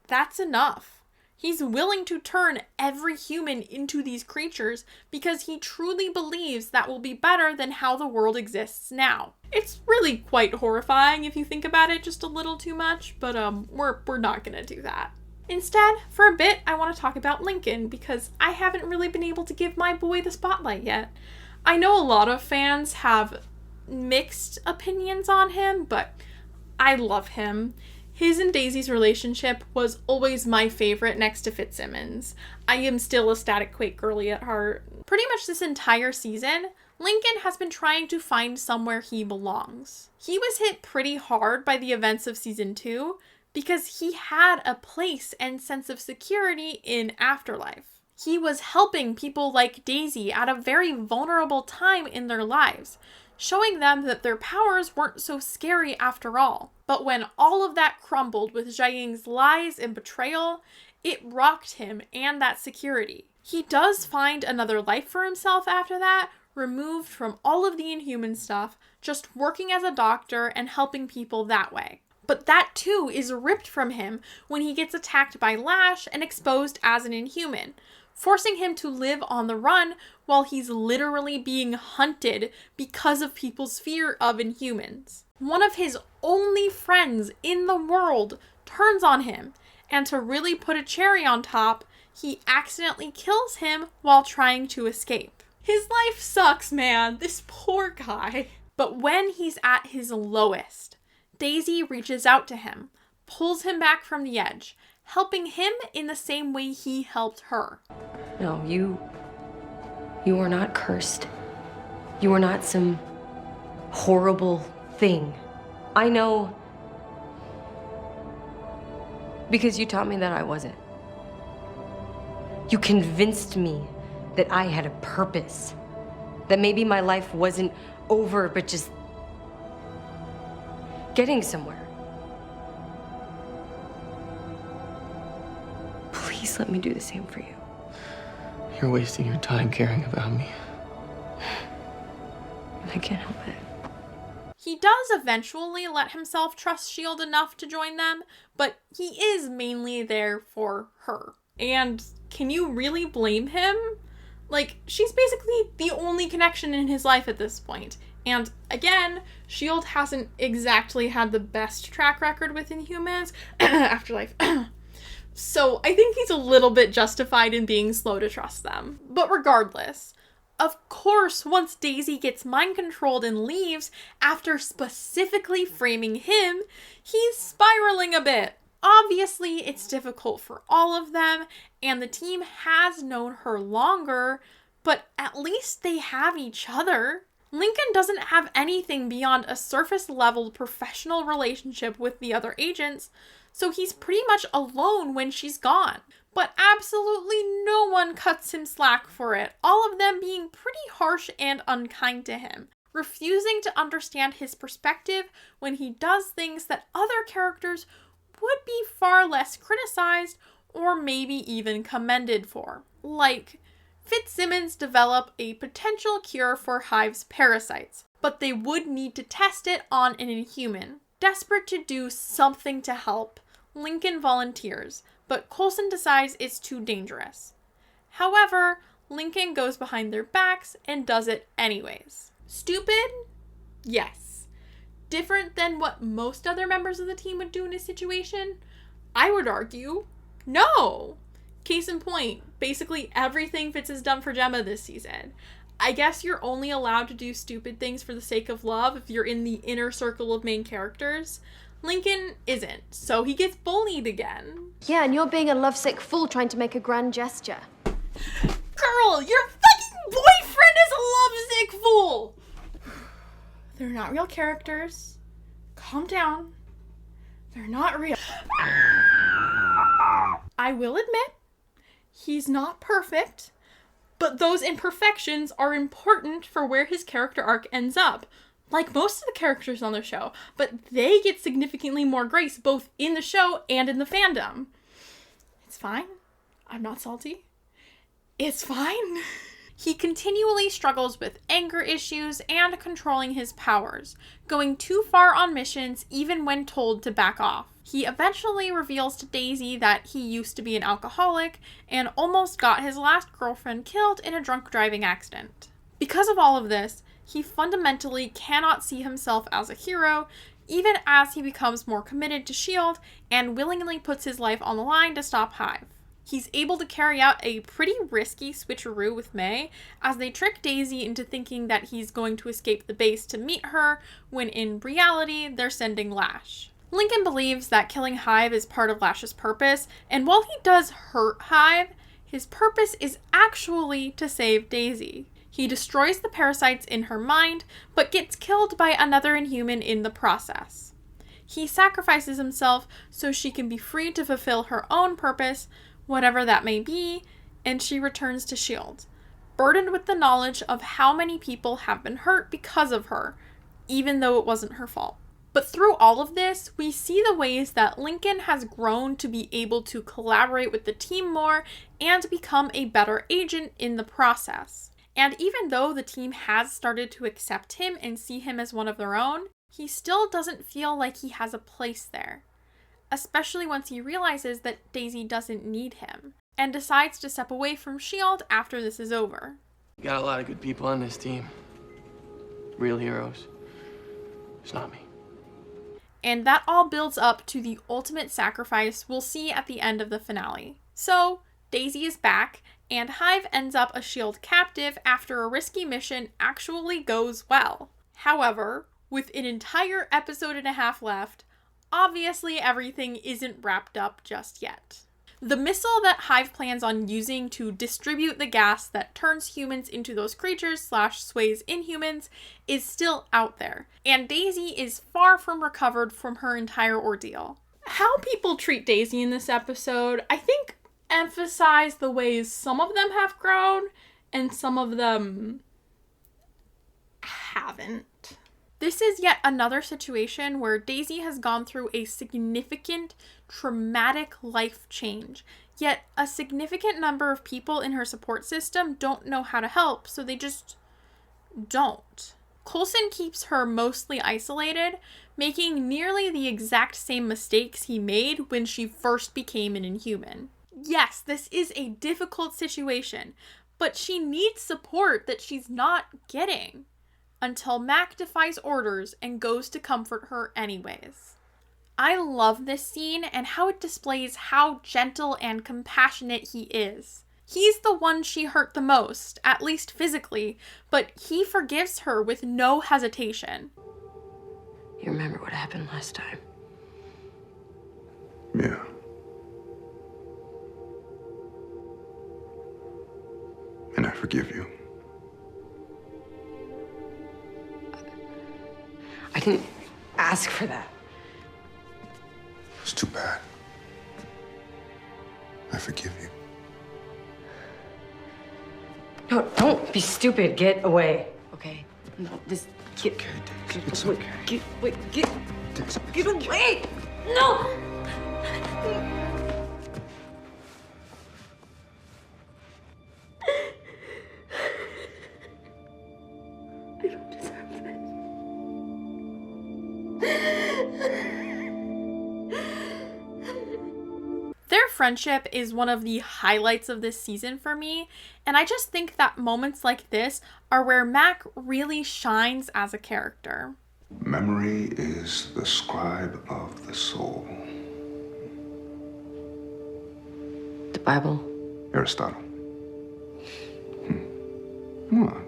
that's enough. He's willing to turn every human into these creatures because he truly believes that will be better than how the world exists now. It's really quite horrifying if you think about it just a little too much, but we're not gonna do that. Instead, for a bit, I want to talk about Lincoln because I haven't really been able to give my boy the spotlight yet. I know a lot of fans have mixed opinions on him, but I love him. His and Daisy's relationship was always my favorite next to Fitzsimmons. I am still a Static Quake girly at heart. Pretty much this entire season, Lincoln has been trying to find somewhere he belongs. He was hit pretty hard by the events of season 2 because he had a place and sense of security in Afterlife. He was helping people like Daisy at a very vulnerable time in their lives, showing them that their powers weren't so scary after all. But when all of that crumbled with Jiaying's lies and betrayal, it rocked him and that security. He does find another life for himself after that, removed from all of the Inhuman stuff, just working as a doctor and helping people that way. But that too is ripped from him when he gets attacked by Lash and exposed as an Inhuman, forcing him to live on the run while he's literally being hunted because of people's fear of Inhumans. One of his only friends in the world turns on him, and to really put a cherry on top, he accidentally kills him while trying to escape. His life sucks, man. This poor guy. But when he's at his lowest, Daisy reaches out to him, pulls him back from the edge, helping him in the same way he helped her. No, you are not cursed. You are not some horrible thing. I know because you taught me that I wasn't. You convinced me that I had a purpose, that maybe my life wasn't over, but just getting somewhere. Please let me do the same for you. You're wasting your time caring about me. I can't help it. He does eventually let himself trust S.H.I.E.L.D. enough to join them, but he is mainly there for her. And can you really blame him? Like, she's basically the only connection in his life at this point. And again, S.H.I.E.L.D. hasn't exactly had the best track record with Inhumans. Afterlife. So I think he's a little bit justified in being slow to trust them. But regardless, of course, once Daisy gets mind-controlled and leaves after specifically framing him, he's spiraling a bit. Obviously, it's difficult for all of them, and the team has known her longer, but at least they have each other. Lincoln doesn't have anything beyond a surface-level professional relationship with the other agents, so he's pretty much alone when she's gone. But absolutely no one cuts him slack for it, all of them being pretty harsh and unkind to him, refusing to understand his perspective when he does things that other characters would be far less criticized or maybe even commended for. Like, Fitzsimmons develop a potential cure for Hive's parasites, but they would need to test it on an Inhuman. Desperate to do something to help, Lincoln volunteers, but Coulson decides it's too dangerous. However, Lincoln goes behind their backs and does it anyways. Stupid? Yes. Different than what most other members of the team would do in a situation? I would argue, no. Case in point, basically everything Fitz has done for Gemma this season. I guess you're only allowed to do stupid things for the sake of love if you're in the inner circle of main characters. Lincoln isn't, so he gets bullied again. Yeah, and you're being a lovesick fool trying to make a grand gesture. Girl, your fucking boyfriend is a lovesick fool! They're not real characters. Calm down. They're not real. I will admit, he's not perfect, but those imperfections are important for where his character arc ends up. Like most of the characters on the show, but they get significantly more grace both in the show and in the fandom. It's fine. I'm not salty. It's fine. He continually struggles with anger issues and controlling his powers, going too far on missions even when told to back off. He eventually reveals to Daisy that he used to be an alcoholic and almost got his last girlfriend killed in a drunk driving accident. Because of all of this, he fundamentally cannot see himself as a hero, even as he becomes more committed to S.H.I.E.L.D. and willingly puts his life on the line to stop Hive. He's able to carry out a pretty risky switcheroo with May, as they trick Daisy into thinking that he's going to escape the base to meet her, when in reality, they're sending Lash. Lincoln believes that killing Hive is part of Lash's purpose, and while he does hurt Hive, his purpose is actually to save Daisy. He destroys the parasites in her mind, but gets killed by another Inhuman in the process. He sacrifices himself so she can be free to fulfill her own purpose, whatever that may be, and she returns to S.H.I.E.L.D., burdened with the knowledge of how many people have been hurt because of her, even though it wasn't her fault. But through all of this, we see the ways that Lincoln has grown to be able to collaborate with the team more and become a better agent in the process. And even though the team has started to accept him and see him as one of their own, he still doesn't feel like he has a place there. Especially once he realizes that Daisy doesn't need him, and decides to step away from S.H.I.E.L.D. after this is over. You got a lot of good people on this team. Real heroes. It's not me. And that all builds up to the ultimate sacrifice we'll see at the end of the finale. So, Daisy is back, and Hive ends up a S.H.I.E.L.D. captive after a risky mission actually goes well. However, with an entire episode and a half left, obviously everything isn't wrapped up just yet. The missile that Hive plans on using to distribute the gas that turns humans into those creatures / sways Inhumans is still out there, and Daisy is far from recovered from her entire ordeal. How people treat Daisy in this episode, I think, emphasize the ways some of them have grown and some of them haven't. This is yet another situation where Daisy has gone through a significant, traumatic life change, yet a significant number of people in her support system don't know how to help, so they just don't. Coulson keeps her mostly isolated, making nearly the exact same mistakes he made when she first became an Inhuman. Yes, this is a difficult situation, but she needs support that she's not getting. Until Mac defies orders and goes to comfort her anyways. I love this scene and how it displays how gentle and compassionate he is. He's the one she hurt the most, at least physically, but he forgives her with no hesitation. You remember what happened last time? Yeah. And I forgive you. I didn't ask for that. It's too bad. I forgive you. No, don't be stupid. Get away. Okay? No, just get... Okay, Daisy. It's wait, okay. Get away! No! I don't deserve this. Their friendship is one of the highlights of this season for me, and I just think that moments like this are where Mac really shines as a character. Memory is the scribe of the soul. The Bible Aristotle. Well,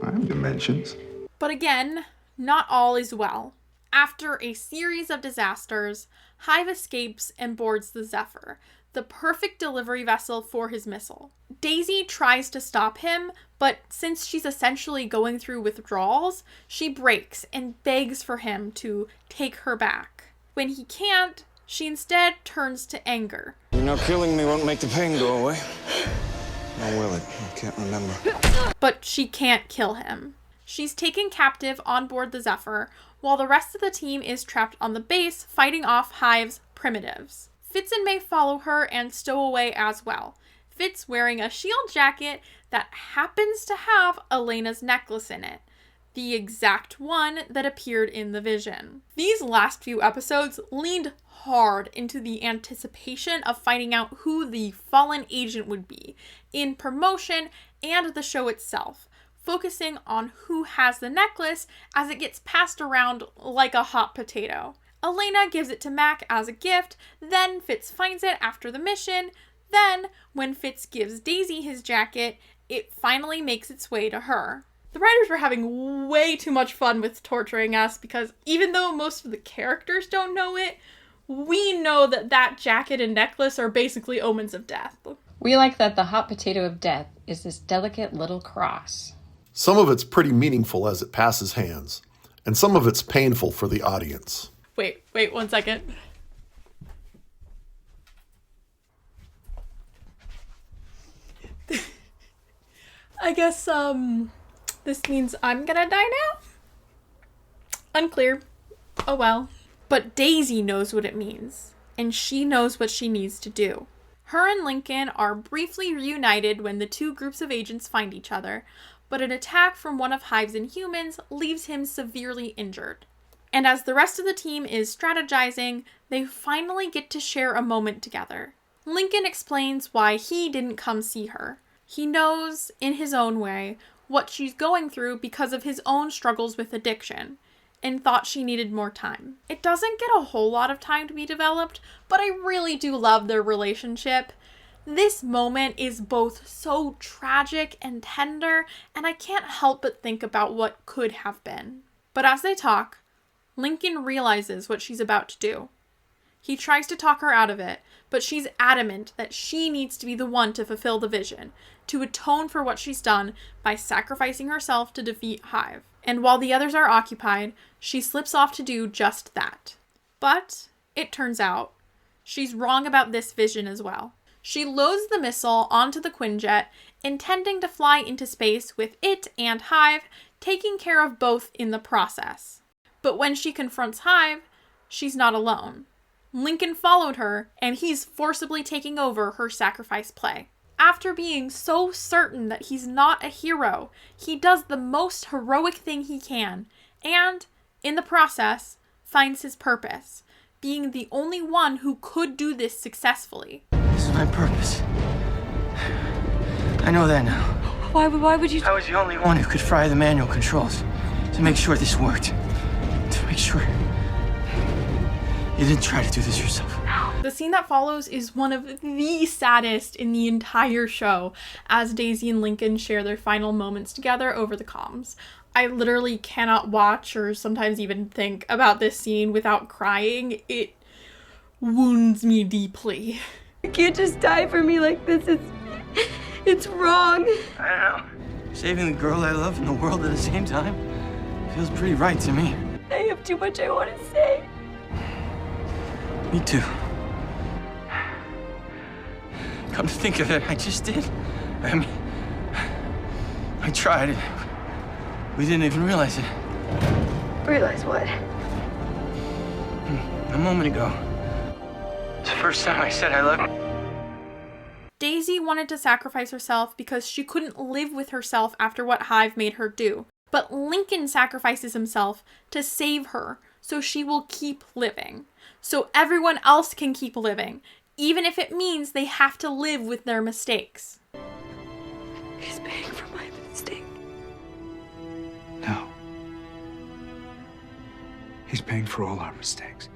I have dimensions. But again, not all is well. After a series of disasters, Hive escapes and boards the Zephyr, the perfect delivery vessel for his missile. Daisy tries to stop him, but since she's essentially going through withdrawals, she breaks and begs for him to take her back. When he can't, she instead turns to anger. You know, killing me won't make the pain go away. Or will it? I can't remember. But she can't kill him. She's taken captive on board the Zephyr, while the rest of the team is trapped on the base fighting off Hive's primitives. Fitz and May follow her and stow away as well. Fitz wearing a shield jacket that happens to have Elena's necklace in it, the exact one that appeared in the vision. These last few episodes leaned hard into the anticipation of finding out who the fallen agent would be in promotion and the show itself, focusing on who has the necklace as it gets passed around like a hot potato. Elena gives it to Mac as a gift, then Fitz finds it after the mission. Then, when Fitz gives Daisy his jacket, it finally makes its way to her. The writers were having way too much fun with torturing us because even though most of the characters don't know it, we know that that jacket and necklace are basically omens of death. We like that the hot potato of death is this delicate little cross. Some of it's pretty meaningful as it passes hands, and some of it's painful for the audience. Wait 1 second. I guess, this means I'm gonna die now? Unclear. Oh well. But Daisy knows what it means, and she knows what she needs to do. Her and Lincoln are briefly reunited when the two groups of agents find each other, but an attack from one of Hive's Inhumans leaves him severely injured. And as the rest of the team is strategizing, they finally get to share a moment together. Lincoln explains why he didn't come see her. He knows, in his own way, what she's going through because of his own struggles with addiction, and thought she needed more time. It doesn't get a whole lot of time to be developed, but I really do love their relationship. This moment is both so tragic and tender, and I can't help but think about what could have been. But as they talk, Lincoln realizes what she's about to do. He tries to talk her out of it, but she's adamant that she needs to be the one to fulfill the vision, to atone for what she's done by sacrificing herself to defeat Hive. And while the others are occupied, she slips off to do just that. But, it turns out, she's wrong about this vision as well. She loads the missile onto the Quinjet, intending to fly into space with it and Hive, taking care of both in the process. But when she confronts Hive, she's not alone. Lincoln followed her, and he's forcibly taking over her sacrifice play. After being so certain that he's not a hero, he does the most heroic thing he can, and, in the process, finds his purpose, being the only one who could do this successfully. This is my purpose. I know that now. Why would you... I was the only one who could fry the manual controls to make sure this worked. To make sure you didn't try to do this yourself. The scene that follows is one of the saddest in the entire show, as Daisy and Lincoln share their final moments together over the comms. I literally cannot watch or sometimes even think about this scene without crying. It wounds me deeply. You can't just die for me like this. It's wrong. I don't know. Saving the girl I love and the world at the same time feels pretty right to me. I have too much I want to say. Me too. Come to think of it, I just did. I mean, I tried it. We didn't even realize it. Realize what? A moment ago. It's the first time I said I love you. Daisy wanted to sacrifice herself because she couldn't live with herself after what Hive made her do. But Lincoln sacrifices himself to save her so she will keep living. So everyone else can keep living, even if it means they have to live with their mistakes. He's paying for my mistake. No. He's paying for all our mistakes.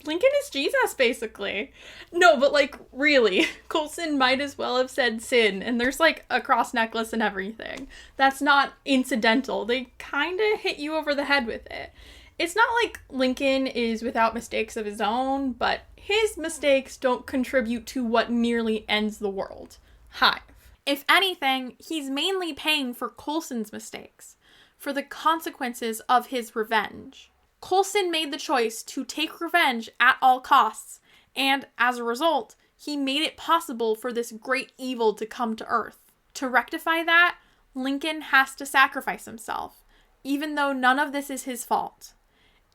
Lincoln is Jesus, basically. No, but like, really, Coulson might as well have said sin, and there's like a cross necklace and everything. That's not incidental. They kind of hit you over the head with it. It's not like Lincoln is without mistakes of his own, but his mistakes don't contribute to what nearly ends the world. Hive. If anything, he's mainly paying for Coulson's mistakes, for the consequences of his revenge. Coulson made the choice to take revenge at all costs, and as a result, he made it possible for this great evil to come to Earth. To rectify that, Lincoln has to sacrifice himself, even though none of this is his fault.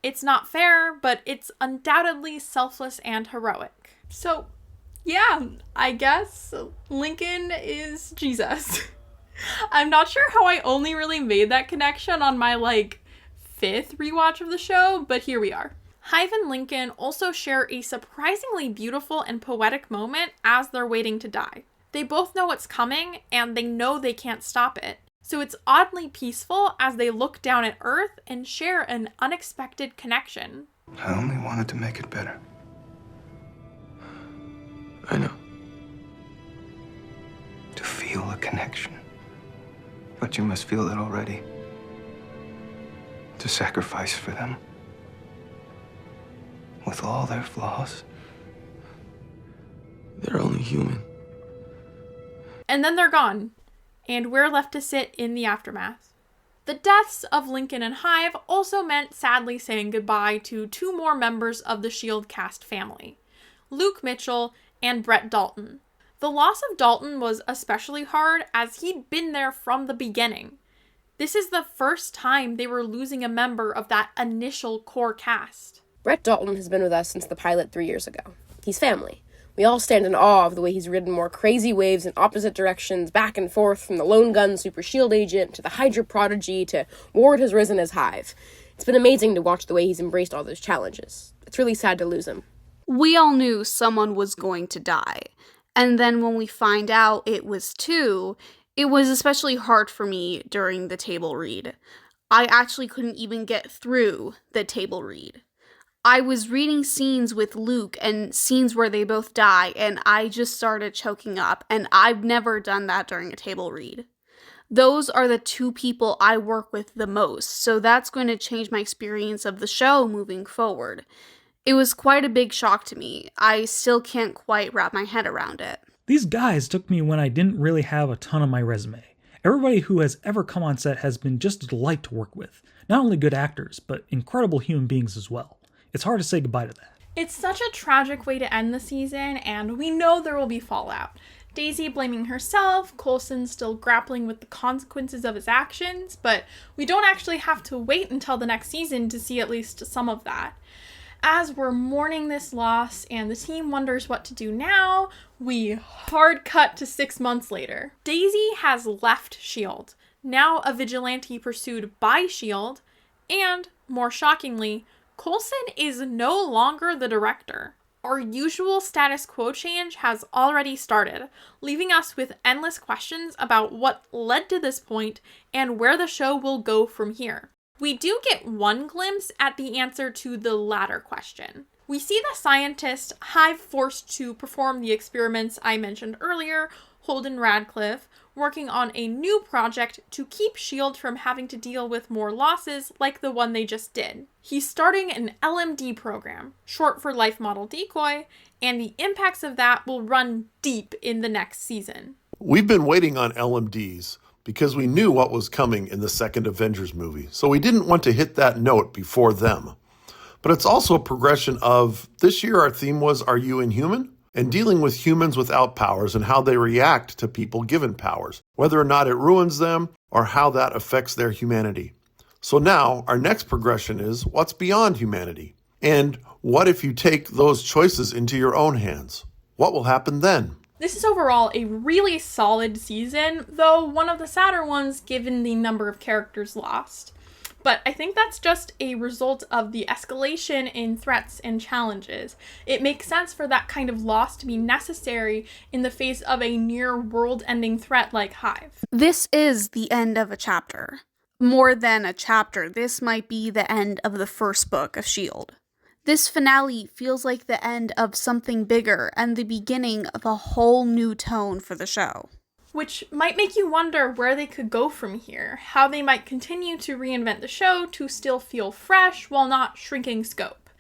It's not fair, but it's undoubtedly selfless and heroic. So, yeah, I guess Lincoln is Jesus. I'm not sure how I only really made that connection on my, 5th rewatch of the show, but here we are. Hive and Lincoln also share a surprisingly beautiful and poetic moment as they're waiting to die. They both know what's coming, and they know they can't stop it. So it's oddly peaceful as they look down at Earth and share an unexpected connection. I only wanted to make it better. I know. To feel a connection. But you must feel it already. To sacrifice for them. With all their flaws. They're only human. And then they're gone, and we're left to sit in the aftermath. The deaths of Lincoln and Hive also meant sadly saying goodbye to 2 more members of the S.H.I.E.L.D. cast family, Luke Mitchell and Brett Dalton. The loss of Dalton was especially hard as he'd been there from the beginning. This is the first time they were losing a member of that initial core cast. Brett Dalton has been with us since the pilot 3 years ago. He's family. We all stand in awe of the way he's ridden more crazy waves in opposite directions, back and forth, from the lone gun super S.H.I.E.L.D. agent to the Hydra prodigy to Ward has risen as Hive. It's been amazing to watch the way he's embraced all those challenges. It's really sad to lose him. We all knew someone was going to die. And then when we find out it was 2, it was especially hard for me during the table read. I actually couldn't even get through the table read. I was reading scenes with Luke and scenes where they both die, and I just started choking up, and I've never done that during a table read. Those are the 2 people I work with the most, so that's going to change my experience of the show moving forward. It was quite a big shock to me. I still can't quite wrap my head around it. These guys took me when I didn't really have a ton on my resume. Everybody who has ever come on set has been just a delight to work with. Not only good actors, but incredible human beings as well. It's hard to say goodbye to that. It's such a tragic way to end the season, and we know there will be fallout. Daisy blaming herself, Coulson still grappling with the consequences of his actions, but we don't actually have to wait until the next season to see at least some of that. As we're mourning this loss and the team wonders what to do now, we hard cut to 6 months later. Daisy has left S.H.I.E.L.D., now a vigilante pursued by S.H.I.E.L.D., and, more shockingly, Coulson is no longer the director. Our usual status quo change has already started, leaving us with endless questions about what led to this point and where the show will go from here. We do get one glimpse at the answer to the latter question. We see the scientist Hive forced to perform the experiments I mentioned earlier, Holden Radcliffe, working on a new project to keep S.H.I.E.L.D. from having to deal with more losses like the one they just did. He's starting an LMD program, short for Life Model Decoy, and the impacts of that will run deep in the next season. We've been waiting on LMDs because we knew what was coming in the second Avengers movie, so we didn't want to hit that note before them. But it's also a progression of, this year our theme was, Are You Inhuman? And dealing with humans without powers and how they react to people given powers, whether or not it ruins them or how that affects their humanity. So now our next progression is, what's beyond humanity? And what if you take those choices into your own hands? What will happen then? This is overall a really solid season, though one of the sadder ones given the number of characters lost. But I think that's just a result of the escalation in threats and challenges. It makes sense for that kind of loss to be necessary in the face of a near world-ending threat like Hive. This is the end of a chapter. More than a chapter, this might be the end of the first book of S.H.I.E.L.D. This finale feels like the end of something bigger and the beginning of a whole new tone for the show. Which might make you wonder where they could go from here, how they might continue to reinvent the show to still feel fresh while not shrinking scope.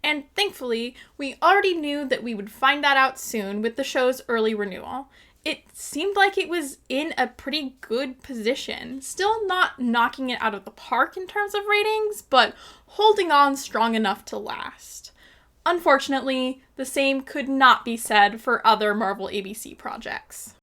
And thankfully, we already knew that we would find that out soon with the show's early renewal. It seemed like it was in a pretty good position, still not knocking it out of the park in terms of ratings, but holding on strong enough to last. Unfortunately, the same could not be said for other Marvel ABC projects.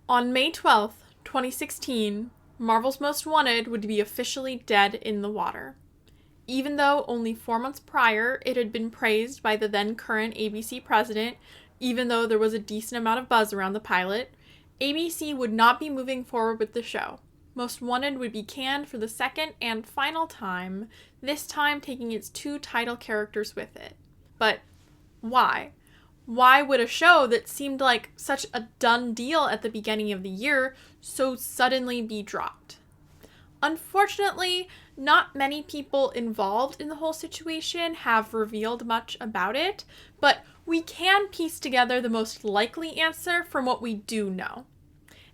On May 12th, 2016, Marvel's Most Wanted would be officially dead in the water. Even though only 4 months prior it had been praised by the then current ABC president, even though there was a decent amount of buzz around the pilot, ABC would not be moving forward with the show. Most Wanted would be canned for the second and final time, this time taking its 2 title characters with it. But why? Why would a show that seemed like such a done deal at the beginning of the year so suddenly be dropped? Unfortunately, not many people involved in the whole situation have revealed much about it, but we can piece together the most likely answer from what we do know.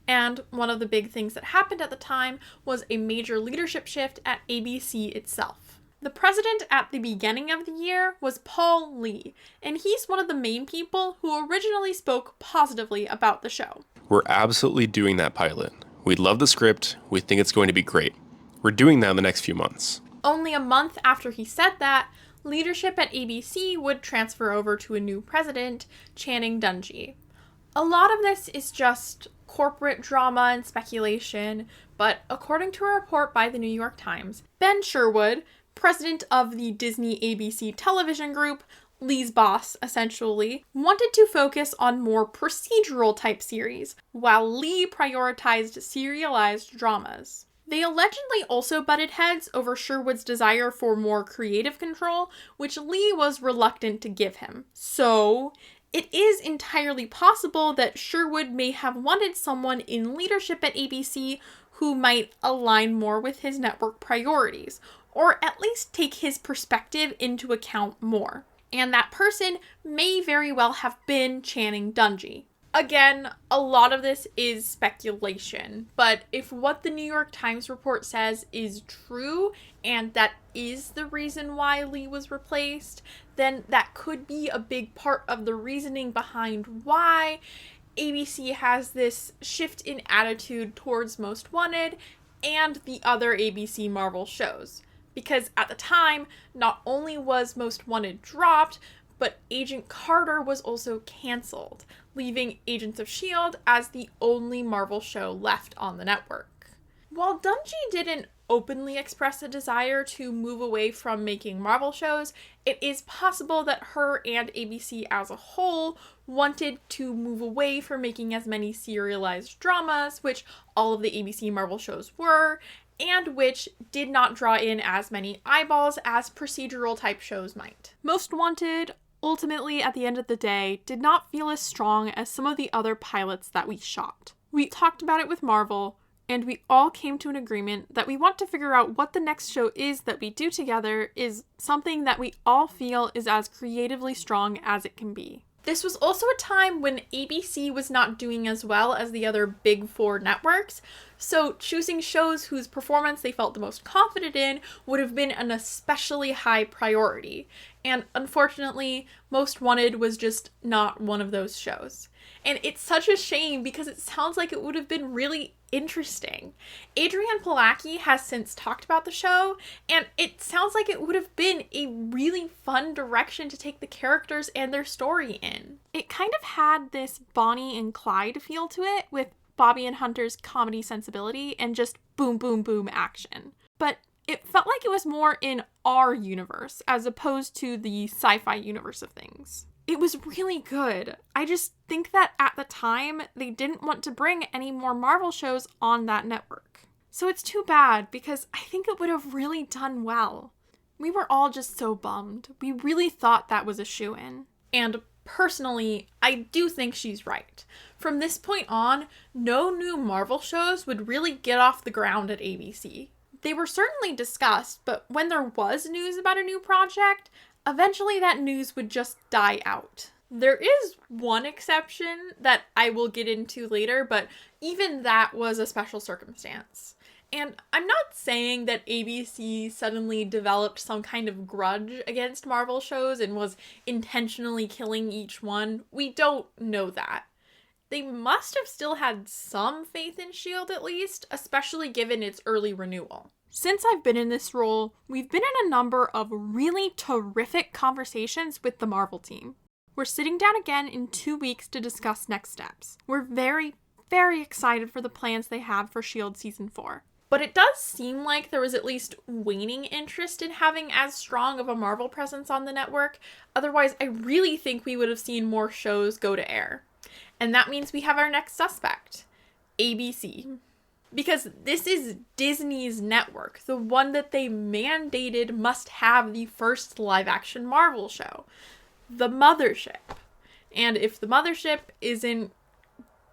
And one of the big things that happened at the time was a major leadership shift at ABC itself. The president at the beginning of the year was Paul Lee, and he's one of the main people who originally spoke positively about the show. We're absolutely doing that pilot. We love the script. We think it's going to be great. We're doing that in the next few months. Only a month after he said that, leadership at ABC would transfer over to a new president, Channing Dungey. A lot of this is just corporate drama and speculation, but according to a report by the New York Times, Ben Sherwood, president of the Disney ABC television group, Lee's boss, essentially, wanted to focus on more procedural type series, while Lee prioritized serialized dramas. They allegedly also butted heads over Sherwood's desire for more creative control, which Lee was reluctant to give him. So, it is entirely possible that Sherwood may have wanted someone in leadership at ABC who might align more with his network priorities, or at least take his perspective into account more. And that person may very well have been Channing Dungey. Again, a lot of this is speculation, but if what the New York Times report says is true, and that is the reason why Lee was replaced, then that could be a big part of the reasoning behind why ABC has this shift in attitude towards Most Wanted and the other ABC Marvel shows. Because at the time, not only was Most Wanted dropped, but Agent Carter was also cancelled, leaving Agents of S.H.I.E.L.D. as the only Marvel show left on the network. While Dungey didn't openly express a desire to move away from making Marvel shows, it is possible that her and ABC as a whole wanted to move away from making as many serialized dramas, which all of the ABC Marvel shows were, and which did not draw in as many eyeballs as procedural type shows might. Most Wanted, ultimately at the end of the day, did not feel as strong as some of the other pilots that we shot. We talked about it with Marvel, and we all came to an agreement that we want to figure out what the next show is that we do together is something that we all feel is as creatively strong as it can be. This was also a time when ABC was not doing as well as the other big 4 networks, so choosing shows whose performance they felt the most confident in would have been an especially high priority. And unfortunately, Most Wanted was just not one of those shows. And it's such a shame because it sounds like it would have been really interesting. Adrian Palacki has since talked about the show, and it sounds like it would have been a really fun direction to take the characters and their story in. It kind of had this Bonnie and Clyde feel to it, with Bobby and Hunter's comedy sensibility and just boom, boom, boom action. But it felt like it was more in our universe as opposed to the sci-fi universe of things. It was really good. I just think that at the time, they didn't want to bring any more Marvel shows on that network. So it's too bad because I think it would have really done well. We were all just so bummed. We really thought that was a shoo-in. And Personally, I do think she's right. From this point on, no new Marvel shows would really get off the ground at ABC. They were certainly discussed, but when there was news about a new project, eventually that news would just die out. There is one exception that I will get into later, but even that was a special circumstance. And I'm not saying that ABC suddenly developed some kind of grudge against Marvel shows and was intentionally killing each one. We don't know that. They must have still had some faith in S.H.I.E.L.D. at least, especially given its early renewal. Since I've been in this role, we've been in a number of really terrific conversations with the Marvel team. We're sitting down again in 2 weeks to discuss next steps. We're very, very excited for the plans they have for S.H.I.E.L.D. Season 4. But it does seem like there was at least waning interest in having as strong of a Marvel presence on the network. Otherwise, I really think we would have seen more shows go to air. And that means we have our next suspect, ABC. Because this is Disney's network, the one that they mandated must have the first live-action Marvel show. The mothership. And if the mothership isn't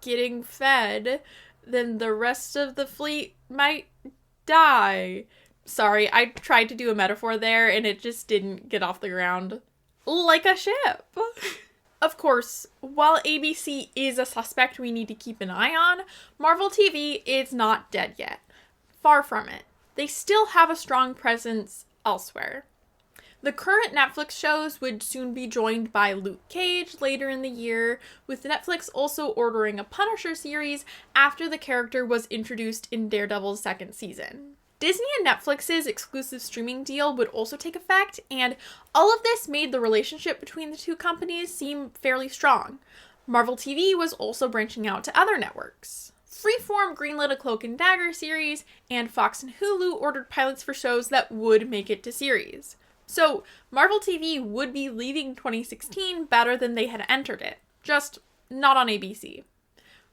getting fed, then the rest of the fleet might die. Sorry, I tried to do a metaphor there and it just didn't get off the ground. Like a ship. Of course, while ABC is a suspect we need to keep an eye on, Marvel TV is not dead yet. Far from it. They still have a strong presence elsewhere. The current Netflix shows would soon be joined by Luke Cage later in the year, with Netflix also ordering a Punisher series after the character was introduced in Daredevil's second season. Disney and Netflix's exclusive streaming deal would also take effect, and all of this made the relationship between the two companies seem fairly strong. Marvel TV was also branching out to other networks. Freeform greenlit a Cloak and Dagger series, and Fox and Hulu ordered pilots for shows that would make it to series. So, Marvel TV would be leaving 2016 better than they had entered it, just not on ABC.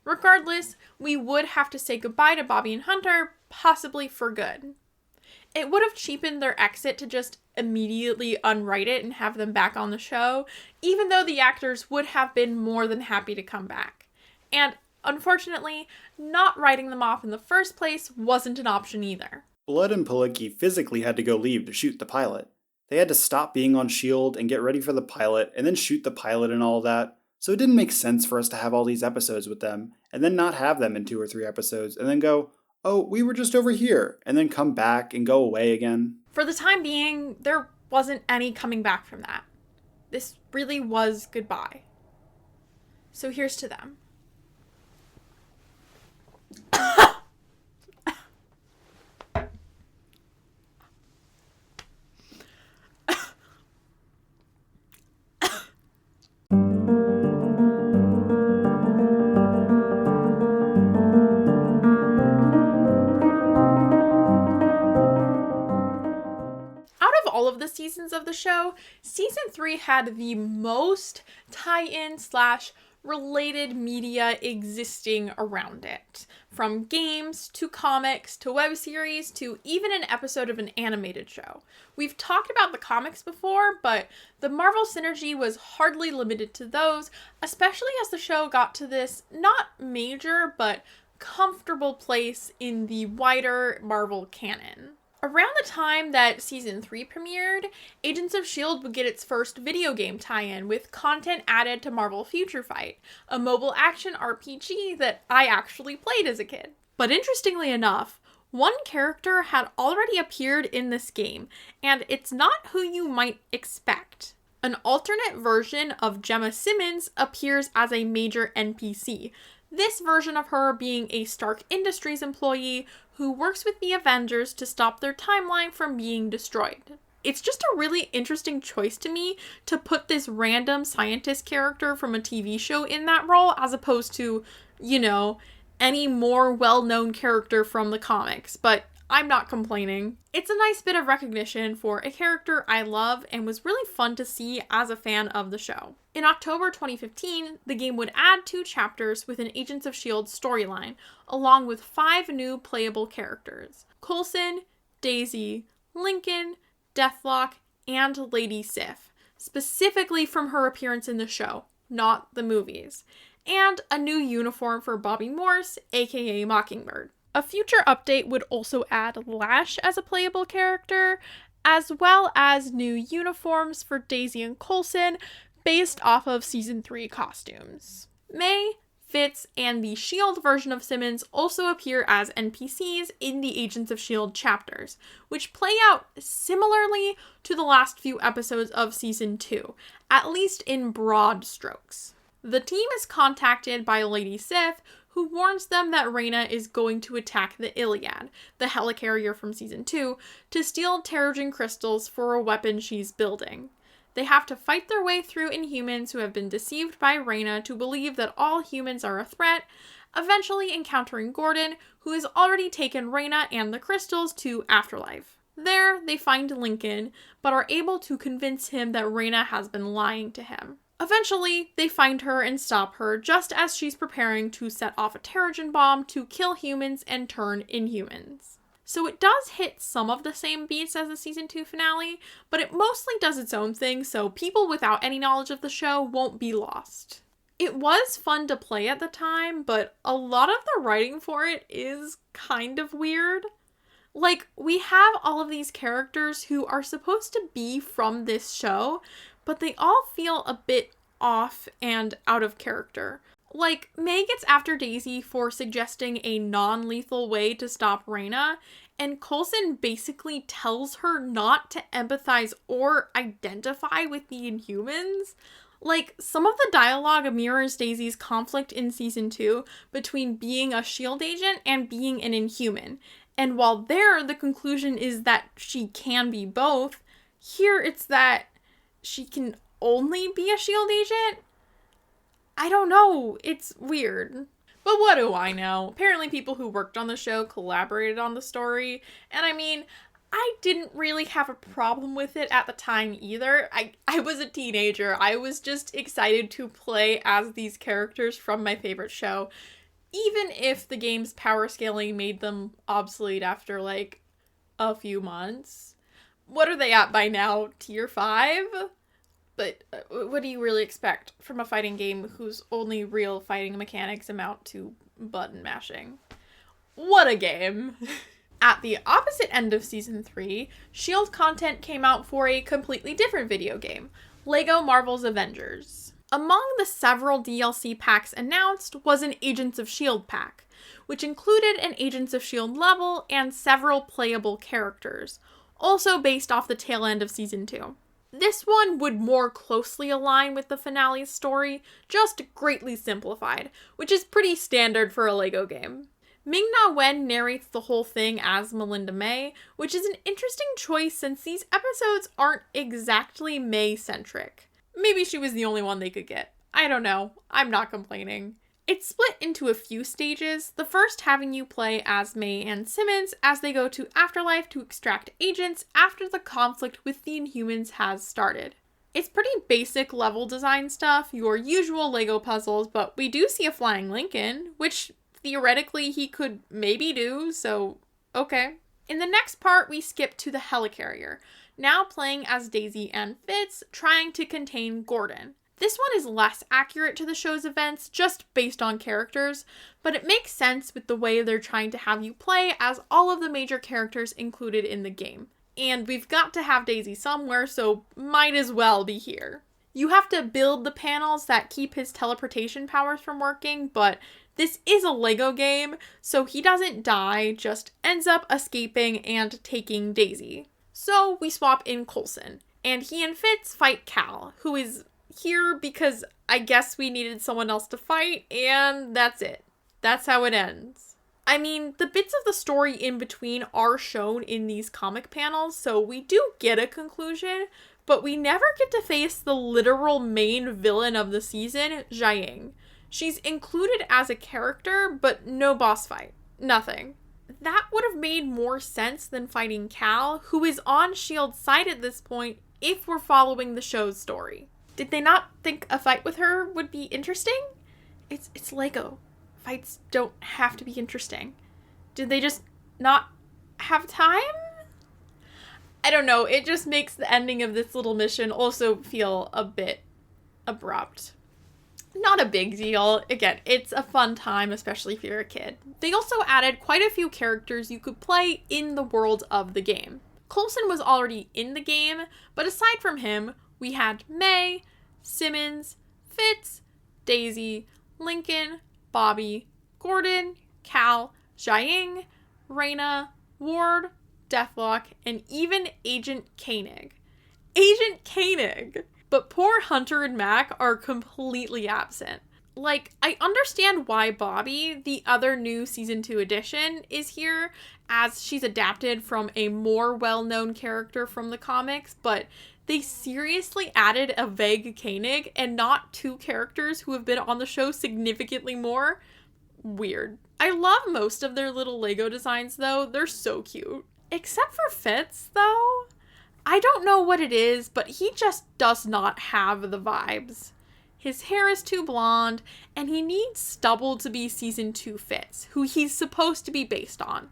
Regardless, we would have to say goodbye to Bobby and Hunter, possibly for good. It would have cheapened their exit to just immediately unwrite it and have them back on the show, even though the actors would have been more than happy to come back. And, unfortunately, not writing them off in the first place wasn't an option either. Blood and Palicki physically had to go leave to shoot the pilot. They had to stop being on S.H.I.E.L.D. and get ready for the pilot, and then shoot the pilot and all that. So it didn't make sense for us to have all these episodes with them, and then not have them in 2 or 3 episodes, and then go, oh, we were just over here, and then come back and go away again. For the time being, there wasn't any coming back from that. This really was goodbye. So here's to them. All of the seasons of the show, season 3 had the most tie-in / related media existing around it. From games, to comics, to web series, to even an episode of an animated show. We've talked about the comics before, but the Marvel synergy was hardly limited to those, especially as the show got to this not major, but comfortable place in the wider Marvel canon. Around the time that Season 3 premiered, Agents of S.H.I.E.L.D. would get its first video game tie-in with content added to Marvel Future Fight, a mobile action RPG that I actually played as a kid. But interestingly enough, one character had already appeared in this game, and it's not who you might expect. An alternate version of Gemma Simmons appears as a major NPC, this version of her being a Stark Industries employee who works with the Avengers to stop their timeline from being destroyed. It's just a really interesting choice to me to put this random scientist character from a TV show in that role as opposed to, you know, any more well-known character from the comics, but I'm not complaining. It's a nice bit of recognition for a character I love and was really fun to see as a fan of the show. In October 2015, the game would add 2 chapters with an Agents of S.H.I.E.L.D. storyline, along with 5 new playable characters: Coulson, Daisy, Lincoln, Deathlock, and Lady Sif, specifically from her appearance in the show. not the movies, and a new uniform for Bobby Morse, aka Mockingbird. A future update would also add Lash as a playable character, as well as new uniforms for Daisy and Coulson based off of Season 3 costumes. May, Fitz, and the S.H.I.E.L.D. version of Simmons also appear as NPCs in the Agents of S.H.I.E.L.D. chapters, which play out similarly to the last few episodes of Season 2, at least in broad strokes. The team is contacted by Lady Sif, who warns them that Reyna is going to attack the Iliad, the helicarrier from Season 2, to steal Terrigen crystals for a weapon she's building. They have to fight their way through Inhumans who have been deceived by Reyna to believe that all humans are a threat, eventually encountering Gordon, who has already taken Reyna and the crystals to Afterlife. There, they find Lincoln, but are able to convince him that Reyna has been lying to him. Eventually, they find her and stop her just as she's preparing to set off a Terrigen bomb to kill humans and turn Inhumans. So it does hit some of the same beats as the Season 2 finale, but it mostly does its own thing, so people without any knowledge of the show won't be lost. It was fun to play at the time, but a lot of the writing for it is kind of weird. Like, we have all of these characters who are supposed to be from this show, but they all feel a bit off and out of character. Like, May gets after Daisy for suggesting a non-lethal way to stop Reyna, and Coulson basically tells her not to empathize or identify with the Inhumans. Like, some of the dialogue mirrors Daisy's conflict in Season 2 between being a S.H.I.E.L.D. agent and being an Inhuman. And while there, the conclusion is that she can be both, here it's that she can only be a S.H.I.E.L.D. agent? I don't know. It's weird. But what do I know? Apparently people who worked on the show collaborated on the story. And I mean, I didn't really have a problem with it at the time either. I was a teenager. I was just excited to play as these characters from my favorite show. Even if the game's power scaling made them obsolete after like a few months. What are they at by now? Tier 5? But what do you really expect from a fighting game whose only real fighting mechanics amount to button mashing? What a game! At the opposite end of Season 3, S.H.I.E.L.D. content came out for a completely different video game, LEGO Marvel's Avengers. Among the several DLC packs announced was an Agents of S.H.I.E.L.D. pack, which included an Agents of S.H.I.E.L.D. level and several playable characters, also based off the tail end of Season 2. This one would more closely align with the finale's story, just greatly simplified, which is pretty standard for a LEGO game. Ming-Na Wen narrates the whole thing as Melinda May, which is an interesting choice since these episodes aren't exactly May-centric. Maybe she was the only one they could get. I don't know. I'm not complaining. It's split into a few stages, the first having you play as May and Simmons as they go to Afterlife to extract agents after the conflict with the Inhumans has started. It's pretty basic level design stuff, your usual LEGO puzzles, but we do see a flying Lincoln, which theoretically he could maybe do, so okay. In the next part, we skip to the helicarrier, now playing as Daisy and Fitz, trying to contain Gordon. This one is less accurate to the show's events, just based on characters, but it makes sense with the way they're trying to have you play as all of the major characters included in the game. And we've got to have Daisy somewhere, so might as well be here. You have to build the panels that keep his teleportation powers from working, but this is a LEGO game, so he doesn't die, just ends up escaping and taking Daisy. So we swap in Coulson, and he and Fitz fight Cal, who is here because I guess we needed someone else to fight, and that's it. That's how it ends. I mean, the bits of the story in between are shown in these comic panels, so we do get a conclusion, but we never get to face the literal main villain of the season, Jiaying. She's included as a character, but no boss fight. Nothing. That would have made more sense than fighting Cal, who is on S.H.I.E.L.D's side at this point, if we're following the show's story. Did they not think a fight with her would be interesting? It's LEGO. Fights don't have to be interesting. Did they just not have time? I don't know, it just makes the ending of this little mission also feel a bit abrupt. Not a big deal. Again, it's a fun time, especially if you're a kid. They also added quite a few characters you could play in the world of the game. Coulson was already in the game, but aside from him, we had May, Simmons, Fitz, Daisy, Lincoln, Bobby, Gordon, Cal, Jiaying, Reyna, Ward, Deathlock, and even Agent Koenig. Agent Koenig! But poor Hunter and Mac are completely absent. Like, I understand why Bobby, the other new Season 2 addition, is here, as she's adapted from a more well-known character from the comics, but they seriously added a vague Koenig and not two characters who have been on the show significantly more? Weird. I love most of their little Lego designs, though. They're so cute. Except for Fitz, though. I don't know what it is, but he just does not have the vibes. His hair is too blonde, and he needs stubble to be Season 2 Fitz, who he's supposed to be based on.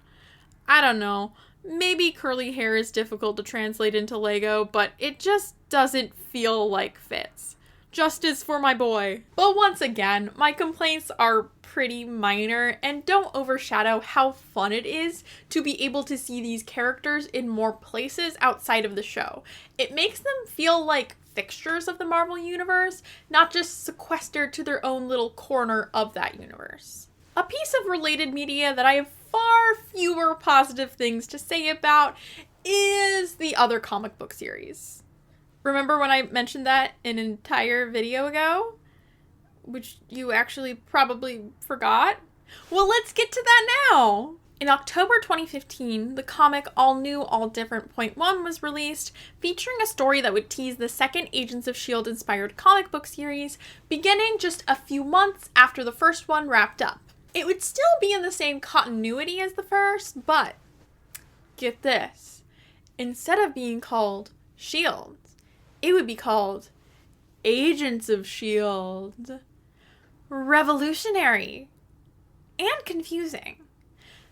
I don't know. Maybe curly hair is difficult to translate into Lego, but it just doesn't feel like Fitz. Justice for my boy. But once again, my complaints are pretty minor and don't overshadow how fun it is to be able to see these characters in more places outside of the show. It makes them feel like fixtures of the Marvel Universe, not just sequestered to their own little corner of that universe. A piece of related media that I have far fewer positive things to say about is the other comic book series. Remember when I mentioned that an entire video ago? Which you actually probably forgot? Well, let's get to that now! In October 2015, the comic All New, All Different .1 was released, featuring a story that would tease the second Agents of S.H.I.E.L.D. inspired comic book series, beginning just a few months after the first one wrapped up. It would still be in the same continuity as the first, but get this. Instead of being called S.H.I.E.L.D., it would be called Agents of S.H.I.E.L.D. Revolutionary. And confusing.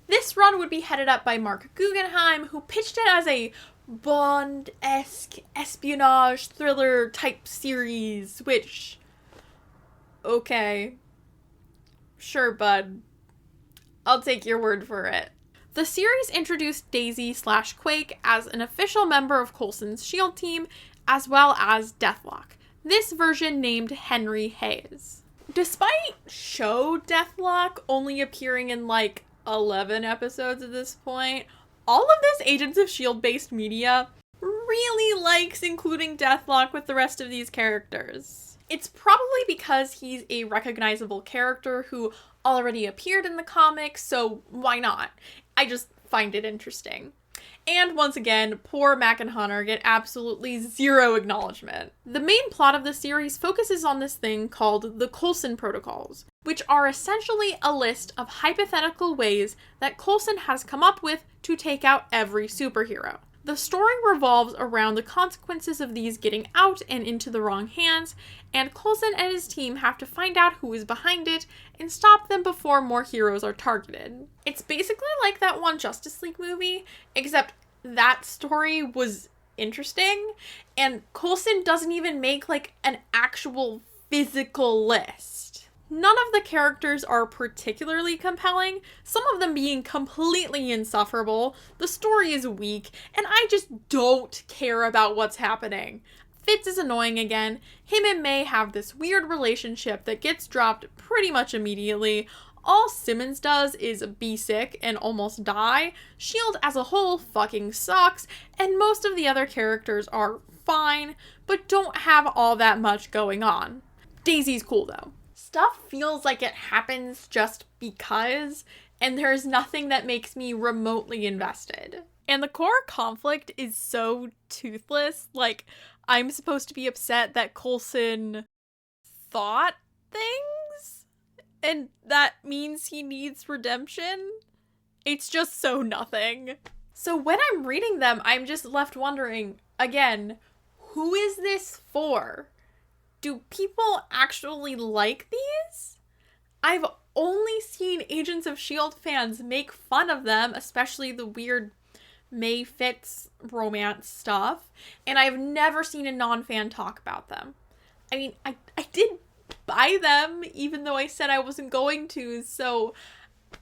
This run would be headed up by Mark Guggenheim, who pitched it as a Bond-esque espionage thriller type series, which... okay. Sure, bud. I'll take your word for it. The series introduced Daisy/Quake as an official member of Coulson's S.H.I.E.L.D. team, as well as Deathlock, this version named Henry Hayes. Despite show Deathlock only appearing in like 11 episodes at this point, all of this Agents of S.H.I.E.L.D. based media really likes including Deathlock with the rest of these characters. It's probably because he's a recognizable character who already appeared in the comics, so why not? I just find it interesting. And once again, poor Mac and Hunter get absolutely zero acknowledgement. The main plot of the series focuses on this thing called the Coulson Protocols, which are essentially a list of hypothetical ways that Coulson has come up with to take out every superhero. The story revolves around the consequences of these getting out and into the wrong hands, and Coulson and his team have to find out who is behind it and stop them before more heroes are targeted. It's basically like that one Justice League movie, except that story was interesting, and Coulson doesn't even make like an actual physical list. None of the characters are particularly compelling, some of them being completely insufferable, the story is weak, and I just don't care about what's happening. Fitz is annoying again, him and May have this weird relationship that gets dropped pretty much immediately, all Simmons does is be sick and almost die, S.H.I.E.L.D. as a whole fucking sucks, and most of the other characters are fine, but don't have all that much going on. Daisy's cool though. Stuff feels like it happens just because, and there's nothing that makes me remotely invested. And the core conflict is so toothless, like, I'm supposed to be upset that Coulson thought things? And that means he needs redemption? It's just so nothing. So when I'm reading them, I'm just left wondering, again, who is this for? Do people actually like these? I've only seen Agents of S.H.I.E.L.D. fans make fun of them, especially the weird May Fitz romance stuff, and I've never seen a non-fan talk about them. I mean, I did buy them, even though I said I wasn't going to, so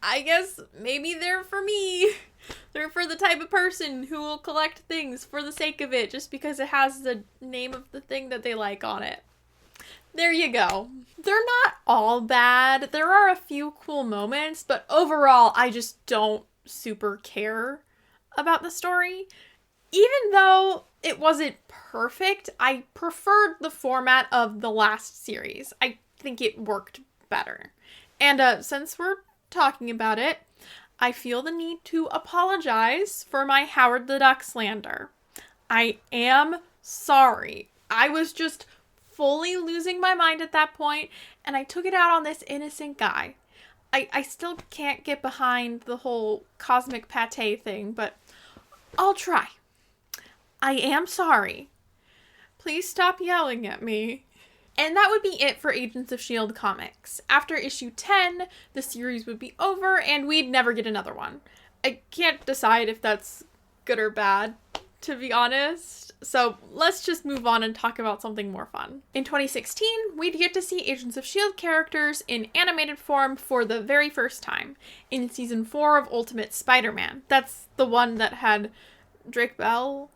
I guess maybe they're for me. They're for the type of person who will collect things for the sake of it, just because it has the name of the thing that they like on it. There you go. They're not all bad. There are a few cool moments, but overall, I just don't super care about the story. Even though it wasn't perfect, I preferred the format of the last series. I think it worked better. And since we're talking about it, I feel the need to apologize for my Howard the Duck slander. I am sorry. I was just fully losing my mind at that point, and I took it out on this innocent guy. I still can't get behind the whole cosmic pate thing, but I'll try. I am sorry. Please stop yelling at me. And that would be it for Agents of S.H.I.E.L.D. comics. After issue 10, the series would be over and we'd never get another one. I can't decide if that's good or bad, to be honest. So let's just move on and talk about something more fun. In 2016, we'd get to see Agents of S.H.I.E.L.D. characters in animated form for the very first time, in season 4 of Ultimate Spider-Man. That's the one that had Drake Bell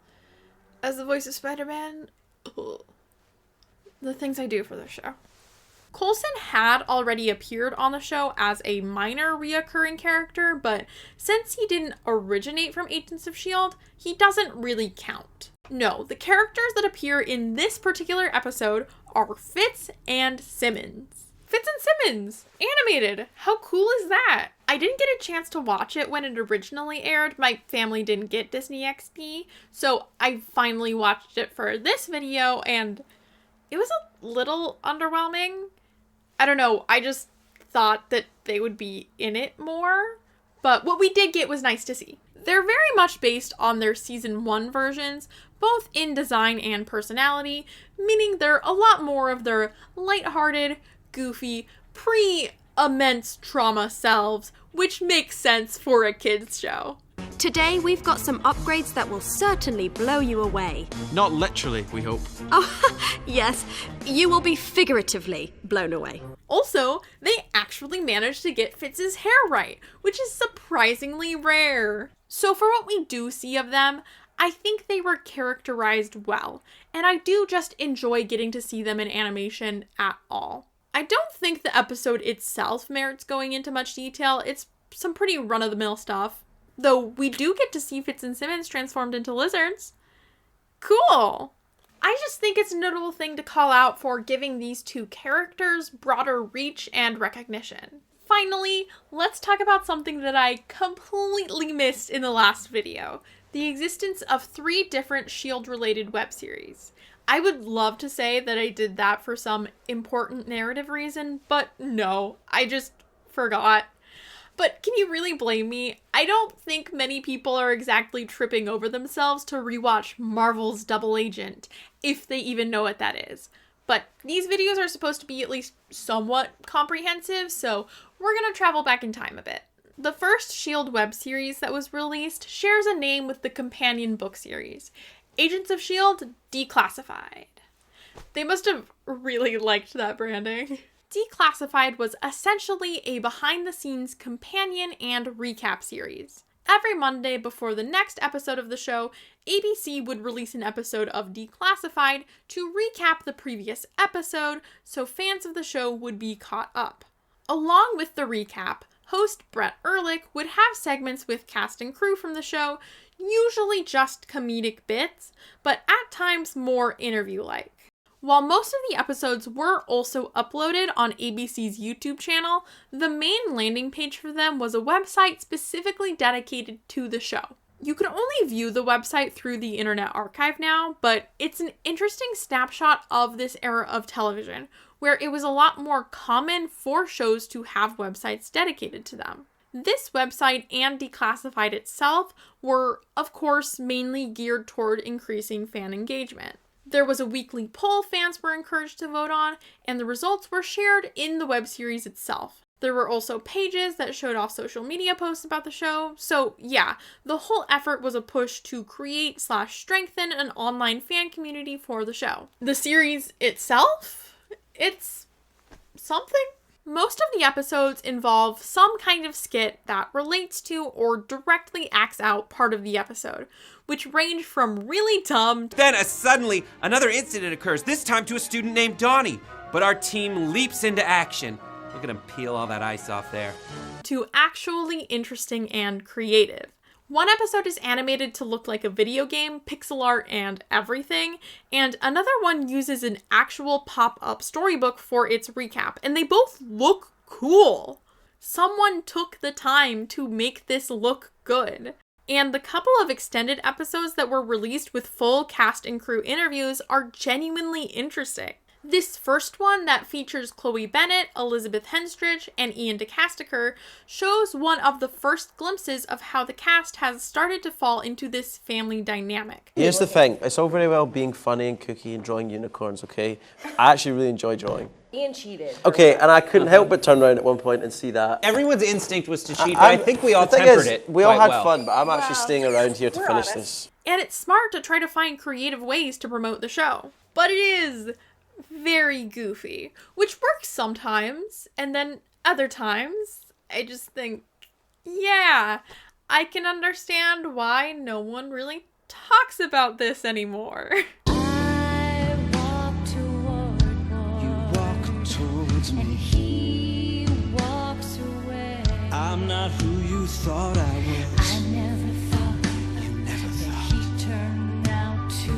as the voice of Spider-Man. Ugh. The things I do for the show. Coulson had already appeared on the show as a minor reoccurring character, but since he didn't originate from Agents of S.H.I.E.L.D., he doesn't really count. No, the characters that appear in this particular episode are Fitz and Simmons. Fitz and Simmons! Animated! How cool is that? I didn't get a chance to watch it when it originally aired. My family didn't get Disney XD, so I finally watched it for this video, and it was a little underwhelming. I don't know, I just thought that they would be in it more, but what we did get was nice to see. They're very much based on their season 1 versions, both in design and personality, meaning they're a lot more of their lighthearted, goofy, pre-immense trauma selves, which makes sense for a kids show. Today we've got some upgrades that will certainly blow you away. Not literally, we hope. Oh, yes, you will be figuratively blown away. Also, they actually managed to get Fitz's hair right, which is surprisingly rare. So for what we do see of them, I think they were characterized well, and I do just enjoy getting to see them in animation at all. I don't think the episode itself merits going into much detail. It's some pretty run-of-the-mill stuff. Though we do get to see Fitz and Simmons transformed into lizards. Cool! I just think it's a notable thing to call out for giving these two characters broader reach and recognition. Finally, let's talk about something that I completely missed in the last video. The existence of 3 different S.H.I.E.L.D. related web series. I would love to say that I did that for some important narrative reason, but no, I just forgot. But can you really blame me? I don't think many people are exactly tripping over themselves to rewatch Marvel's Double Agent, if they even know what that is. But these videos are supposed to be at least somewhat comprehensive, so we're gonna travel back in time a bit. The first S.H.I.E.L.D. web series that was released shares a name with the companion book series, Agents of S.H.I.E.L.D. Declassified. They must have really liked that branding. Declassified was essentially a behind-the-scenes companion and recap series. Every Monday before the next episode of the show, ABC would release an episode of Declassified to recap the previous episode, so fans of the show would be caught up. Along with the recap, host Brett Ehrlich would have segments with cast and crew from the show, usually just comedic bits, but at times more interview-like. While most of the episodes were also uploaded on ABC's YouTube channel, the main landing page for them was a website specifically dedicated to the show. You can only view the website through the Internet Archive now, but it's an interesting snapshot of this era of television, where it was a lot more common for shows to have websites dedicated to them. This website and Declassified itself were, of course, mainly geared toward increasing fan engagement. There was a weekly poll fans were encouraged to vote on, and the results were shared in the web series itself. There were also pages that showed off social media posts about the show, so yeah, the whole effort was a push to create/strengthen an online fan community for the show. The series itself? It's something. Most of the episodes involve some kind of skit that relates to or directly acts out part of the episode, which range from really dumb. Then, suddenly, another incident occurs, this time to a student named Donnie. But our team leaps into action. Look at him peel all that ice off there. To actually interesting and creative. One episode is animated to look like a video game, pixel art, and everything, and another one uses an actual pop-up storybook for its recap, and they both look cool. Someone took the time to make this look good. And the couple of extended episodes that were released with full cast and crew interviews are genuinely interesting. This first one that features Chloe Bennet, Elizabeth Henstridge, and Ian DeCasteker shows one of the first glimpses of how the cast has started to fall into this family dynamic. Here's the thing, it's all very well being funny and kooky and drawing unicorns, okay? I actually really enjoy drawing. Ian cheated. Okay, and I couldn't help but turn around at one point and see that. Everyone's instinct was to cheat, but I think we all tempered it. We all quite had well. fun, but I'm actually staying around here to finish this. And it's smart to try to find creative ways to promote the show. But it is very goofy, which works sometimes, and then other times, I just think, yeah, I can understand why no one really talks about this anymore. I'm not who you thought I was. I never thought. You never thought. He turned out to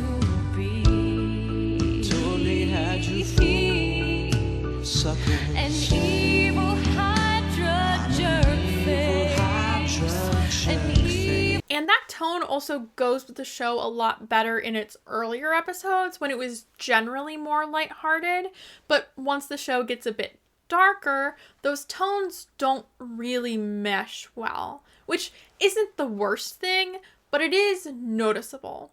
be. Totally had you fooled, sucker. An evil Hydra jerkface. And that tone also goes with the show a lot better in its earlier episodes when it was generally more lighthearted, but once the show gets a bit darker, those tones don't really mesh well, which isn't the worst thing, but it is noticeable.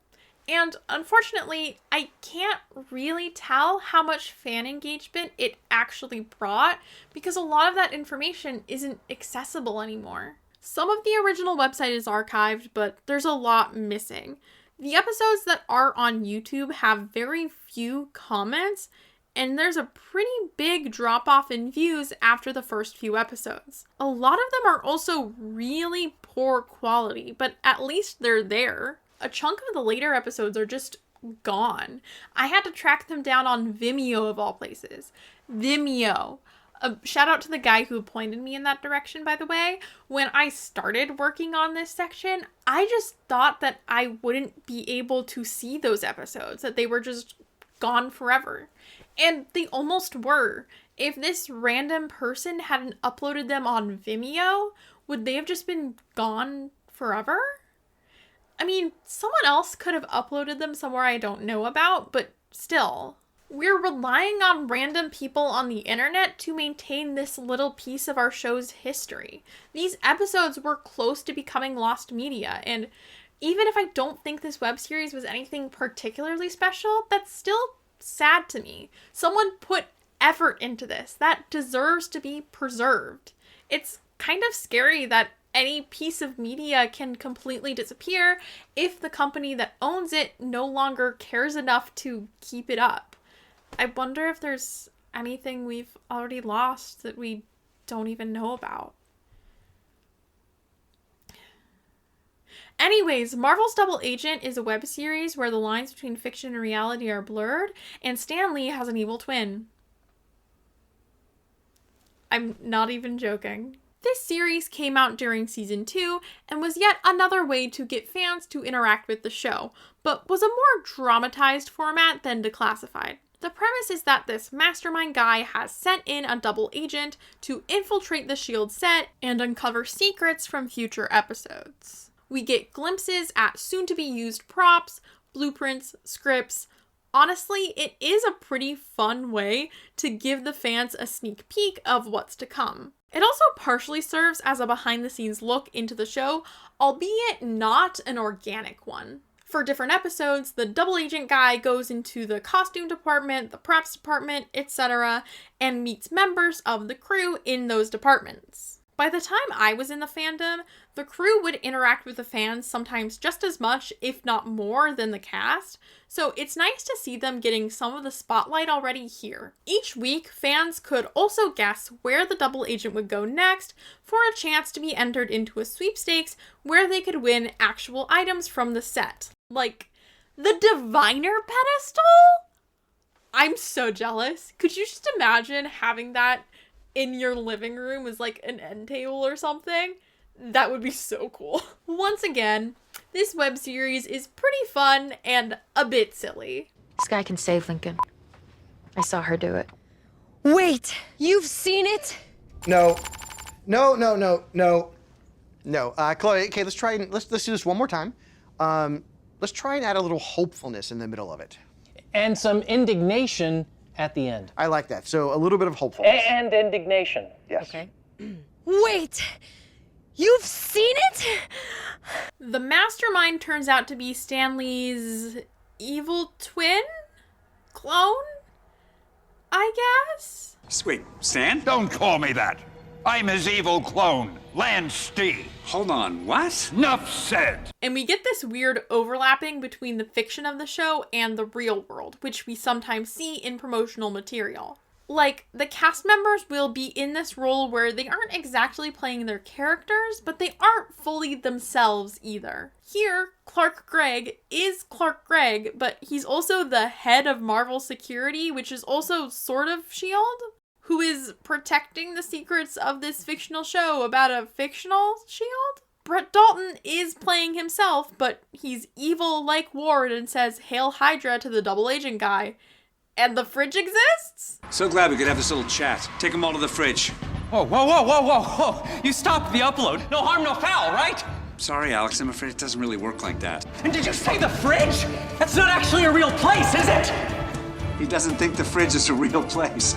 And unfortunately, I can't really tell how much fan engagement it actually brought because a lot of that information isn't accessible anymore. Some of the original website is archived, but there's a lot missing. The episodes that are on YouTube have very few comments, and there's a pretty big drop-off in views after the first few episodes. A lot of them are also really poor quality, but at least they're there. A chunk of the later episodes are just gone. I had to track them down on Vimeo of all places. Vimeo. Shout out to the guy who pointed me in that direction, by the way. When I started working on this section, I just thought that I wouldn't be able to see those episodes, that they were just gone forever. And they almost were. If this random person hadn't uploaded them on Vimeo, would they have just been gone forever? I mean, someone else could have uploaded them somewhere I don't know about, but still. We're relying on random people on the internet to maintain this little piece of our show's history. These episodes were close to becoming lost media, and even if I don't think this web series was anything particularly special, that's still sad to me. Someone put effort into this. That deserves to be preserved. It's kind of scary that any piece of media can completely disappear if the company that owns it no longer cares enough to keep it up. I wonder if there's anything we've already lost that we don't even know about. Anyways, Marvel's Double Agent is a web series where the lines between fiction and reality are blurred, and Stan Lee has an evil twin. I'm not even joking. This series came out during season 2 and was yet another way to get fans to interact with the show, but was a more dramatized format than Declassified. The premise is that this mastermind guy has sent in a double agent to infiltrate the S.H.I.E.L.D. set and uncover secrets from future episodes. We get glimpses at soon-to-be-used props, blueprints, scripts. Honestly, it is a pretty fun way to give the fans a sneak peek of what's to come. It also partially serves as a behind-the-scenes look into the show, albeit not an organic one. For different episodes, the double agent guy goes into the costume department, the props department, etc., and meets members of the crew in those departments. By the time I was in the fandom, the crew would interact with the fans sometimes just as much, if not more, than the cast, so it's nice to see them getting some of the spotlight already here. Each week, fans could also guess where the double agent would go next for a chance to be entered into a sweepstakes where they could win actual items from the set. Like, the Diviner pedestal? I'm so jealous. Could you just imagine having that in your living room as like an end table or something? That would be so cool. Once again, this web series is pretty fun and a bit silly. Skye can save Lincoln. I saw her do it. Wait, you've seen it? No, Chloe. Okay, let's try and let's do this one more time. Let's try and add a little hopefulness in the middle of it, and some indignation at the end. I like that. So a little bit of hopefulness and indignation. Yes. Okay. Wait, you've seen it? The mastermind turns out to be Stanley's evil twin? Clone? I guess? Wait, Stan? Don't call me that. I'm his evil clone, Lansty. Hold on, what? Nuff said. And we get this weird overlapping between the fiction of the show and the real world, which we sometimes see in promotional material. Like, the cast members will be in this role where they aren't exactly playing their characters, but they aren't fully themselves either. Here, Clark Gregg is Clark Gregg, but he's also the head of Marvel Security, which is also sort of S.H.I.E.L.D., who is protecting the secrets of this fictional show about a fictional S.H.I.E.L.D.? Brett Dalton is playing himself, but he's evil like Ward and says "Hail Hydra" to the double agent guy. And the fridge exists? So glad we could have this little chat. Take them all to the fridge. Whoa, whoa, whoa, whoa, whoa, whoa! You stopped the upload. No harm, no foul, right? Sorry, Alex. I'm afraid it doesn't really work like that. And did you say the fridge? That's not actually a real place, is it? He doesn't think the fridge is a real place.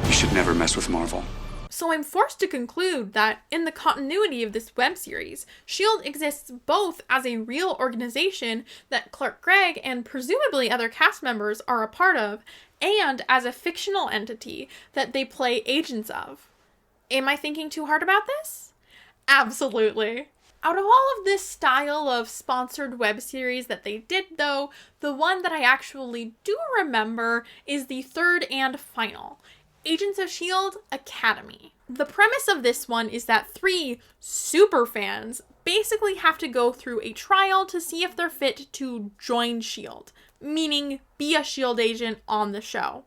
You should never mess with Marvel. So I'm forced to conclude that in the continuity of this web series, S.H.I.E.L.D. exists both as a real organization that Clark Gregg and presumably other cast members are a part of, and as a fictional entity that they play agents of. Am I thinking too hard about this? Absolutely. Out of all of this style of sponsored web series that they did, though, the one that I actually do remember is the third and final, Agents of S.H.I.E.L.D. Academy. The premise of this one is that 3 super fans basically have to go through a trial to see if they're fit to join S.H.I.E.L.D., meaning be a S.H.I.E.L.D. agent on the show.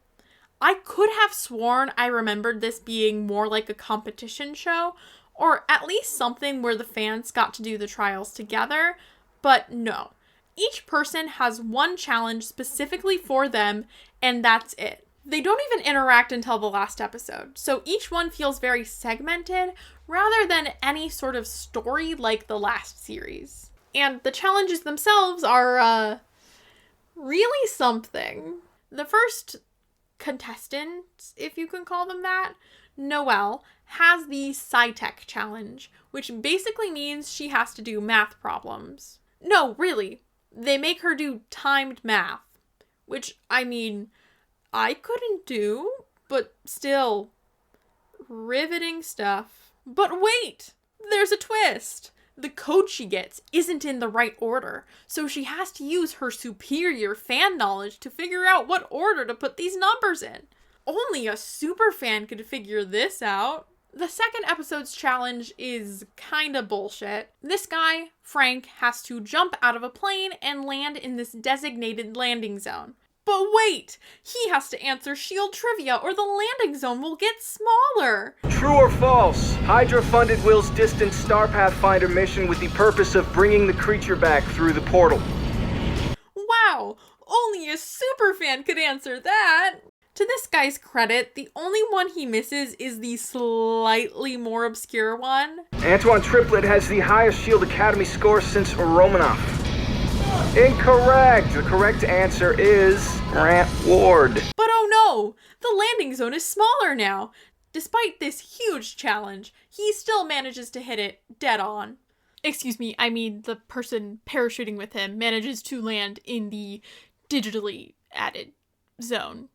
I could have sworn I remembered this being more like a competition show, or at least something where the fans got to do the trials together, but no. Each person has one challenge specifically for them, and that's it. They don't even interact until the last episode, so each one feels very segmented rather than any sort of story like the last series. And the challenges themselves are, really something. The first contestant, if you can call them that, Noelle, has the SciTech challenge, which basically means she has to do math problems. No, really. They make her do timed math, which, I mean, I couldn't do, but still, riveting stuff. But wait! There's a twist! The code she gets isn't in the right order, so she has to use her superior fan knowledge to figure out what order to put these numbers in. Only a super fan could figure this out. The second episode's challenge is kinda bullshit. This guy, Frank, has to jump out of a plane and land in this designated landing zone. But wait! He has to answer S.H.I.E.L.D. trivia or the landing zone will get smaller! True or false? Hydra funded Will's distant Star Pathfinder mission with the purpose of bringing the creature back through the portal. Wow! Only a superfan could answer that! To this guy's credit, the only one he misses is the slightly more obscure one. Antoine Triplet has the highest S.H.I.E.L.D. Academy score since Romanoff. Incorrect! The correct answer is Grant Ward. But oh no! The landing zone is smaller now! Despite this huge challenge, he still manages to hit it dead on. Excuse me, I mean the person parachuting with him manages to land in the digitally added zone.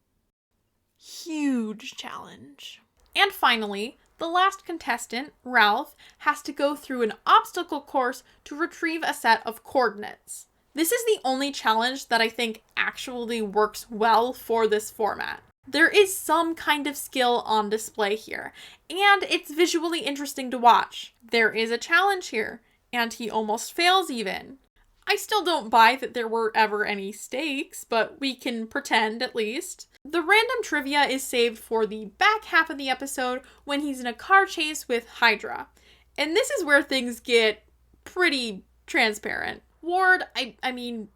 Huge challenge. And finally, The last contestant, Ralph, has to go through an obstacle course to retrieve a set of coordinates. This is the only challenge that I think actually works well for this format. There is some kind of skill on display here, and it's visually interesting to watch. There is a challenge here, and he almost fails even. I still don't buy that there were ever any stakes, but we can pretend at least. The random trivia is saved for the back half of the episode when he's in a car chase with Hydra. And this is where things get pretty transparent. Ward,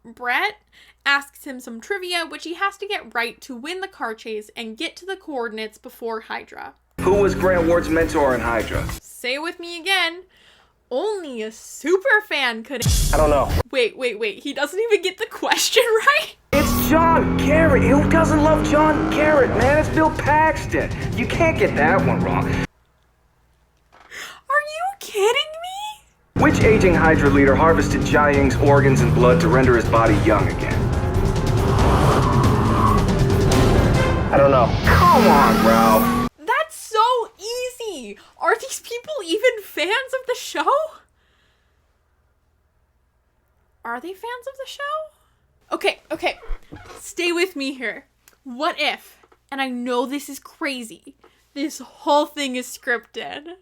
Brett, asks him some trivia, which he has to get right to win the car chase and get to the coordinates before Hydra. Who was Grant Ward's mentor in Hydra? Say it with me again. Only a super fan could. I don't know. Wait. He doesn't even get the question right? It's John Garrett. Who doesn't love John Garrett, man? It's Bill Paxton. You can't get that one wrong. Are you kidding me? Which aging Hydra leader harvested Jia Ying's organs and blood to render his body young again? I don't know. Come on, Ralph. That's so easy! Are these people even fans of the show? Are they fans of the show? Okay. Stay with me here. What if, and I know this is crazy, this whole thing is scripted?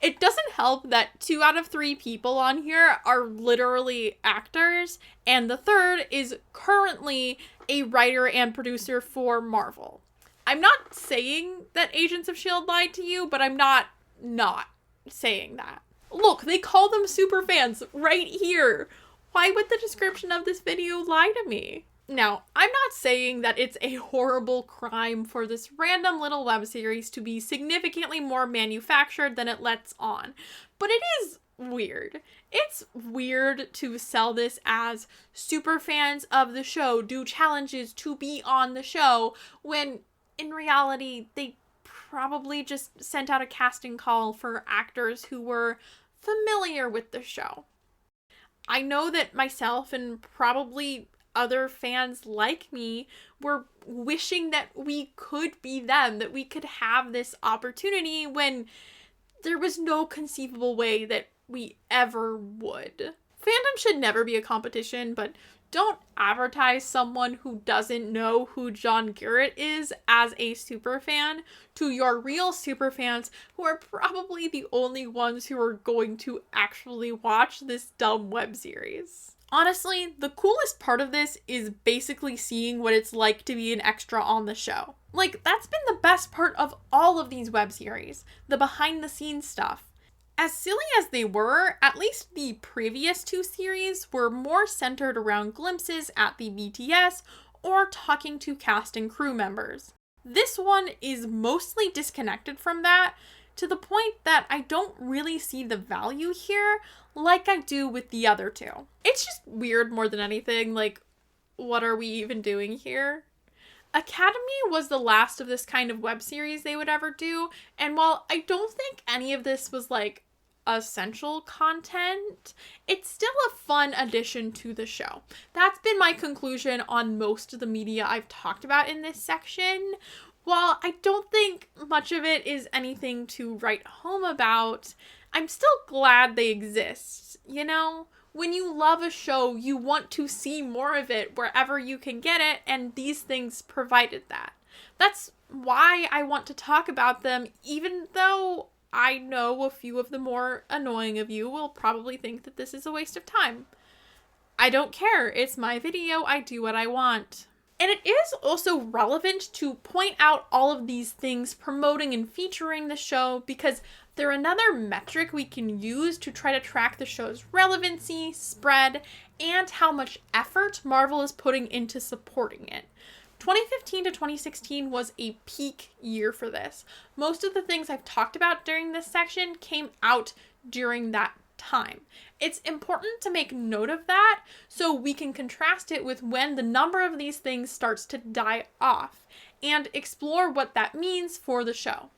It doesn't help that 2 out of 3 people on here are literally actors, and the third is currently a writer and producer for Marvel. I'm not saying that Agents of S.H.I.E.L.D. lied to you, but I'm not saying that. Look, they call them super fans right here. Why would the description of this video lie to me? Now, I'm not saying that it's a horrible crime for this random little web series to be significantly more manufactured than it lets on, but it is weird. It's weird to sell this as super fans of the show do challenges to be on the show when in reality they probably just sent out a casting call for actors who were familiar with the show. I know that myself and probably other fans like me were wishing that we could be them, that we could have this opportunity when there was no conceivable way that we ever would. Fandom should never be a competition, but don't advertise someone who doesn't know who John Garrett is as a superfan to your real superfans who are probably the only ones who are going to actually watch this dumb web series. Honestly, the coolest part of this is basically seeing what it's like to be an extra on the show. Like, that's been the best part of all of these web series, the behind the scenes stuff. As silly as they were, at least the previous 2 series were more centered around glimpses at the BTS or talking to cast and crew members. This one is mostly disconnected from that, to the point that I don't really see the value here like I do with the other 2. It's just weird more than anything, like, what are we even doing here? Academy was the last of this kind of web series they would ever do, and while I don't think any of this was, like, essential content, it's still a fun addition to the show. That's been my conclusion on most of the media I've talked about in this section. While I don't think much of it is anything to write home about, I'm still glad they exist, you know? When you love a show, you want to see more of it wherever you can get it, and these things provided that. That's why I want to talk about them, even though I know a few of the more annoying of you will probably think that this is a waste of time. I don't care. It's my video. I do what I want. And it is also relevant to point out all of these things promoting and featuring the show because they're another metric we can use to try to track the show's relevancy, spread, and how much effort Marvel is putting into supporting it. 2015 to 2016 was a peak year for this. Most of the things I've talked about during this section came out during that time. It's important to make note of that so we can contrast it with when the number of these things starts to die off and explore what that means for the show.